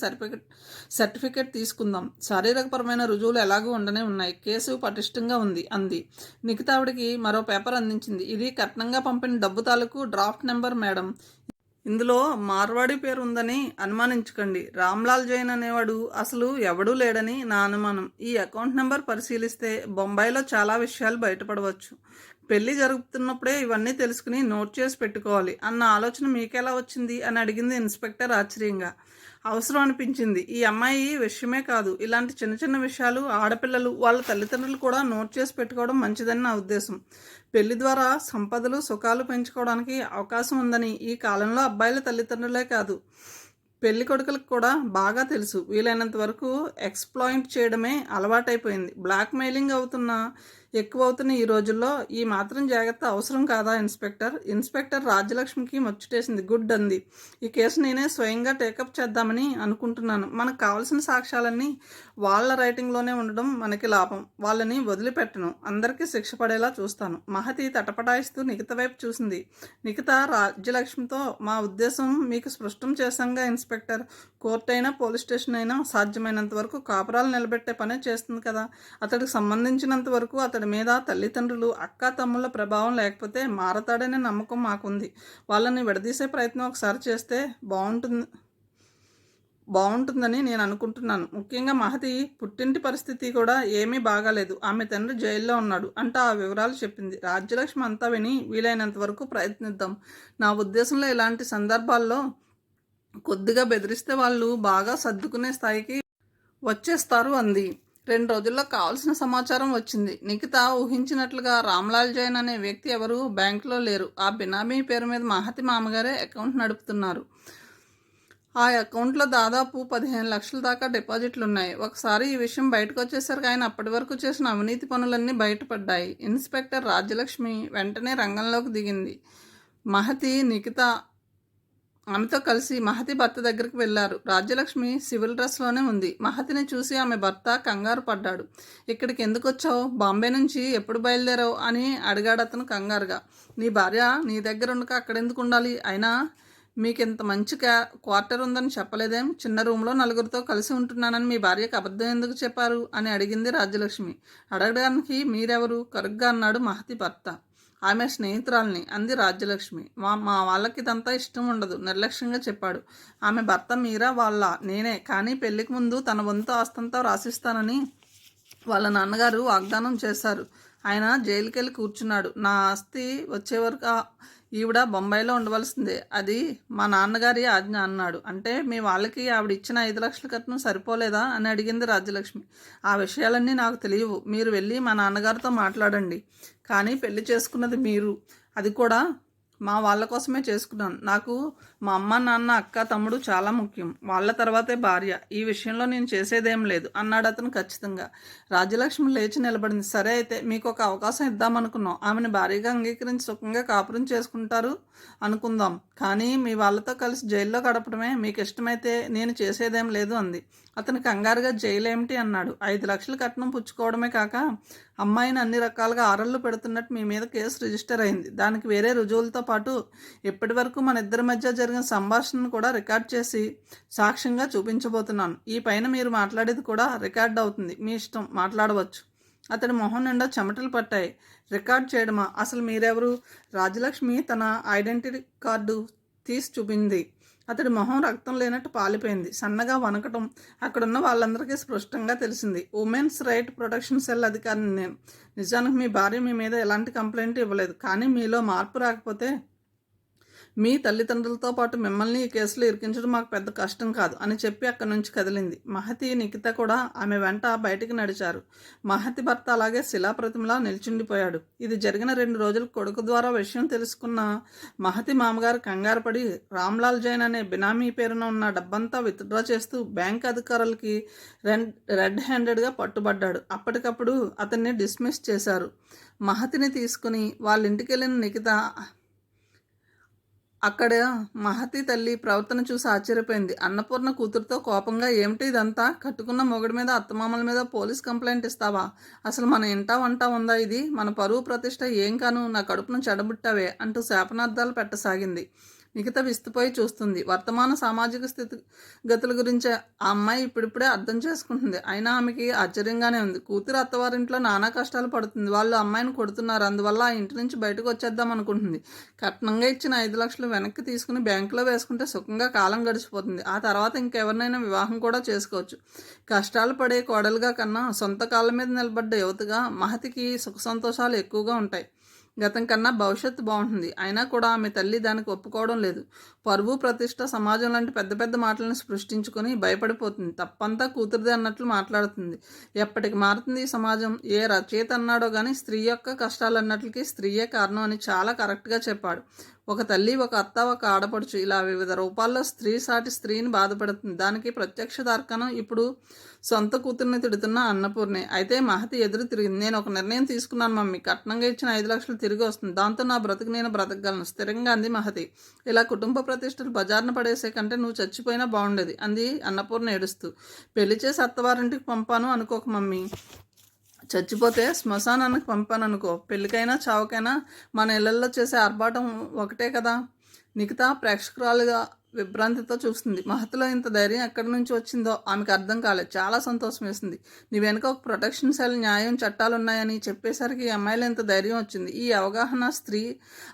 సర్టిఫికేట్ తీసుకుందాం. శారీరకపరమైన రుజువులు ఎలాగూ ఉండనే ఉన్నాయి. కేసు పటిష్టంగా ఉంది అంది. నిఖిత ఆవిడికి మరో పేపర్ అందించింది. ఇది కట్నంగా పంపిన డబ్బు తాలూకు డ్రాఫ్ట్ నెంబర్ మేడం. ఇందులో మార్వాడి పేరు ఉందని అనుమానించకండి. రామ్లాల్ జైన్ అనేవాడు అసలు ఎవడూ లేడని నా అనుమానం. ఈ అకౌంట్ నెంబర్ పరిశీలిస్తే బొంబాయిలో చాలా విషయాలు బయటపడవచ్చు. పెళ్లి జరుగుతున్నప్పుడే ఇవన్నీ తెలుసుకుని నోట్ చేసి పెట్టుకోవాలి అన్న ఆలోచన మీకెలా వచ్చింది అని అడిగింది ఇన్స్పెక్టర్ ఆశ్చర్యంగా. అవసరం అనిపించింది. ఈ అమ్మాయి విషయమే కాదు, ఇలాంటి చిన్న చిన్న విషయాలు ఆడపిల్లలు వాళ్ళ తల్లిదండ్రులు కూడా నోట్ చేసి పెట్టుకోవడం మంచిదని నా ఉద్దేశం. పెళ్లి ద్వారా సంపదలు సుఖాలు పెంచుకోవడానికి అవకాశం ఉందని ఈ కాలంలో అబ్బాయిల తల్లిదండ్రులే కాదు, పెళ్లి కొడుకులకు కూడా బాగా తెలుసు. వీలైనంత వరకు ఎక్స్ప్లాయిట్ చేయడమే అలవాటైపోయింది. బ్లాక్మెయిలింగ్ ఎక్కువ అవుతున్న ఈ రోజుల్లో ఈ మాత్రం జాగ్రత్త అవసరం కాదా ఇన్స్పెక్టర్ రాజ్యలక్ష్మికి ముచ్చటేసింది. గుడ్ అంది. ఈ కేసు నేనే స్వయంగా టేకప్ చేద్దామని అనుకుంటున్నాను. మనకు కావాల్సిన సాక్ష్యాలన్నీ వాళ్ళ రైటింగ్లోనే ఉండడం మనకి లాభం. వాళ్ళని వదిలిపెట్టను, అందరికీ శిక్ష పడేలా చూస్తాను. మహతి తటపటాయిస్తూ నిఖిత వైపు చూసింది. నిఖిత రాజ్యలక్ష్మితో, మా ఉద్దేశం మీకు స్పష్టం చేశాంగా ఇన్స్పెక్టర్. కోర్టు అయినా పోలీస్ స్టేషన్ అయినా సాధ్యమైనంత వరకు కాపురాలు నిలబెట్టే పనే చేస్తుంది కదా. అతడికి సంబంధించినంత వరకు అతడి మీద తల్లిదండ్రులు, అక్క తమ్ముళ్ళ ప్రభావం లేకపోతే మారతాడనే నమ్మకం మాకుంది. వాళ్ళని విడదీసే ప్రయత్నం ఒకసారి చేస్తే బాగుంటుందని నేను అనుకుంటున్నాను. ముఖ్యంగా మహతి పుట్టింటి పరిస్థితి కూడా ఏమీ బాగాలేదు. ఆమె తండ్రి జైల్లో ఉన్నాడు అంటూ ఆ వివరాలు చెప్పింది. రాజ్యలక్ష్మి అంతా విని, వీలైనంత వరకు ప్రయత్నిద్దాం. నా ఉద్దేశంలో ఇలాంటి సందర్భాల్లో కొద్దిగా బెదిరిస్తే వాళ్ళు బాగా సర్దుకునే స్థాయికి వచ్చేస్తారు అంది. 2 రోజుల్లో కావాల్సిన సమాచారం వచ్చింది. నిఖిత ఊహించినట్లుగా రామ్లాల్ జైన్ అనే వ్యక్తి ఎవరు బ్యాంకులో లేరు. ఆ బినామీ పేరు మీద మహతి మామగారే అకౌంట్ నడుపుతున్నారు. ఆ అకౌంట్లో దాదాపు 15 లక్షల దాకా డిపాజిట్లు ఉన్నాయి. ఒకసారి ఈ విషయం బయటకు వచ్చేసరికి ఆయన అప్పటి వరకు చేసిన అవినీతి పనులన్నీ బయటపడ్డాయి. ఇన్స్పెక్టర్ రాజ్యలక్ష్మి వెంటనే రంగంలోకి దిగింది. మహతి, నిఖిత ఆమెతో కలిసి మహతి భర్త దగ్గరికి వెళ్లారు. రాజ్యలక్ష్మి సివిల్ డ్రెస్లోనే ఉంది. మహతిని చూసి ఆమె భర్త కంగారు పడ్డాడు. ఇక్కడికి ఎందుకు వచ్చావు? బాంబే నుంచి ఎప్పుడు బయలుదేరావు అని అడిగాడు అతను కంగారుగా. నీ భార్య నీ దగ్గర ఉండక అక్కడెందుకు ఉండాలి? అయినా మీకు ఇంత మంచి క్వార్టర్ ఉందని చెప్పలేదేం? చిన్న రూమ్లో 4గురితో కలిసి ఉంటున్నానని మీ భార్యకు అబద్ధం ఎందుకు చెప్పారు అని అడిగింది రాజ్యలక్ష్మి. అడగడానికి మీరెవరు? కరుగ్గా అన్నాడు మహతి భర్త. ఆమె స్నేహితురాల్ని అంది రాజ్యలక్ష్మి. మా వాళ్ళకి ఇదంతా ఇష్టం ఉండదు, నిర్లక్ష్యంగా చెప్పాడు. ఆమె భర్త మీరా? నేనే. కానీ పెళ్లికి ముందు తన వంతు ఆస్తంతా రాసిస్తానని వాళ్ళ నాన్నగారు వాగ్దానం చేశారు. ఆయన జైలుకి వెళ్ళి కూర్చున్నాడు. నా ఆస్తి వచ్చే వరకు ఈవిడ బొంబాయిలో ఉండవలసిందే, అది మా నాన్నగారి ఆజ్ఞ అన్నాడు. అంటే మీ వాళ్ళకి ఆవిడ ఇచ్చిన 5 లక్షల కట్నం సరిపోలేదా అని అడిగింది రాజ్యలక్ష్మి. ఆ విషయాలన్నీ నాకు తెలియవు, మీరు వెళ్ళి మా నాన్నగారితో మాట్లాడండి. కానీ పెళ్లి చేసుకున్నది మీరు, అది కూడా మా వాళ్ళ కోసమే చేసుకున్నాను. నాకు మా అమ్మ, నాన్న, అక్క, తమ్ముడు చాలా ముఖ్యం. వాళ్ళ తర్వాతే భార్య. ఈ విషయంలో నేను చేసేదేం లేదు అన్నాడు అతను ఖచ్చితంగా. రాజ్యలక్ష్మి లేచి నిలబడింది. సరే అయితే మీకు ఒక అవకాశం ఇద్దామనుకున్నాం. ఆమెను భారీగా అంగీకరించి సుఖంగా కాపురం చేసుకుంటారు అనుకుందాం. కానీ మీ వాళ్ళతో కలిసి జైల్లో గడపడమే మీకు ఇష్టమైతే నేను చేసేదేం లేదు అంది. అతను కంగారుగా జైలు ఏమిటి అన్నాడు. 5 లక్షలు కట్నం పుచ్చుకోవడమే కాక అమ్మాయిని అన్ని రకాలుగా ఆరళ్ళు పెడుతున్నట్టు మీ మీద కేసు రిజిస్టర్ అయింది. దానికి వేరే రుజువులతో పాటు ఇప్పటి వరకు మన ఇద్దరి మధ్య జరిగిన సంభాషణను కూడా రికార్డ్ చేసి సాక్ష్యంగా చూపించబోతున్నాను. ఈ పైన మీరు మాట్లాడేది కూడా రికార్డ్ అవుతుంది. మీ ఇష్టం, మాట్లాడవచ్చు. అతడి మొహం నిండా చెమటలు పట్టాయి. రికార్డ్ చేయడమా? అసలు మీరెవరు? రాజ్యలక్ష్మి తన ఐడెంటిటీ కార్డు తీసి చూపింది. అతడి మొహం రక్తం లేనట్టు పాలిపోయింది. సన్నగా వణకటం అక్కడున్న వాళ్ళందరికీ స్పష్టంగా తెలిసింది. ఉమెన్స్ రైట్ ప్రొటెక్షన్ సెల్ అధికారిని నేను. నిజానికి మీ భార్య మీ మీద ఎలాంటి కంప్లైంట్ ఇవ్వలేదు. కానీ మీలో మార్పు రాకపోతే మీ తల్లిదండ్రులతో పాటు మిమ్మల్ని ఈ కేసులో ఇరికించడం మాకు పెద్ద కష్టం కాదు అని చెప్పి అక్కడి నుంచి కదిలింది. మహతి, నిఖిత కూడా ఆమె వెంట బయటికి నడిచారు. మహతి భర్త అలాగే శిలాప్రతిమలా నిల్చుండిపోయాడు. ఇది జరిగిన 2 రోజులు కొడుకు ద్వారా విషయం తెలుసుకున్న మహతి మామగారు కంగారు పడి రామ్లాల్ జైన్ అనే బినామీ పేరున ఉన్న డబ్బంతా విత్డ్రా చేస్తూ బ్యాంక్ అధికారులకి రెడ్ హ్యాండెడ్గా పట్టుబడ్డాడు. అప్పటికప్పుడు అతన్ని డిస్మిస్ చేశారు. మహతిని తీసుకుని వాళ్ళ ఇంటికి వెళ్ళిన నిఖిత అక్కడ మహతి తల్లి ప్రవర్తన చూసి ఆశ్చర్యపోయింది. అన్నపూర్ణ కూతురుతో కోపంగా, ఏమిటి ఇదంతా? కట్టుకున్న మొగుడి మీద, అత్తమామల మీద పోలీస్ కంప్లైంట్ ఇస్తావా? అసలు మన ఇంటా వంట ఉందా ఇది? మన పరువు ప్రతిష్ట ఏం కాను, నా కడుపును చెడబుట్టావే అంటూ శాపనార్థాలు పెట్టసాగింది. నిఖిత విస్తుపోయి చూస్తుంది. వర్తమాన సామాజిక స్థితిగతుల గురించి ఆ అమ్మాయి ఇప్పుడిప్పుడే అర్థం చేసుకుంటుంది. అయినా ఆమెకి ఆశ్చర్యంగానే ఉంది. కూతురు అత్తవారింట్లో నానా కష్టాలు పడుతుంది. వాళ్ళు అమ్మాయిని కొడుతున్నారు. అందువల్ల ఆ ఇంటి నుంచి బయటకు వచ్చేద్దాం అనుకుంటుంది. కట్నంగా ఇచ్చిన 5 లక్షలు వెనక్కి తీసుకుని బ్యాంకులో వేసుకుంటే సుఖంగా కాలం గడిచిపోతుంది. ఆ తర్వాత ఇంకెవరినైనా వివాహం కూడా చేసుకోవచ్చు. కష్టాలు పడే కోడలుగా కన్నా సొంత కాళ్ళ మీద నిలబడ్డ యువతగా మహతికి సుఖ సంతోషాలు ఎక్కువగా ఉంటాయి. గతం కన్నా భవిష్యత్తు బాగుంటుంది. అయినా కూడా ఆమె తల్లి దానికి ఒప్పుకోవడం లేదు. పరువు, ప్రతిష్ట, సమాజం లాంటి పెద్ద పెద్ద మాటలను సృష్టించుకొని భయపడిపోతుంది. తప్పంతా కూతురిదే అన్నట్లు మాట్లాడుతుంది. ఎప్పటికి మారుతుంది ఈ సమాజం? ఏ రచయిత అన్నాడో కానీ స్త్రీ యొక్క కష్టాలు అన్నట్లకి స్త్రీయే కారణం అని చాలా కరెక్ట్గా చెప్పాడు. ఒక తల్లి, ఒక అత్త, ఒక ఆడపడుచు ఇలా వివిధ రూపాల్లో స్త్రీ సాటి స్త్రీని బాధపడుతుంది. దానికి ప్రత్యక్ష తార్కాణం ఇప్పుడు సొంత కూతుర్ని తిడుతున్న అన్నపూర్ణే. అయితే మహతి ఎదురు తిరిగింది. నేను ఒక నిర్ణయం తీసుకున్నాను మమ్మీ. కట్నంగా ఇచ్చిన 5 లక్షలు తిరిగి వస్తుంది. దాంతో నా బ్రతుకు నేను బ్రతకగలను స్థిరంగా అంది మహతి. ఇలా కుటుంబ ప్రతిష్టలు బజార్న పడేసే కంటే నువ్వు చచ్చిపోయినా బాగుండేది అంది అన్నపూర్ణ ఏడుస్తూ. పెళ్లి చేసి అత్తవారింటికి పంపాను అనుకోక మమ్మీ. చచ్చిపోతే శ్మశానానికి పంపాననుకో. పెళ్ళికైనా చావుకైనా మన ఇళ్లల్లో చేసే ఆర్భాటం ఒకటే కదా. నిఖిత ప్రేక్షకురాలుగా విభ్రాంతితో చూస్తుంది. మహతిలో ఇంత ధైర్యం ఎక్కడి నుంచి వచ్చిందో ఆమెకు అర్థం కాలేదు. చాలా సంతోషం వేసింది. నీ వెనుక ఒక ప్రొటెక్షన్ సెల్, న్యాయం, చట్టాలు ఉన్నాయని చెప్పేసరికి ఈ అమ్మాయిలో ఎంత ధైర్యం వచ్చింది. ఈ అవగాహన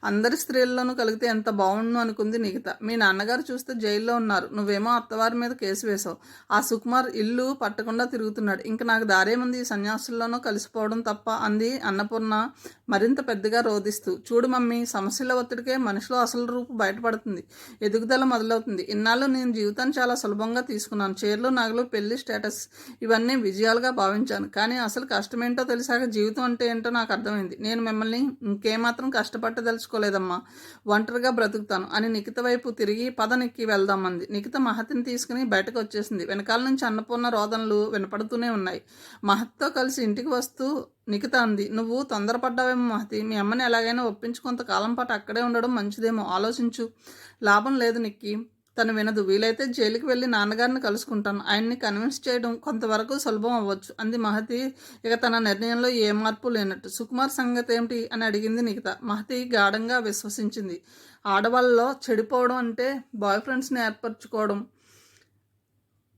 అందరి స్త్రీల్లోనూ కలిగితే ఎంత బాగుండు అనుకుంది నిఖిత. మీ నాన్నగారు చూస్తే జైల్లో ఉన్నారు. నువ్వేమో అత్తవారి మీద కేసు వేశావు. ఆ సుకుమార్ ఇల్లు పట్టకుండా తిరుగుతున్నాడు. ఇంక నాకు దారేముంది ఈ సన్యాసుల్లోనూ కలిసిపోవడం తప్ప అంది అన్నపూర్ణ మరింత పెద్దగా రోధిస్తూ. చూడు మమ్మీ, సమస్యల ఒత్తిడికే మనిషిలో అసలు రూపు బయటపడుతుంది. ఎదుగుదల మొదలవుతుంది. ఇన్నాళ్ళు నేను జీవితాన్ని చాలా సులభంగా తీసుకున్నాను. చీరలు, నగలు, పెళ్లి, స్టేటస్ ఇవన్నీ విజయాలుగా భావించాను. కానీ అసలు కష్టమేంటో తెలిసాక జీవితం అంటే ఏంటో నాకు అర్థమైంది. నేను మిమ్మల్ని ఇంకేమాత్రం కష్టపట్టదలుచుకోలేదమ్మా. ఒంటరిగా బ్రతుకుతాను అని నిఖిత వైపు తిరిగి పద నిక్కి వెళ్దామంది. నిఖిత మహతిని తీసుకుని బయటకు వచ్చేసింది. వెనకాల నుంచి అన్నపూర్ణ రోదనలు వినపడుతూనే ఉన్నాయి. మహత్తో కలిసి ఇంటికి వస్తూ నిఖిత అంది, నువ్వు తొందరపడ్డావేమో మహతి. మీ అమ్మని ఎలాగైనా ఒప్పించి కొంతకాలం పాటు అక్కడే ఉండడం మంచిదేమో. ఆలోచించు. లాభం లేదు నిక్కి. తను వినదు. వీలైతే జైలుకి వెళ్ళి నాన్నగారిని కలుసుకుంటాను. ఆయన్ని కన్విన్స్ చేయడం కొంతవరకు సులభం అవ్వచ్చు అంది మహతి ఇక తన నిర్ణయంలో ఏ మార్పు లేనట్టు. సుకుమార్ సంగతి ఏమిటి అని అడిగింది నిఖిత. మహతి గాఢంగా విశ్వసించింది. ఆడవాళ్ళలో చెడిపోవడం అంటే బాయ్ ఫ్రెండ్స్ని ఏర్పరచుకోవడం,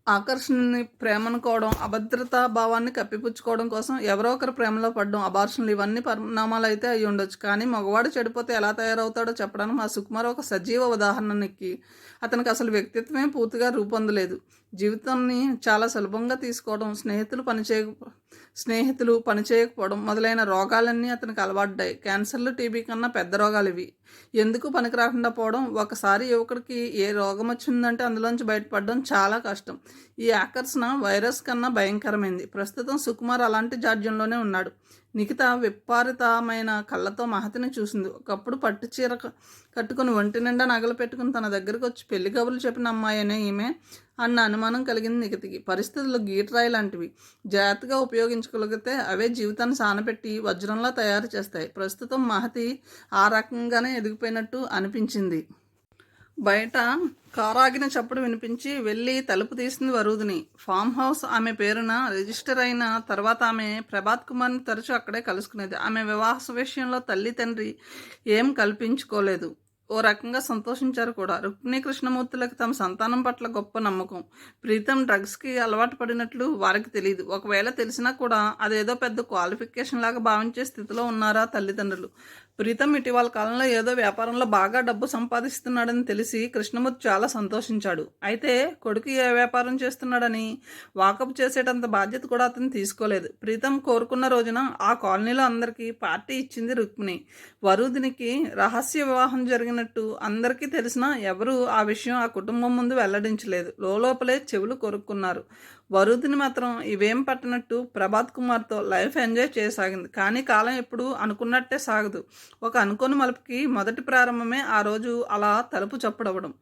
ఆకర్షణని ప్రేమనుకోవడం, అభద్రతా భావాన్ని కప్పిపుచ్చుకోవడం కోసం ఎవరో ఒకరు ప్రేమలో పడడం, అబార్షన్లు ఇవన్నీ పరిణామాలు అయితే అయి ఉండొచ్చు. కానీ మగవాడు చెడిపోతే ఎలా తయారవుతాడో చెప్పడానికి మా సుకుమార్ ఒక సజీవ ఉదాహరణకి. అతనికి అసలు వ్యక్తిత్వమే పూర్తిగా రూపొందలేదు. జీవితాన్ని చాలా సులభంగా తీసుకోవడం, స్నేహితులు పనిచేయకపోవడం మొదలైన రోగాలన్నీ అతనికి అలవాడ్డాయి. క్యాన్సర్లు, టీబీ కన్నా పెద్ద రోగాలు ఇవి. ఎందుకు పనికి రాకుండా పోవడం. ఒకసారి యువకుడికి ఏ రోగం వచ్చిందంటే అందులోంచి బయటపడడం చాలా కష్టం. ఈ ఆకర్షణ వైరస్ కన్నా భయంకరమైంది. ప్రస్తుతం సుకుమార్ అలాంటి జాడ్యంలోనే ఉన్నాడు. నిఖిత విప్పారితమైన కళ్ళతో మహతిని చూసింది. ఒకప్పుడు పట్టు చీర కట్టుకుని ఒంటి నిండా నగలు పెట్టుకుని తన దగ్గరకు వచ్చి పెళ్లి కబుర్లు చెప్పిన అమ్మాయినే ఈమె అన్న అనుమానం కలిగింది నిఖితకి. పరిస్థితులు గీటరాయి లాంటివి. జాగ్రత్తగా ఉపయోగించుకోగలిగితే అవే జీవితాన్ని సానపెట్టి వజ్రంలా తయారు చేస్తాయి. ప్రస్తుతం మహతి ఆ రకంగానే ఎదిగిపోయినట్టు అనిపించింది. బయట కారాగిన చప్పుడు వినిపించి వెళ్ళి తలుపు తీసింది వరూధిని. ఫామ్ హౌస్ ఆమె పేరున రిజిస్టర్ అయిన తర్వాత ఆమె ప్రభాత్ కుమార్ని తరచూ అక్కడే కలుసుకునేది. ఆమె వివాహ విషయంలో తల్లి తండ్రి ఏం కల్పించుకోలేదు. ఓ రకంగా సంతోషించారు కూడా. రుక్మిణి కృష్ణమూర్తులకు తమ సంతానం పట్ల గొప్ప నమ్మకం. ప్రీతం డ్రగ్స్కి అలవాటు పడినట్లు వారికి తెలియదు. ఒకవేళ తెలిసినా కూడా అదేదో పెద్ద క్వాలిఫికేషన్ లాగా భావించే స్థితిలో ఉన్నారా తల్లిదండ్రులు. ప్రీతం ఇటీవల కాలంలో ఏదో వ్యాపారంలో బాగా డబ్బు సంపాదిస్తున్నాడని తెలిసి కృష్ణమూర్తి చాలా సంతోషించాడు. అయితే కొడుకు ఏ వ్యాపారం చేస్తున్నాడని వాకప్ చేసేటంత బాధ్యత కూడా అతను తీసుకోలేదు. ప్రీతం కోరుకున్న రోజున ఆ కాలనీలో అందరికీ పార్టీ ఇచ్చింది రుక్మిణి. వరూధినికి రహస్య వివాహం జరిగిన జరిగినట్టు అందరికీ తెలిసినా ఎవరూ ఆ విషయం ఆ కుటుంబం ముందు వెల్లడించలేదు. లోపలే చెవులు కొరుక్కున్నారు. వరుదిని మాత్రం ఇవేం పట్టనట్టు ప్రభాత్ కుమార్తో లైఫ్ ఎంజాయ్ చేయసాగింది. కానీ కాలం ఎప్పుడు అనుకున్నట్టే సాగదు. ఒక అనుకోని మలుపుకి మొదటి ప్రారంభమే ఆ రోజు అలా తలుపు చప్పుడవడం.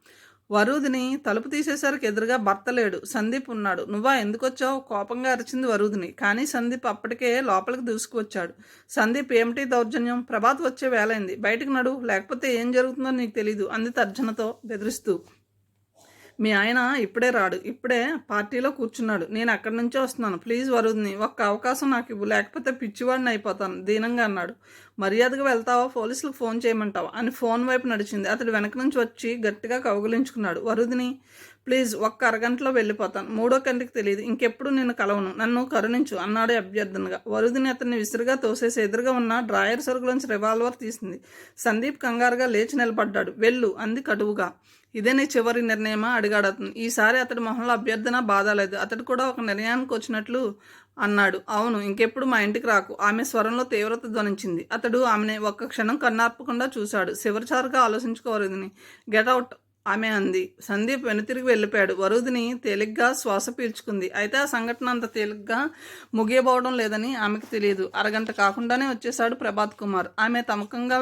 వరూధిని తలుపు తీసేసరికి ఎదురుగా భర్త లేడు. సందీప్ ఉన్నాడు. నువ్వా, ఎందుకొచ్చావు? కోపంగా అరిచింది వరూధిని. కానీ సందీప్ అప్పటికే లోపలికి దూసుకువచ్చాడు. సందీప్, ఏమిటి దౌర్జన్యం? ప్రభాత్ వచ్చే వేలైంది, బయటకు నడు, లేకపోతే ఏం జరుగుతుందో నీకు తెలీదు అంది తర్జనతో బెదిరిస్తూ. మీ ఆయన ఇప్పుడే రాడు, ఇప్పుడే పార్టీలో కూర్చున్నాడు. నేను అక్కడి నుంచే వస్తున్నాను. ప్లీజ్ వరుద్ని, ఒక్క అవకాశం నాకు ఇవ్వు, లేకపోతే పిచ్చివాడిని అయిపోతాను దీనంగా అన్నాడు. మర్యాదగా వెళ్తావా, పోలీసులకు ఫోన్ చేయమంటావా అని ఫోన్ వైపు నడిచింది. అతడు వెనక నుంచి వచ్చి గట్టిగా కౌగిలించుకున్నాడు. వరుదిని, ప్లీజ్ ఒక్క అరగంటలో వెళ్ళిపోతాను. మూడో కంటికి తెలియదు, ఇంకెప్పుడు నిన్ను కలవను, నన్ను కరుణించు అన్నాడు అభ్యర్థనగా. వరుదిని అతన్ని విసురుగా తోసేసి ఎదురుగా ఉన్న డ్రాయర్ సరుకులోంచి రివాల్వర్ తీసింది. సందీప్ కంగారుగా లేచి నిలబడ్డాడు. వెళ్ళు అంది కటువుగా. ఇదే నీ చివరి నిర్ణయమా అడిగాడు అతను. ఈసారి అతడి మొహంలో అభ్యర్థన బాధ లేదు. అతడు కూడా ఒక నిర్ణయానికి వచ్చినట్లు అన్నాడు. అవును, ఇంకెప్పుడు మా ఇంటికి రాకు. ఆమె స్వరంలో తీవ్రత ధ్వనించింది. అతడు ఆమెని ఒక్క క్షణం కన్నార్పకుండా చూశాడు. చివరిసారిగా ఆలోచించుకోవరుదిని, గెట్అవుట్ ఆమె అంది. సందీప్ వెనుతిరిగి వెళ్ళిపోయాడు. వరుదిని తేలిగ్గా శ్వాస పీల్చుకుంది. అయితే ఆ సంఘటన అంత తేలిగ్గా ముగియబోవడం లేదని ఆమెకు తెలియదు. అరగంట కాకుండానే వచ్చేశాడు ప్రభాత్ కుమార్. ఆమె తమకంగా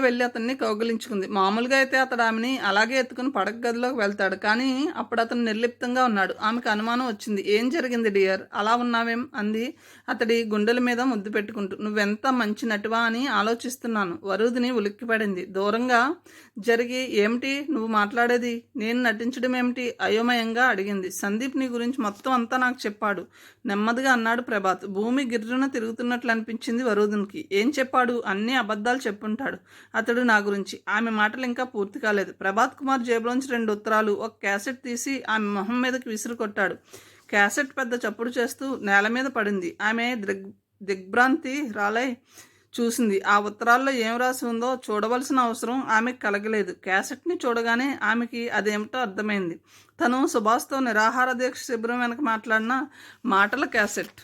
వెళ్ళి అతన్ని కౌగిలించుకుంది. మామూలుగా అయితే అతడు ఆమెని అలాగే ఎత్తుకుని పడక గదిలోకి వెళ్తాడు. కానీ అప్పుడు అతను నిర్లిప్తంగా ఉన్నాడు. ఆమెకు అనుమానం వచ్చింది. ఏం జరిగింది డియర్, అలా ఉన్నావేం అంది అతడి గుండెల మీద ముద్దు పెట్టుకుంటూ. నువ్వెంత మంచి నటివా అని ఆలోచిస్తున్నాను. వరుదిని ఉలిక్కిపడింది. దూరంగా జరిగి, ఏమిటి నువ్వు మాట్లాడేది, నేను నటించడం ఏమిటి అయోమయంగా అడిగింది. సందీప్ నీ గురించి మొత్తం అంతా నాకు చెప్పాడు నెమ్మదిగా అన్నాడు ప్రభాత్. భూమి గిర్రున తిరుగుతున్నట్లు అనిపించింది వరుదినికి. ఏం చెప్పాడు? అన్ని అబద్ధాలు చెప్పుంటాడు అతడు నా గురించి. ఆమె మాటలు ఇంకా పూర్తి కాలేదు. ప్రభాత్ కుమార్ జేబులోంచి 2 ఉత్తరాలు, ఒక క్యాసెట్ తీసి ఆమె మొహం మీదకి విసిరి కొట్టాడు. క్యాసెట్ పెద్ద చప్పుడు చేస్తూ నేల మీద పడింది. ఆమె దిగ్భ్రాంతి రాలై చూసింది. ఆ ఉత్తరాల్లో ఏం రాసి ఉందో చూడవలసిన అవసరం ఆమెకు కలగలేదు. క్యాసెట్ని చూడగానే ఆమెకి అదేమిటో అర్థమైంది. తను సుభాష్తో నిరాహార దీక్ష శిబిరం వెనక మాట్లాడిన మాటల క్యాసెట్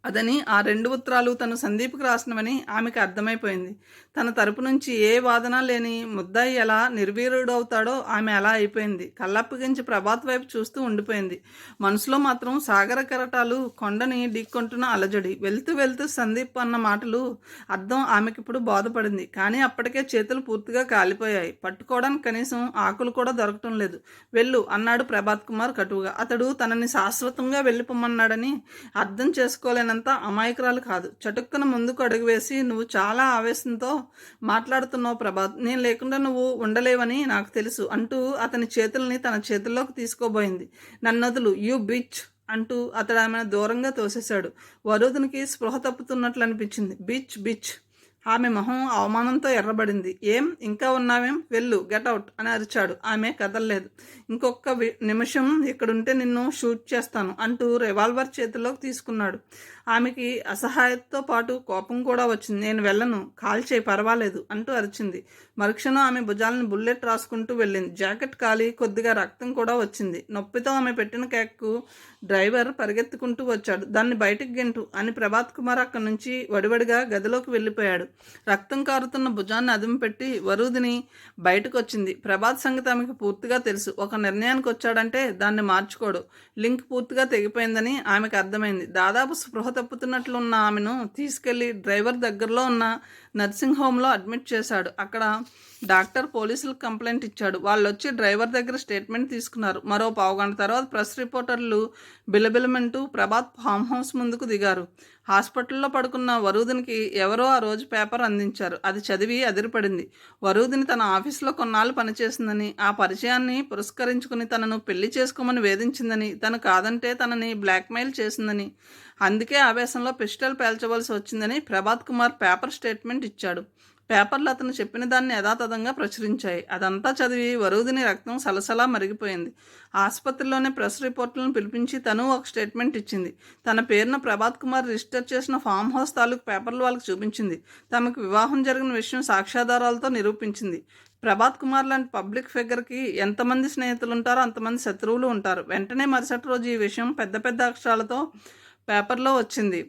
అదని. ఆ 2 ఉత్తరాలు తను సందీప్కి రాసినవని ఆమెకు అర్థమైపోయింది. తన తరపు నుంచి ఏ వాదన లేని ముద్దాయి ఎలా నిర్వీర్యుడవుతాడో ఆమె అలా అయిపోయింది. కళ్ళప్పగించి ప్రభాత్ వైపు చూస్తూ ఉండిపోయింది. మనసులో మాత్రం సాగర కెరటాలు కొండని ఢీక్కొంటున్న అలజడి. వెళ్తూ వెళ్తూ సందీప్ అన్న మాటలు అర్థం ఆమెకిప్పుడు బోధపడింది. కానీ అప్పటికే చేతులు పూర్తిగా కాలిపోయాయి. పట్టుకోవడానికి కనీసం ఆకులు కూడా దొరకటం లేదు. వెళ్ళు అన్నాడు ప్రభాత్ కుమార్ కటువుగా. అతడు తనని శాశ్వతంగా వెళ్ళిపోమన్నాడని అర్థం చేసుకోలేనంత అమాయకురాలు కాదు. చటుక్కున ముందుకు అడుగు వేసి, నువ్వు చాలా ఆవేశంతో మాట్లాడుతున్నావు ప్రభాత్, నేను లేకుండా నువ్వు ఉండలేవని నాకు తెలుసు అంటూ అతని చేతుల్ని తన చేతుల్లోకి తీసుకోబోయింది. నన్నొదులు, యూ బిచ్ అంటూ అతడు ఆమెను దూరంగా తోసేశాడు. వరుదినికి స్పృహ తప్పుతున్నట్లు అనిపించింది. Bitch bitch. ఆమె మొహం అవమానంతో ఎర్రబడింది. ఏం ఇంకా ఉన్నావేం, వెళ్ళు, గెట్అవుట్ అని అరిచాడు. ఆమె కదలలేదు. ఇంకొక నిమిషం ఇక్కడుంటే నిన్ను షూట్ చేస్తాను అంటూ రివాల్వర్ చేతిలోకి తీసుకున్నాడు. ఆమెకి అసహాయతతో పాటు కోపం కూడా వచ్చింది. నేను వెళ్ళను, కాల్చేయి, పర్వాలేదు అంటూ అరిచింది. మరుక్షణం ఆమె భుజాలను బుల్లెట్ రాసుకుంటూ వెళ్ళింది. జాకెట్ కాలి కొద్దిగా రక్తం కూడా వచ్చింది. నొప్పితో ఆమె పెట్టిన కేక్కు డ్రైవర్ పరిగెత్తుకుంటూ వచ్చాడు. దాన్ని బయటికి గెంటు అని ప్రభాత్ కుమార్ అక్కడి నుంచి వడివడిగా గదిలోకి వెళ్ళిపోయాడు. రక్తం కారుతున్న భుజాన్ని అదుము పెట్టి వరుదిని బయటకు వచ్చింది. ప్రభాత్ సంగతి ఆమెకు పూర్తిగా తెలుసు. ఒక నిర్ణయానికి వచ్చాడంటే దాన్ని మార్చుకోడు. లింక్ పూర్తిగా తెగిపోయిందని ఆమెకు అర్థమైంది. దాదాపు స్పృహ తప్పుతున్నట్లున్న ఆమెను తీసుకెళ్లి డ్రైవర్ దగ్గరలో ఉన్న నర్సింగ్ హోమ్లో అడ్మిట్ చేశాడు. అక్కడ డాక్టర్ పోలీసులకు కంప్లైంట్ ఇచ్చాడు. వాళ్ళు వచ్చి డ్రైవర్ దగ్గర స్టేట్మెంట్ తీసుకున్నారు. మరో పావుగంట తర్వాత ప్రెస్ రిపోర్టర్లు బిలబిలమంటూ ప్రభాత్ ఫామ్ హౌస్ ముందుకు దిగారు. హాస్పిటల్లో పడుకున్న వరూధినికి ఎవరో ఆ రోజు పేపర్ అందించారు. అది చదివి అదిరిపడింది. వరూధిని తన ఆఫీసులో కొన్నాళ్ళు పనిచేసిందని, ఆ పరిచయాన్ని పురస్కరించుకుని తనను పెళ్లి చేసుకోమని వేధించిందని, తను కాదంటే తనని బ్లాక్మెయిల్ చేసిందని, అందుకే ఆవేశంలో పిస్టల్ పేల్చవలసి వచ్చిందని ప్రభాత్ కుమార్ పేపర్ స్టేట్మెంట్ ఇచ్చాడు. పేపర్లు అతను చెప్పిన దాన్ని యథాతథంగా ప్రచురించాయి. అదంతా చదివి వరూధిని రక్తం సలసలా మరిగిపోయింది. ఆసుపత్రిలోనే ప్రెస్ రిపోర్టులను పిలిపించి తను ఒక స్టేట్మెంట్ ఇచ్చింది. తన పేరున ప్రభాత్ కుమార్ రిజిస్టర్ చేసిన ఫామ్ హౌస్ తాలూకు పేపర్లు వాళ్ళకి చూపించింది. తమకు వివాహం జరిగిన విషయం సాక్ష్యాధారాలతో నిరూపించింది. ప్రభాత్ కుమార్ లాంటి పబ్లిక్ ఫిగర్కి ఎంతమంది స్నేహితులు ఉంటారో అంతమంది శత్రువులు ఉంటారు. వెంటనే మరుసటి రోజు ఈ విషయం పెద్ద పెద్ద అక్షరాలతో పేపర్లో వచ్చింది.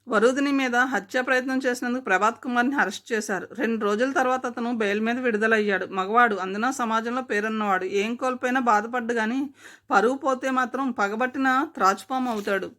వరుదిని మీద హత్యా ప్రయత్నం చేసినందుకు ప్రభాత్ కుమార్ని అరెస్ట్ చేశారు. 2 రోజుల తర్వాత అతను బెయిల్ మీద విడుదలయ్యాడు. మగవాడు, అందున సమాజంలో పేరున్నవాడు. ఏం కోల్పోయినా బాధపడ్డు గాని పరువు పోతే మాత్రం పగబట్టిన త్రాచుపాము అవుతాడు.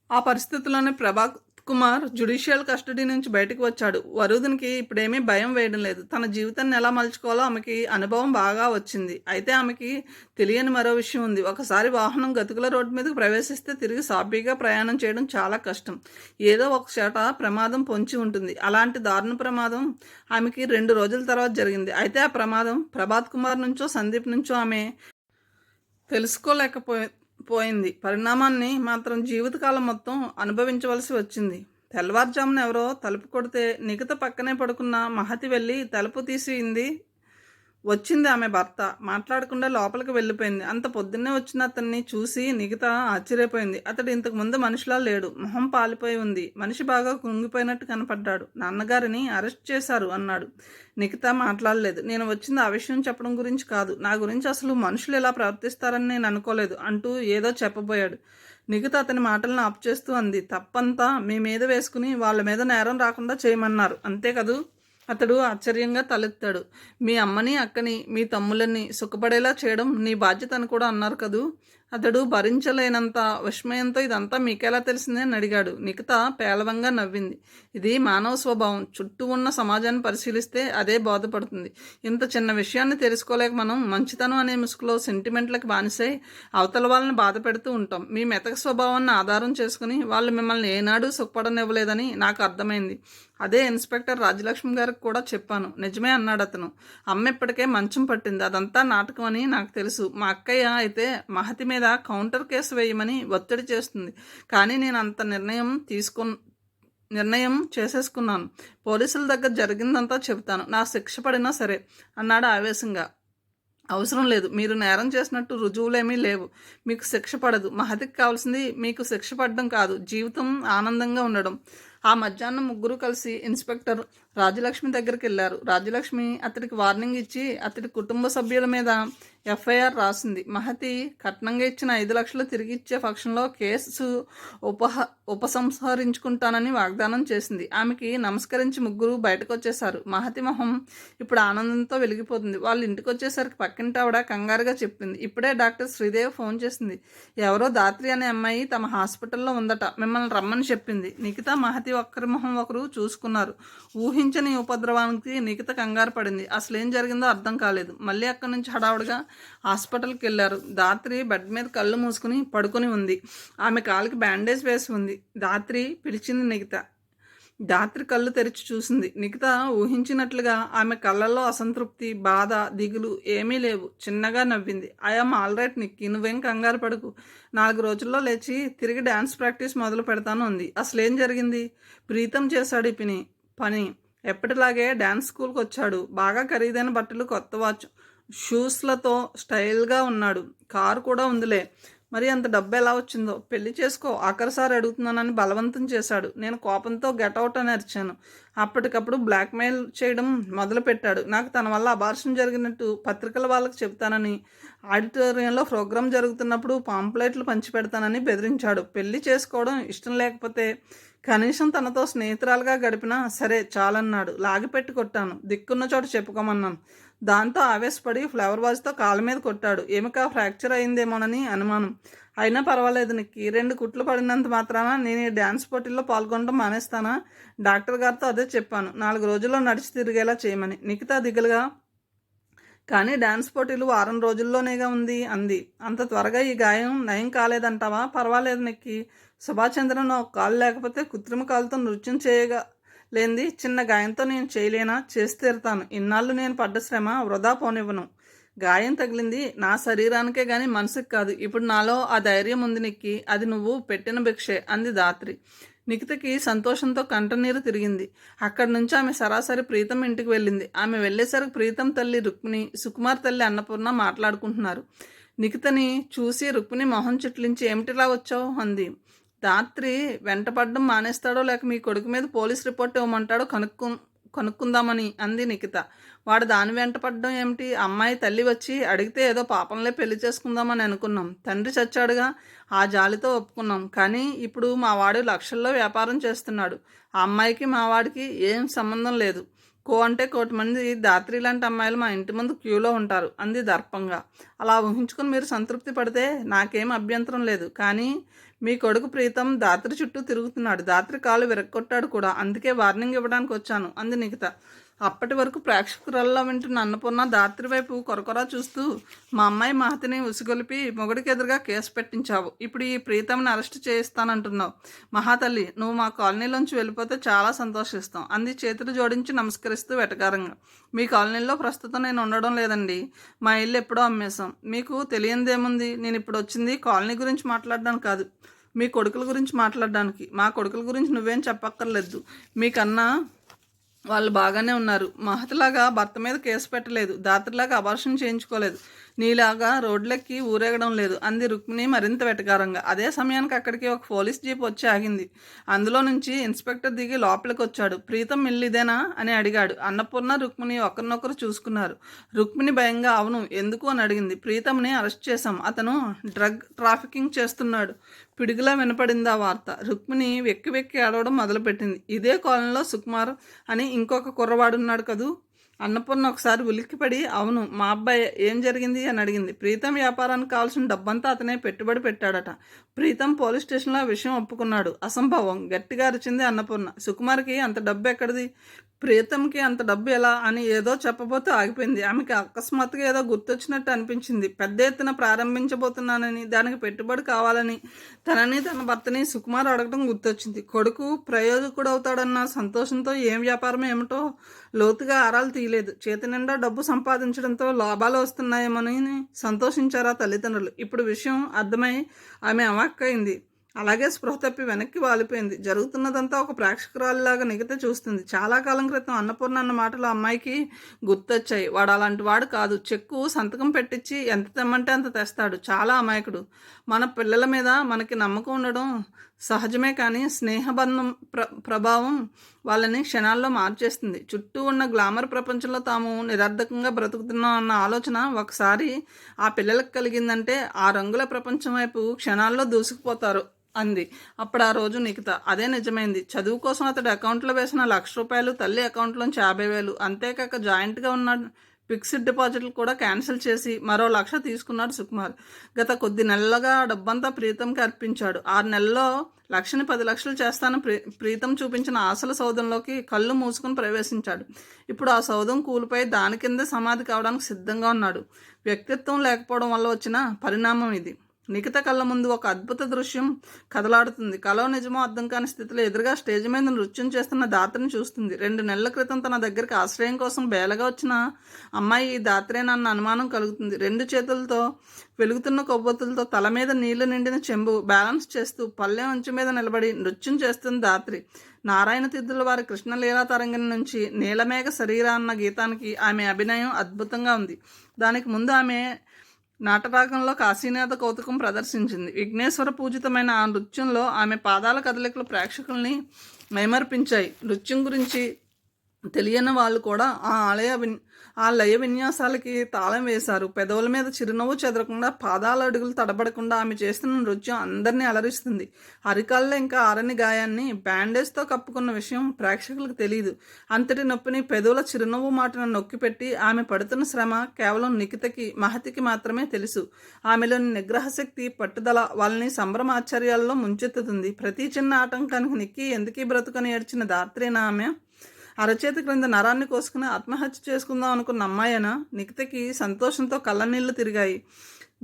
ఆ పరిస్థితుల్లోనే ప్రభాత్ కుమార్ జ్యుడిషియల్ కస్టడీ నుంచి బయటకు వచ్చాడు. వరుదినికి ఇప్పుడేమీ భయం వేయడం లేదు. తన జీవితాన్ని ఎలా మలుచుకోవాలో ఆమెకి అనుభవం బాగా వచ్చింది. అయితే ఆమెకి తెలియని మరో విషయం ఉంది. ఒకసారి వాహనం గతుకుల రోడ్డు మీదకి ప్రవేశిస్తే తిరిగి సాఫీగా ప్రయాణం చేయడం చాలా కష్టం. ఏదో ఒక చోట ప్రమాదం పొంచి ఉంటుంది. అలాంటి దారుణ ప్రమాదం ఆమెకి 2 రోజుల తర్వాత జరిగింది. అయితే ఆ ప్రమాదం ప్రభాత్ కుమార్ నుంచో సందీప్ నుంచో ఆమె తెలుసుకోలేకపోయింది. పరిణామాన్ని మాత్రం జీవితకాలం మొత్తం అనుభవించవలసి వచ్చింది. తెల్లవారుజామున ఎవరో తలుపు కొడితే నిఖిత పక్కనే పడుకున్న మహతి వెళ్ళి తలుపు తీసింది. వచ్చింది ఆమె భర్త. మాట్లాడకుండా లోపలికి వెళ్ళిపోయింది. అంత పొద్దున్నే వచ్చిన అతన్ని చూసి నిఖిత ఆశ్చర్యపోయింది. అతడు ఇంతకు ముందు మనిషిలా లేడు. మొహం పాలిపోయి ఉంది. మనిషి బాగా కుంగిపోయినట్టు కనపడ్డాడు. నాన్నగారిని అరెస్ట్ చేశారు అన్నాడు. నిఖిత మాట్లాడలేదు. నేను వచ్చింది ఆ విషయం చెప్పడం గురించి కాదు, నా గురించి అసలు మనుషులు ఎలా ప్రవర్తిస్తారని నేను అనుకోలేదు అంటూ ఏదో చెప్పబోయాడు. నిఖిత అతని మాటలను ఆపు చేస్తూ అంది, తప్పంతా మీ మీద వేసుకుని వాళ్ళ మీద నేరం రాకుండా చేయమన్నారు అంతే కదూ? అతడు ఆశ్చర్యంగా తలెత్తాడు. మీ అమ్మని అక్కని మీ తమ్ములని సుఖపడేలా చేయడం నీ బాధ్యత అని కూడా అన్నారు కదూ? అతడు భరించలేనంత విస్మయంతో ఇదంతా మీకెలా తెలిసిందే అని అడిగాడు. నిఖిత పేలవంగా నవ్వింది. ఇది మానవ స్వభావం. చుట్టూ ఉన్న సమాజాన్ని పరిశీలిస్తే అదే బోధపడుతుంది. ఇంత చిన్న విషయాన్ని తెలుసుకోలేక మనం మంచితనం అనే ముసుగులో సెంటిమెంట్లకు బానిసై అవతల వాళ్ళని బాధ పెడుతూ ఉంటాం. మీ మెతక స్వభావాన్ని ఆధారం చేసుకుని వాళ్ళు మిమ్మల్ని ఏనాడూ సుఖపడనివ్వలేదని నాకు అర్థమైంది. అదే ఇన్స్పెక్టర్ రాజలక్ష్మి గారికి కూడా చెప్పాను. నిజమే అన్నాడు అతను. అమ్మ ఇప్పటికే మంచం పట్టింది. అదంతా నాటకం అని నాకు తెలుసు. మా అక్కయ్య అయితే మహతి మీద కౌంటర్ కేసు వేయమని ఒత్తిడి చేస్తుంది. కానీ నేను అంత నిర్ణయం చేసేసుకున్నాను. పోలీసుల దగ్గర జరిగిందంతా చెబుతాను. నా శిక్ష పడినా సరే అన్నాడు ఆవేశంగా. అవసరం లేదు. మీరు నేరం చేసినట్టు రుజువులేమీ లేవు. మీకు శిక్ష పడదు. మహతికి కావాల్సింది మీకు శిక్ష పడడం కాదు, జీవితం ఆనందంగా ఉండడం. ఆ మధ్యాహ్నం ముగ్గురు కలిసి ఇన్స్పెక్టర్ రాజలక్ష్మి దగ్గరికి వెళ్ళారు. రాజలక్ష్మి అతడికి వార్నింగ్ ఇచ్చి అతడి కుటుంబ సభ్యుల మీద ఎఫ్ఐఆర్ రాసింది. మహతి కట్నంగా ఇచ్చిన 5 లక్షలు తిరిగి ఇచ్చే పక్షంలో కేసు ఉపసంహరించుకుంటానని వాగ్దానం చేసింది. ఆమెకి నమస్కరించి ముగ్గురు బయటకు వచ్చేశారు. మహతి మొహం ఇప్పుడు ఆనందంతో వెలిగిపోతుంది. వాళ్ళు ఇంటికి వచ్చేసరికి పక్కింటి ఆవిడ కంగారుగా చెప్పింది, ఇప్పుడే డాక్టర్ శ్రీదేవి ఫోన్ చేసింది. ఎవరో దాత్రి అనే అమ్మాయి తమ హాస్పిటల్లో ఉందట, మిమ్మల్ని రమ్మని చెప్పింది. నిఖిత మహతి ఒకరి మొహం ఒకరు చూసుకున్నారు. ఊహించని ఉపద్రవానికి నిఖిత కంగారు పడింది. అసలేం జరిగిందో అర్థం కాలేదు. మళ్ళీ అక్కడి నుంచి హడావుడిగా హాస్పిటల్కి వెళ్ళారు. దాత్రి బెడ్ మీద కళ్ళు మూసుకుని పడుకుని ఉంది. ఆమె కాలికి బ్యాండేజ్ వేసి ఉంది. దాత్రి పిలిచింది నిఖిత. దాత్రి కళ్ళు తెరిచి చూసింది. నిఖిత ఊహించినట్లుగా ఆమె కళ్ళల్లో అసంతృప్తి, బాధ, దిగులు ఏమీ లేవు. చిన్నగా నవ్వింది. ఐఎమ్ ఆల్ రైట్ నిక్కి, నువ్వేం కంగారు పడుకు. 4 రోజుల్లో లేచి తిరిగి డ్యాన్స్ ప్రాక్టీస్ మొదలు పెడతాను అంది. అసలేం జరిగింది? ప్రీతం చేశాడు ఈ పని. ఎప్పటిలాగే డ్యాన్స్ స్కూల్కి వచ్చాడు. బాగా ఖరీదైన బట్టలు, కొత్త వాచ్, షూస్లతో స్టైల్గా ఉన్నాడు. కారు కూడా ఉందిలే. మరి అంత డబ్బు ఎలా వచ్చిందో? పెళ్లి చేసుకో, ఆఖరిసారి అడుగుతున్నానని బలవంతం చేశాడు. నేను కోపంతో గెటౌట్ అని అరిచాను. అప్పటికప్పుడు బ్లాక్మెయిల్ చేయడం మొదలుపెట్టాడు. నాకు తన వల్ల అబార్షన్ జరిగినట్టు పత్రికల వాళ్ళకి చెప్తానని, ఆడిటోరియంలో ప్రోగ్రాం జరుగుతున్నప్పుడు పాంప్లెట్లు పంచిపెడతానని బెదిరించాడు. పెళ్లి చేసుకోవడం ఇష్టం లేకపోతే కనీసం తనతో స్నేహితురాలుగా గడిపినా సరే చాలన్నాడు. లాగిపెట్టి కొట్టాను. దిక్కున్న చోట చెప్పుకోమన్నాను. దాంతో ఆవేశపడి ఫ్లవర్ వాజ్తో కాళ్ళ మీద కొట్టాడు. ఎముక ఫ్రాక్చర్ అయిందేమోనని అనుమానం. అయినా పర్వాలేదు నిక్కి, 2 కుట్లు పడినంత మాత్రాన నేను ఈ డ్యాన్స్ పోటీల్లో పాల్గొనడం మానేస్తానా? డాక్టర్ గారితో అదే చెప్పాను, 4 రోజుల్లో నడిచి తిరిగేలా చేయమని. నిఖిత దిగులుగా, కానీ డ్యాన్స్ పోటీలు 6 రోజుల్లోనేగా ఉంది అంది. అంత త్వరగా ఈ గాయం నయం కాలేదంటావా? పర్వాలేదు నిక్కి, సుభాచంద్రన్ ఒక కాలు లేకపోతే కృత్రిమ కాలుతో నృత్యం లేనిది చిన్న గాయంతో నేను చేయలేనా? చేసి తీరుతాను. ఇన్నాళ్ళు నేను పడ్డ శ్రమ వృధా పోనివ్వను. గాయం తగిలింది నా శరీరానికే గాని మనసుకి కాదు. ఇప్పుడు నాలో ఆ ధైర్యం ఉంది నిక్కి, అది నువ్వు పెట్టిన భిక్షే అంది దాత్రి. నిఖితకి సంతోషంతో కంటనీరు తిరిగింది. అక్కడి నుంచి ఆమె సరాసరి ప్రీతం ఇంటికి వెళ్ళింది. ఆమె వెళ్ళేసరికి ప్రీతం తల్లి రుక్మిణి, సుకుమార్ తల్లి అన్నపూర్ణ మాట్లాడుకుంటున్నారు. నిఖితని చూసి రుక్మిణి మొహం చిట్లించి ఏమిటిలా వచ్చావు అంది. దాత్రి వెంటపడడం మానేస్తాడో లేక మీ కొడుకు మీద పోలీస్ రిపోర్ట్ ఇవ్వమంటాడో కనుక్కుందామని అంది నిఖిత. వాడు దాని వెంట పడ్డం ఏమిటి? అమ్మాయి తల్లి వచ్చి అడిగితే ఏదో పాపంలే పెళ్లి చేసుకుందామని అనుకున్నాం. తండ్రి చచ్చాడుగా, ఆ జాలితో ఒప్పుకున్నాం. కానీ ఇప్పుడు మా వాడు లక్షల్లో వ్యాపారం చేస్తున్నాడు. ఆ అమ్మాయికి మా వాడికి ఏం సంబంధం లేదు. అంటే 1,00,00,000 మంది దాత్రి లాంటి అమ్మాయిలు మా ఇంటి ముందు క్యూలో ఉంటారు అంది దర్పంగా. అలా ఊహించుకుని మీరు సంతృప్తి పడితే నాకేం అభ్యంతరం లేదు. కానీ మీ కొడుకు ప్రీతం దాత్రి చుట్టూ తిరుగుతున్నాడు. దాత్రి కాలు విరగ్గొట్టాడు కూడా. అందుకే వార్నింగ్ ఇవ్వడానికి వచ్చాను అంది నిఖిత. అప్పటి వరకు ప్రేక్షకురాల్లో వింటున్న అన్నపూర్ణ దాత్రి వైపు కొరకొరా చూస్తూ, మా అమ్మాయి మహతిని ఉసిగొలిపి మొగుడికి ఎదురుగా కేసు పెట్టించావు. ఇప్పుడు ఈ ప్రీతంని అరెస్ట్ చేయిస్తానంటున్నావు. మహాతల్లి, నువ్వు మా కాలనీలోంచి వెళ్ళిపోతే చాలా సంతోషిస్తాం అంది చేతులు జోడించి నమస్కరిస్తూ వెటకారంగా. మీ కాలనీలో ప్రస్తుతం నేను ఉండడం లేదండి. మా ఇల్లు ఎప్పుడో అమ్మేశాం. మీకు తెలియనిదేముంది? నేను ఇప్పుడు వచ్చింది కాలనీ గురించి మాట్లాడడానికి కాదు, మీ కొడుకుల గురించి మాట్లాడడానికి. మా కొడుకుల గురించి నువ్వేం చెప్పక్కర్లేదు. మీకన్నా వాళ్ళు బాగానే ఉన్నారు. మహతిలాగా భర్త మీద కేసు పెట్టలేదు. దాత్రిలాగా అబార్షన్ చేయించుకోలేదు. నీలాగా రోడ్లెక్కి ఊరేగడం లేదు అంది రుక్మిణి మరింత వెటకారంగా. అదే సమయానికి అక్కడికి ఒక పోలీస్ జీప్ వచ్చి ఆగింది. అందులో నుంచి ఇన్స్పెక్టర్ దిగి లోపలికి వచ్చాడు. ప్రీతం ఇల్లు ఇదేనా అని అడిగాడు. అన్నపూర్ణ రుక్మిణి ఒకరినొకరు చూసుకున్నారు. రుక్మిణి భయంగా అవును ఎందుకు అని అడిగింది. ప్రీతంని అరెస్ట్ చేశాం. అతను డ్రగ్ ట్రాఫికింగ్ చేస్తున్నాడు. పిడుగులా వినపడింది ఆ వార్త. రుక్మిణి వెక్కి వెక్కి ఆడవడం మొదలుపెట్టింది. ఇదే కాలంలో సుకుమార్ అని ఇంకొక కుర్రవాడున్నాడు కదూ. అన్నపూర్ణ ఒకసారి ఉలిక్కిపడి అవును మా అబ్బాయి, ఏం జరిగింది అని అడిగింది. ప్రీతం వ్యాపారానికి కావాల్సిన డబ్బంతా అతనే పెట్టుబడి పెట్టాడట. ప్రీతం పోలీస్ స్టేషన్లో ఆ విషయం ఒప్పుకున్నాడు. అసంభవం గట్టిగా అరిచింది అన్నపూర్ణ. సుకుమార్కి అంత డబ్బు ఎక్కడిది? ప్రీతంకి అంత డబ్బు ఎలా అని ఏదో చెప్పబోతే ఆగిపోయింది. ఆమెకి అకస్మాత్తుగా ఏదో గుర్తొచ్చినట్టు అనిపించింది. పెద్ద ఎత్తున ప్రారంభించబోతున్నానని, దానికి పెట్టుబడి కావాలని తనని తన భర్తని సుకుమార్ అడగడం గుర్తొచ్చింది. కొడుకు ప్రయోజకుడు అవుతాడన్న సంతోషంతో ఏం వ్యాపారం ఏమిటో లోతుగా ఆరాలు తీయలేదు. చేతి నిండా డబ్బు సంపాదించడంతో లాభాలు వస్తున్నాయేమోనని సంతోషించారా తల్లిదండ్రులు. ఇప్పుడు విషయం అర్థమై ఆమె అవాక్కైంది. అలాగే స్పృహ తప్పి వెనక్కి వాలిపోయింది. జరుగుతున్నదంతా ఒక ప్రేక్షకురాలిలాగా నిఖిత చూస్తుంది. చాలా కాలం క్రితం అన్నపూర్ణ అన్న మాటలు అమ్మాయికి గుర్తొచ్చాయి. వాడు అలాంటి వాడు కాదు. చెక్కు సంతకం పెట్టించి ఎంత తెమ్మంటే అంత తెస్తాడు. చాలా అమాయకుడు. మన పిల్లల మీద మనకి నమ్మకం ఉండడం సహజమే, కానీ స్నేహబంధం ప్రభావం వాళ్ళని క్షణాల్లో మార్చేస్తుంది. చుట్టూ ఉన్న గ్లామర్ ప్రపంచంలో తాము నిరర్ధకంగా బ్రతుకుతున్నాం అన్న ఆలోచన ఒకసారి ఆ పిల్లలకు కలిగిందంటే ఆ రంగుల ప్రపంచం వైపు క్షణాల్లో దూసుకుపోతారు అంది. అప్పుడు ఆ రోజు నిఖిత. అదే నిజమైంది. చదువు కోసం అతడి అకౌంట్లో వేసిన ₹1,00,000 తల్లి అకౌంట్లోంచి 50,000, అంతేకాక జాయింట్గా ఉన్న ఫిక్స్డ్ డిపాజిట్లు కూడా క్యాన్సిల్ చేసి మరో 1,00,000 తీసుకున్నాడు సుకుమార్. గత కొద్ది నెలలుగా డబ్బంతా ప్రీతంకి అర్పించాడు. 6 నెలల్లో 1,00,000ని 10,00,000 చేస్తాను ప్రీతం చూపించిన ఆశల సౌధంలోకి కళ్ళు మూసుకుని ప్రవేశించాడు. ఇప్పుడు ఆ సౌధం కూలిపోయి దాని కిందే సమాధి కావడానికి సిద్ధంగా ఉన్నాడు. వ్యక్తిత్వం లేకపోవడం వల్ల వచ్చిన పరిణామం ఇది. నిఖిత కళ్ళ ముందు ఒక అద్భుత దృశ్యం కదలాడుతుంది. కలో నిజమో అర్థం కాని స్థితిలో ఎదురుగా స్టేజ్ మీద నృత్యం చేస్తున్న దాత్రిని చూస్తుంది. 2 నెలల క్రితం తన దగ్గరికి ఆశ్రయం కోసం బేలగా వచ్చిన అమ్మాయి ఈ దాత్రేనన్న అనుమానం కలుగుతుంది. 2 చేతులతో వెలుగుతున్న కొవ్వొత్తులతో తల మీద నీళ్లు నిండిన చెంబు బ్యాలెన్స్ చేస్తూ పల్లె అంచు మీద నిలబడి నృత్యం చేస్తుంది దాత్రి. నారాయణ తిద్దుల వారి కృష్ణలీలా తరంగిణి నుంచి నీలమేఘ శరీర అన్న గీతానికి ఆమె అభినయం అద్భుతంగా ఉంది. దానికి ముందు ఆమె నాటరాగంలో కాశీనాథ కౌతుకం ప్రదర్శించింది. విఘ్నేశ్వర పూజితమైన ఆ నృత్యంలో ఆమె పాదాల కదలికలు ప్రేక్షకుల్ని మైమర్పించాయి. నృత్యం గురించి తెలియని వాళ్ళు కూడా ఆ లయ విన్యాసాలకి తాళం వేశారు. పెదవుల మీద చిరునవ్వు చెదరకుండా, పాదాల అడుగులు తడబడకుండా ఆమె చేస్తున్న నృత్యం అందరినీ అలరిస్తుంది. అరికాల్లో ఇంకా ఆరని గాయాన్ని బ్యాండేజ్తో కప్పుకున్న విషయం ప్రేక్షకులకు తెలియదు. అంతటి నొప్పిని పెదవుల చిరునవ్వు మాటను నొక్కిపెట్టి ఆమె పడుతున్న శ్రమ కేవలం నిఖితకి, మహతికి మాత్రమే తెలుసు. ఆమెలోని నిగ్రహశక్తి, పట్టుదల వాళ్ళని సంభ్రమాశ్చర్యాల్లో ముంచెత్తుతుంది. ప్రతి చిన్న ఆటంకానికి నిక్కి ఎందుకీ బ్రతుకని ఏడ్చిన దాత్రేనా ఆమె? అరచేతి క్రింద నరాన్ని కోసుకుని ఆత్మహత్య చేసుకుందాం అనుకున్న అమ్మాయినా? నిఖితకి సంతోషంతో కళ్ళనీళ్లు తిరిగాయి.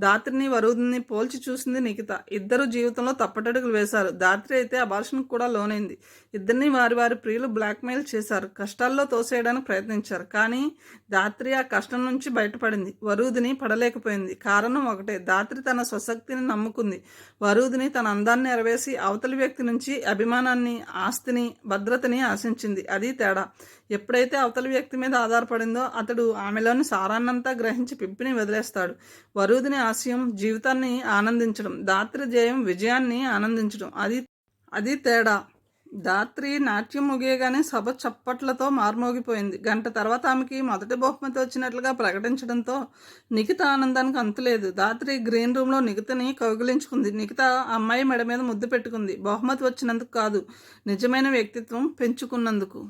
దాత్రిని వరుదిని పోల్చి చూసింది నిఖిత. ఇద్దరు జీవితంలో తప్పటడుగులు వేశారు. దాత్రి అయితే అబార్షన్కు కూడా లోనైంది. ఇద్దరిని వారి వారి ప్రియులు బ్లాక్మెయిల్ చేశారు. కష్టాల్లో తోసేయడానికి ప్రయత్నించారు. కానీ దాత్రి ఆ కష్టం నుంచి బయటపడింది. వరుదిని పడలేకపోయింది. కారణం ఒకటే, దాత్రి తన స్వశక్తిని నమ్ముకుంది. వరుదిని తన అందాన్ని ఎరవేసి అవతలి వ్యక్తి నుంచి అభిమానాన్ని, ఆస్తిని, భద్రతని ఆశించింది. అది తేడా. ఎప్పుడైతే అవతలి వ్యక్తి మీద ఆధారపడిందో అతడు ఆమెలోని సారాన్నంతా గ్రహించి పిప్పిని వదిలేస్తాడు. వరుదిని ఆశయం జీవితాన్ని ఆనందించడం, దాత్రి జయం విజయాన్ని ఆనందించడం. అది తేడా. ధాత్రి నాట్యం ముగియగానే సభ చప్పట్లతో మార్మోగిపోయింది. గంట తర్వాత ఆమెకి మొదటి బహుమతి వచ్చినట్లుగా ప్రకటించడంతో నిఖిత ఆనందానికి అంతులేదు. ధాత్రి గ్రీన్ రూమ్లో నిఖితని కౌగిలించుకుంది. నిఖిత ఆ అమ్మాయి మెడ మీద ముద్దు పెట్టుకుంది. బహుమతి వచ్చినందుకు కాదు, నిజమైన వ్యక్తిత్వం పెంచుకున్నందుకు.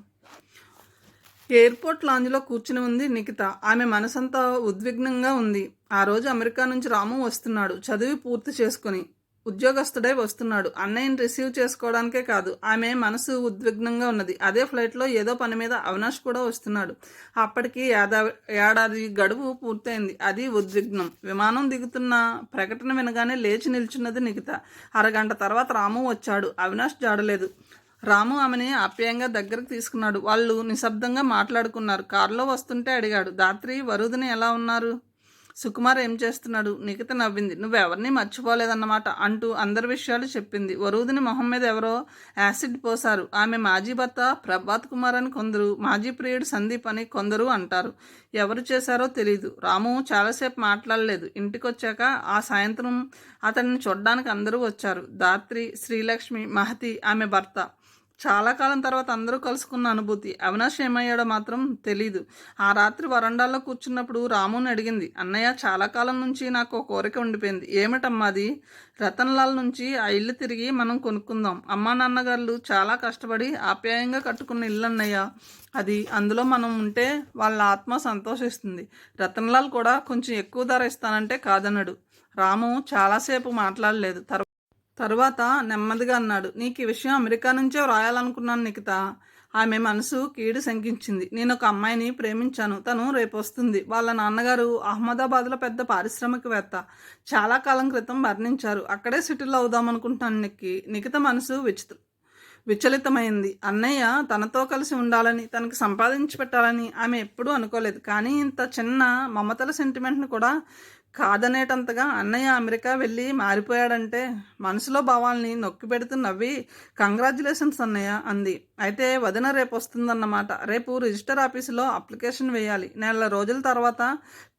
ఎయిర్పోర్ట్ లాంజ్లో కూర్చుని ఉంది నిఖిత. ఆమె మనసంతా ఉద్విగ్నంగా ఉంది. ఆ రోజు అమెరికా నుంచి రాము వస్తున్నాడు. చదివి పూర్తి చేసుకుని ఉద్యోగస్తుడై వస్తున్నాడు. అన్నయ్యని రిసీవ్ చేసుకోవడానికే కాదు, ఆమె మనసు ఉద్విగ్నంగా ఉన్నది. అదే ఫ్లైట్లో ఏదో పని మీద అవినాష్ కూడా వస్తున్నాడు. అప్పటికి ఏడాది గడువు పూర్తయింది. అది ఉద్విగ్నం. విమానం దిగుతున్న ప్రకటన వినగానే లేచి నిల్చున్నది నిఖిత. అరగంట తర్వాత రాము వచ్చాడు. అవినాష్ జాడలేదు. రాము ఆమెని ఆప్యాయంగా దగ్గరకు తీసుకున్నాడు. వాళ్ళు నిశ్శబ్దంగా మాట్లాడుకున్నారు. కారులో వస్తుంటే అడిగాడు, ధాత్రి, వరుదిని ఎలా ఉన్నారు? సుకుమార్ ఏం చేస్తున్నాడు? నిఖిత నవ్వింది. నువ్వెవరిని మర్చిపోలేదన్నమాట అంటూ అందరి విషయాలు చెప్పింది. వరుదిని మొహం మీద ఎవరో యాసిడ్ పోశారు. ఆమె మాజీ భర్త ప్రభాత్ కుమార్ అని కొందరు, మాజీ ప్రియుడు సందీప్ అని కొందరు అంటారు. ఎవరు చేశారో తెలీదు. రాము చాలాసేపు మాట్లాడలేదు. ఇంటికొచ్చాక ఆ సాయంత్రం అతన్ని చూడ్డానికి అందరూ వచ్చారు. ధాత్రి, శ్రీలక్ష్మి, మహతి, ఆమె భర్త. చాలా కాలం తర్వాత అందరూ కలుసుకున్న అనుభూతి. అవినాష్ ఏమయ్యాడో మాత్రం తెలీదు. ఆ రాత్రి వరండాల్లో కూర్చున్నప్పుడు రాముని అడిగింది, అన్నయ్య, చాలా కాలం నుంచి నాకు ఒక కోరిక ఉండిపోయింది. ఏమిటమ్మా అది? రతన్లాల్ నుంచి ఆ ఇల్లు తిరిగి మనం కొనుక్కుందాం. అమ్మా నాన్నగారు చాలా కష్టపడి ఆప్యాయంగా కట్టుకున్న ఇల్లు అన్నయ్య అది. అందులో మనం ఉంటే వాళ్ళ ఆత్మ సంతోషిస్తుంది. రతన్లాల్ కూడా కొంచెం ఎక్కువ ధర ఇస్తానంటే కాదన్నాడు. రాము చాలాసేపు మాట్లాడలేదు. తరువాత నెమ్మదిగా అన్నాడు, నీకు ఈ విషయం అమెరికా నుంచే వ్రాయాలనుకున్నాను నిఖిత. ఆమె మనసు కీడు శంకించింది. నేను ఒక అమ్మాయిని ప్రేమించాను. తను రేపు వస్తుంది. వాళ్ళ నాన్నగారు అహ్మదాబాద్లో పెద్ద పారిశ్రామికవేత్త. చాలా కాలం క్రితం మరణించారు. అక్కడే సెటిల్ అవుదామనుకుంటున్నాను. నిఖిత మనసు విచలితమైంది. అన్నయ్య తనతో కలిసి ఉండాలని, తనకి సంపాదించి పెట్టాలని ఆమె ఎప్పుడూ అనుకోలేదు. కానీ ఇంత చిన్న మమతల సెంటిమెంట్ని కూడా కాదనేటంతగా అన్నయ్య అమెరికా వెళ్ళి మారిపోయాడంటే మనసులో భావాల్ని నొక్కి పెడుతూ నవ్వి, కంగ్రాచ్యులేషన్స్ అన్నయ్య అంది. అయితే వదిన రేపు వస్తుందన్నమాట. రేపు రిజిస్టర్ ఆఫీసులో అప్లికేషన్ వేయాలి. నెల రోజుల తర్వాత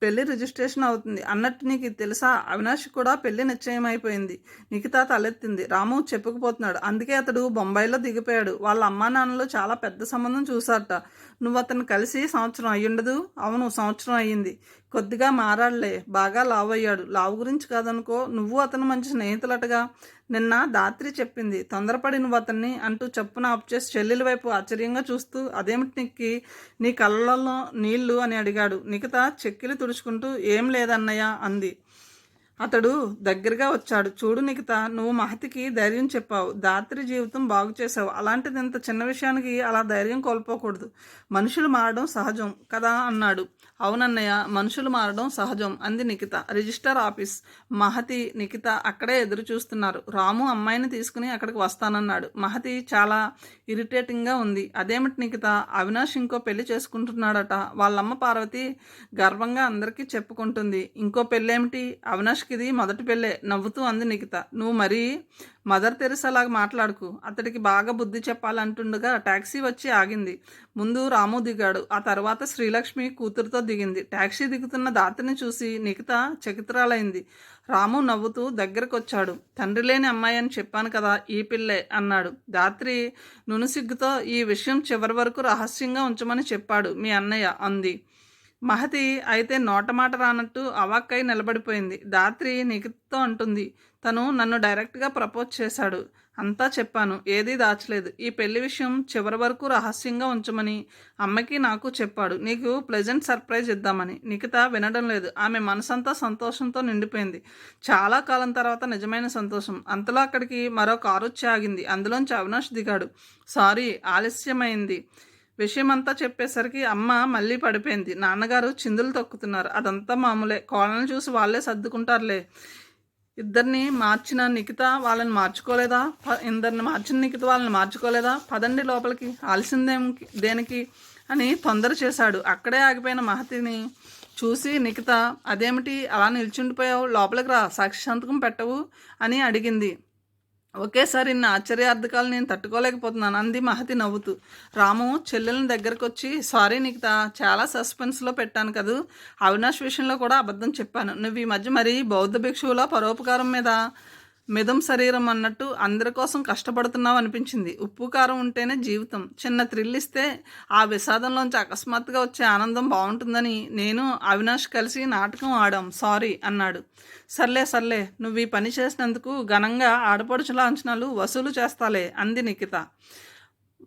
పెళ్లి రిజిస్ట్రేషన్ అవుతుంది. అన్నట్టు నీకు తెలుసా, అవినాష్ కూడా పెళ్లి నిశ్చయం అయిపోయింది. నిఖిత తలెత్తింది. రాము చెప్పుకుపోతున్నాడు. అందుకే అతడు బొంబాయిలో దిగిపోయాడు. వాళ్ళ అమ్మా నాన్నలు చాలా పెద్ద సంబంధం చూసారట. నువ్వు అతను కలిసి సంవత్సరం అయ్యుండదు? అవును, సంవత్సరం అయ్యింది. కొద్దిగా మారాడులే, బాగా లావు అయ్యాడు. లావు గురించి కాదనుకో, నువ్వు అతను మంచి స్నేహితులటగా. నిన్న ధాత్రి చెప్పింది. తొందరపడి నువ్వు అతన్ని అంటూ చెప్పున ఆఫ్ చేసి చెల్లెల వైపు ఆశ్చర్యంగా చూస్తూ, అదేమిటి నీ కళ్ళల్లో నీళ్లు అని అడిగాడు. నిఖిత చెక్కిలి తుడుచుకుంటూ, ఏం లేదన్నయ్య అంది. అతడు దగ్గరగా వచ్చాడు. చూడు నిఖిత, నువ్వు మహతికి ధైర్యం చెప్పావు. ధాత్రి జీవితం బాగు చేసావు. అలాంటిది ఇంత చిన్న విషయానికి అలా ధైర్యం కోల్పోకూడదు. మనుషులు మారడం సహజం కదా అన్నాడు. అవునన్నయ్య, మనుషులు మారడం సహజం అంది నిఖిత. Register office. మహతి, నిఖిత అక్కడే ఎదురు చూస్తున్నారు. రాము అమ్మాయిని తీసుకుని అక్కడికి వస్తానన్నాడు. మహతి చాలా ఇరిటేటింగ్గా ఉంది. అదేమిటి నిఖిత, అవినాష్ ఇంకో పెళ్లి చేసుకుంటున్నాడట. వాళ్ళమ్మ పార్వతి గర్వంగా అందరికీ చెప్పుకుంటుంది. ఇంకో పెళ్ళేమిటి? అవినాష్ ఇది మొదటి పెళ్ళే నవ్వుతూ అంది నిఖిత. నువ్వు మరీ మదర్ తెరిసాలాగా మాట్లాడుకు. అతడికి బాగా బుద్ధి చెప్పాలంటుండగా టాక్సీ వచ్చి ఆగింది. ముందు రాము దిగాడు. ఆ తర్వాత శ్రీలక్ష్మి కూతురుతో దిగింది. టాక్సీ దిగుతున్న ధాత్రిని చూసి నిఖిత చకితురాలైంది. రాము నవ్వుతూ దగ్గరకు వచ్చాడు. తండ్రి లేని అమ్మాయి అని చెప్పాను కదా, ఈ పిల్లే అన్నాడు. ధాత్రి నునుసిగ్గుతో ఈ విషయం చివరి వరకు రహస్యంగా ఉంచమని చెప్పాడు మీ అన్నయ్య అంది. మహతి అయితే నోటమాట రానట్టు అవాక్కై నిలబడిపోయింది. ధాత్రి నిఖితతో అంటుంది, తను నన్ను డైరెక్ట్గా ప్రపోజ్ చేశాడు. అంతా చెప్పాను, ఏదీ దాచలేదు. ఈ పెళ్లి విషయం చివరి వరకు రహస్యంగా ఉంచమని అమ్మకి నాకు చెప్పాడు. నీకు ప్లెజెంట్ సర్ప్రైజ్ ఇద్దామని. నిఖిత వినడం లేదు. ఆమె మనసంతా సంతోషంతో నిండిపోయింది. చాలా కాలం తర్వాత నిజమైన సంతోషం. అంతలో అక్కడికి మరో కారు వచ్చి ఆగింది. అందులోంచి అవినాష్ దిగాడు. సారీ, ఆలస్యమైంది. విషయమంతా చెప్పేసరికి అమ్మ మళ్ళీ పడిపోయింది. నాన్నగారు చిందులు తొక్కుతున్నారు. అదంతా మామూలే. కోళ్ళని చూసి వాళ్ళే సర్దుకుంటారులే. ఇద్దరిని మార్చిన నిఖిత వాళ్ళని మార్చుకోలేదా? ఇద్దరిని మార్చిన నిఖిత వాళ్ళని మార్చుకోలేదా? పదండి లోపలికి, దేనికి అని తొందర చేశాడు. అక్కడే ఆగిపోయిన మహతిని చూసి నిఖిత, అదేమిటి అలా నిల్చుండిపోయావు? లోపలికి రా, సాక్షి సంతకం పెట్టవు అని అడిగింది. ఒకేసారి ఇన్ని ఆశ్చర్యార్థకాలు నేను తట్టుకోలేకపోతున్నాను అంది మహతి నవ్వుతూ. రాము చెల్లెల్ని దగ్గరకు వచ్చి, సారీ నిఖిత, చాలా సస్పెన్స్లో పెట్టాను కదూ. అవినాష్ విషయంలో కూడా అబద్ధం చెప్పాను. నువ్వు ఈ మధ్య మరి బౌద్ధ భిక్షువుల పరోపకారం మీద మిదం శరీరం అన్నట్టు అందరి కోసం కష్టపడుతున్నావు అనిపించింది. ఉప్పు కారం ఉంటేనే జీవితం. చిన్న థ్రిల్ ఇస్తే ఆ విషాదంలోంచి అకస్మాత్తుగా వచ్చే ఆనందం బాగుంటుందని నేను అవినాష్ కలిసి నాటకం ఆడాం, సారీ అన్నాడు. సర్లే సర్లే, నువ్వు ఈ పని చేసినందుకు ఘనంగా ఆడపడుచు లాంఛనాలు వసూలు చేస్తాలే అంది నిఖిత.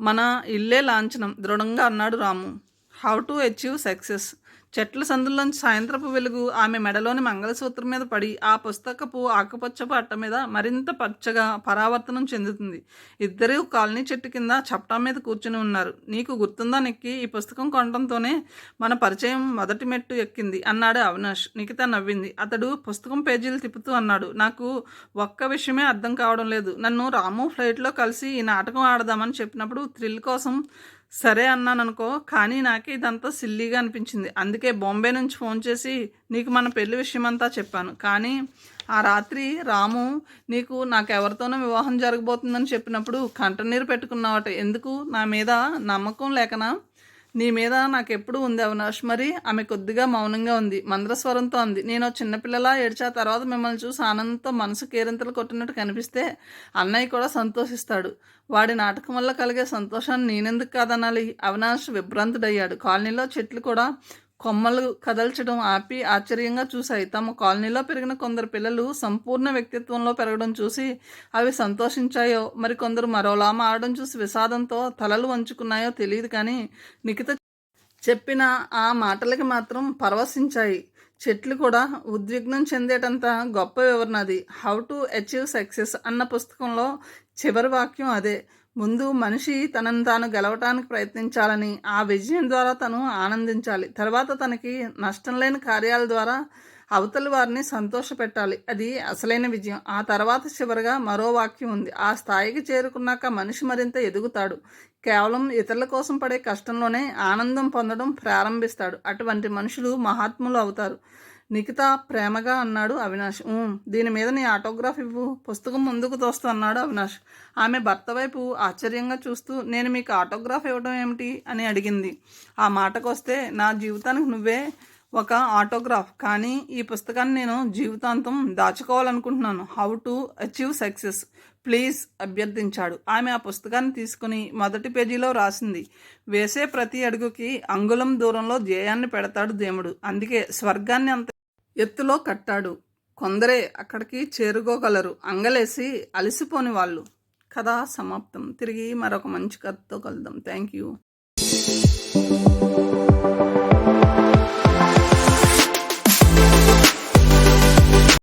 మన ఇల్లే లాంఛనం దృఢంగా అన్నాడు Ramu. How to achieve success. చెట్ల సందుల్లోంచి సాయంత్రపు వెలుగు ఆమె మెడలోని మంగళసూత్రం మీద పడి ఆ పుస్తకపు ఆకుపచ్చపు అట్ట మీద మరింత పచ్చగా పరావర్తనం చెందుతుంది. ఇద్దరూ కాలనీ చెట్టు కింద చప్టా మీద కూర్చుని ఉన్నారు. నీకు గుర్తుందా నిక్కి, ఈ పుస్తకం కొనడంతోనే మన పరిచయం మొదటి మెట్టు ఎక్కింది అన్నాడు అవినాష్. నిఖిత నవ్వింది. అతడు పుస్తకం పేజీలు తిప్పుతూ అన్నాడు, నాకు ఒక్క విషయమే అర్థం కావడం లేదు. నన్ను రాము ఫ్లైట్లో కలిసి ఈ నాటకం ఆడదామని చెప్పినప్పుడు థ్రిల్ కోసం సరే అన్నాను అనుకో, కానీ నాకే ఇదంతా సిల్లీగా అనిపించింది. అందుకే బాంబే నుంచి ఫోన్ చేసి నీకు మన పెళ్లి విషయమంతా చెప్పాను. కానీ ఆ రాత్రి రాము నీకు నాకెవరితోనో వివాహం జరగబోతుందని చెప్పినప్పుడు కంటనీరు పెట్టుకున్నావట. ఎందుకు? నా మీద నమ్మకం లేకనా? నీ మీద నాకెప్పుడు ఉంది అవినాష్. మరి ఆమె కొద్దిగా మౌనంగా ఉంది. మంద్రస్వరంతో అంది, నేను చిన్నపిల్లలా ఏడ్చా. తర్వాత మిమ్మల్ని చూసి ఆనందంతో మనసు కేరింతలు కొట్టినట్టు కనిపిస్తే అన్నయ్య కూడా సంతోషిస్తాడు. వాడి నాటకం వల్ల కలిగే సంతోషాన్ని నేనెందుకు కాదనాలి? అవినాష్ విభ్రాంతుడయ్యాడు. కాలనీలో చెట్లు కూడా కొమ్మలు కదల్చడం ఆపి ఆశ్చర్యంగా చూశాయి. తమ కాలనీలో పెరిగిన కొందరు పిల్లలు సంపూర్ణ వ్యక్తిత్వంలో పెరగడం చూసి అవి సంతోషించాయో, మరి కొందరు మరోలా మారడం చూసి విషాదంతో తలలు వంచుకున్నాయో తెలియదు. కానీ నిఖిత చెప్పిన ఆ మాటలకి మాత్రం పరవశించాయి. చెట్లు కూడా ఉద్విగ్నం చెందేటంత గొప్ప వివరణ అది. హౌ టు అచీవ్ సక్సెస్ అన్న పుస్తకంలో చివరి వాక్యం అదే. ముందు మనిషి తనను తాను గెలవటానికి ప్రయత్నించాలని, ఆ విజయం ద్వారా తను ఆనందించాలి. తర్వాత తనకి నష్టం లేని కార్యాల ద్వారా అవతలి వారిని సంతోషపెట్టాలి. అది అసలైన విజయం. ఆ తర్వాత చివరిగా మరో వాక్యం ఉంది. ఆ స్థాయికి చేరుకున్నాక మనిషి మరింత ఎదుగుతాడు. కేవలం ఇతరుల కోసం పడే కష్టంలోనే ఆనందం పొందడం ప్రారంభిస్తాడు. అటువంటి మనుషులు మహాత్ములు అవుతారు. నిఖిత ప్రేమగా అన్నాడు అవినాష్. దీని మీద నీ ఆటోగ్రాఫ్ ఇవ్వు, పుస్తకం ముందుకు తోస్తూ అన్నాడు అవినాష్. ఆమె భర్త వైపు ఆశ్చర్యంగా చూస్తూ, నేను మీకు ఆటోగ్రాఫ్ ఇవ్వడం ఏమిటి అని అడిగింది. ఆ మాటకొస్తే నా జీవితానికి నువ్వే ఒక ఆటోగ్రాఫ్. కానీ ఈ పుస్తకాన్ని నేను జీవితాంతం దాచుకోవాలనుకుంటున్నాను. How to achieve success please అభ్యర్థించాడు. ఆమె ఆ పుస్తకాన్ని తీసుకుని మొదటి పేజీలో రాసింది, వేసే ప్రతి అడుగుకి అంగుళం దూరంలో ధ్యేయాన్ని పెడతాడు దేవుడు. అందుకే స్వర్గాన్ని అంత ఎత్తులో కట్టాడు. కొందరే అక్కడికి చేరుకోగలరు, అంగలేసి అలసిపోని వాళ్ళు. కథ సమాప్తం. తిరిగి మరొక మంచి కథతో కలుద్దాం. Thank you.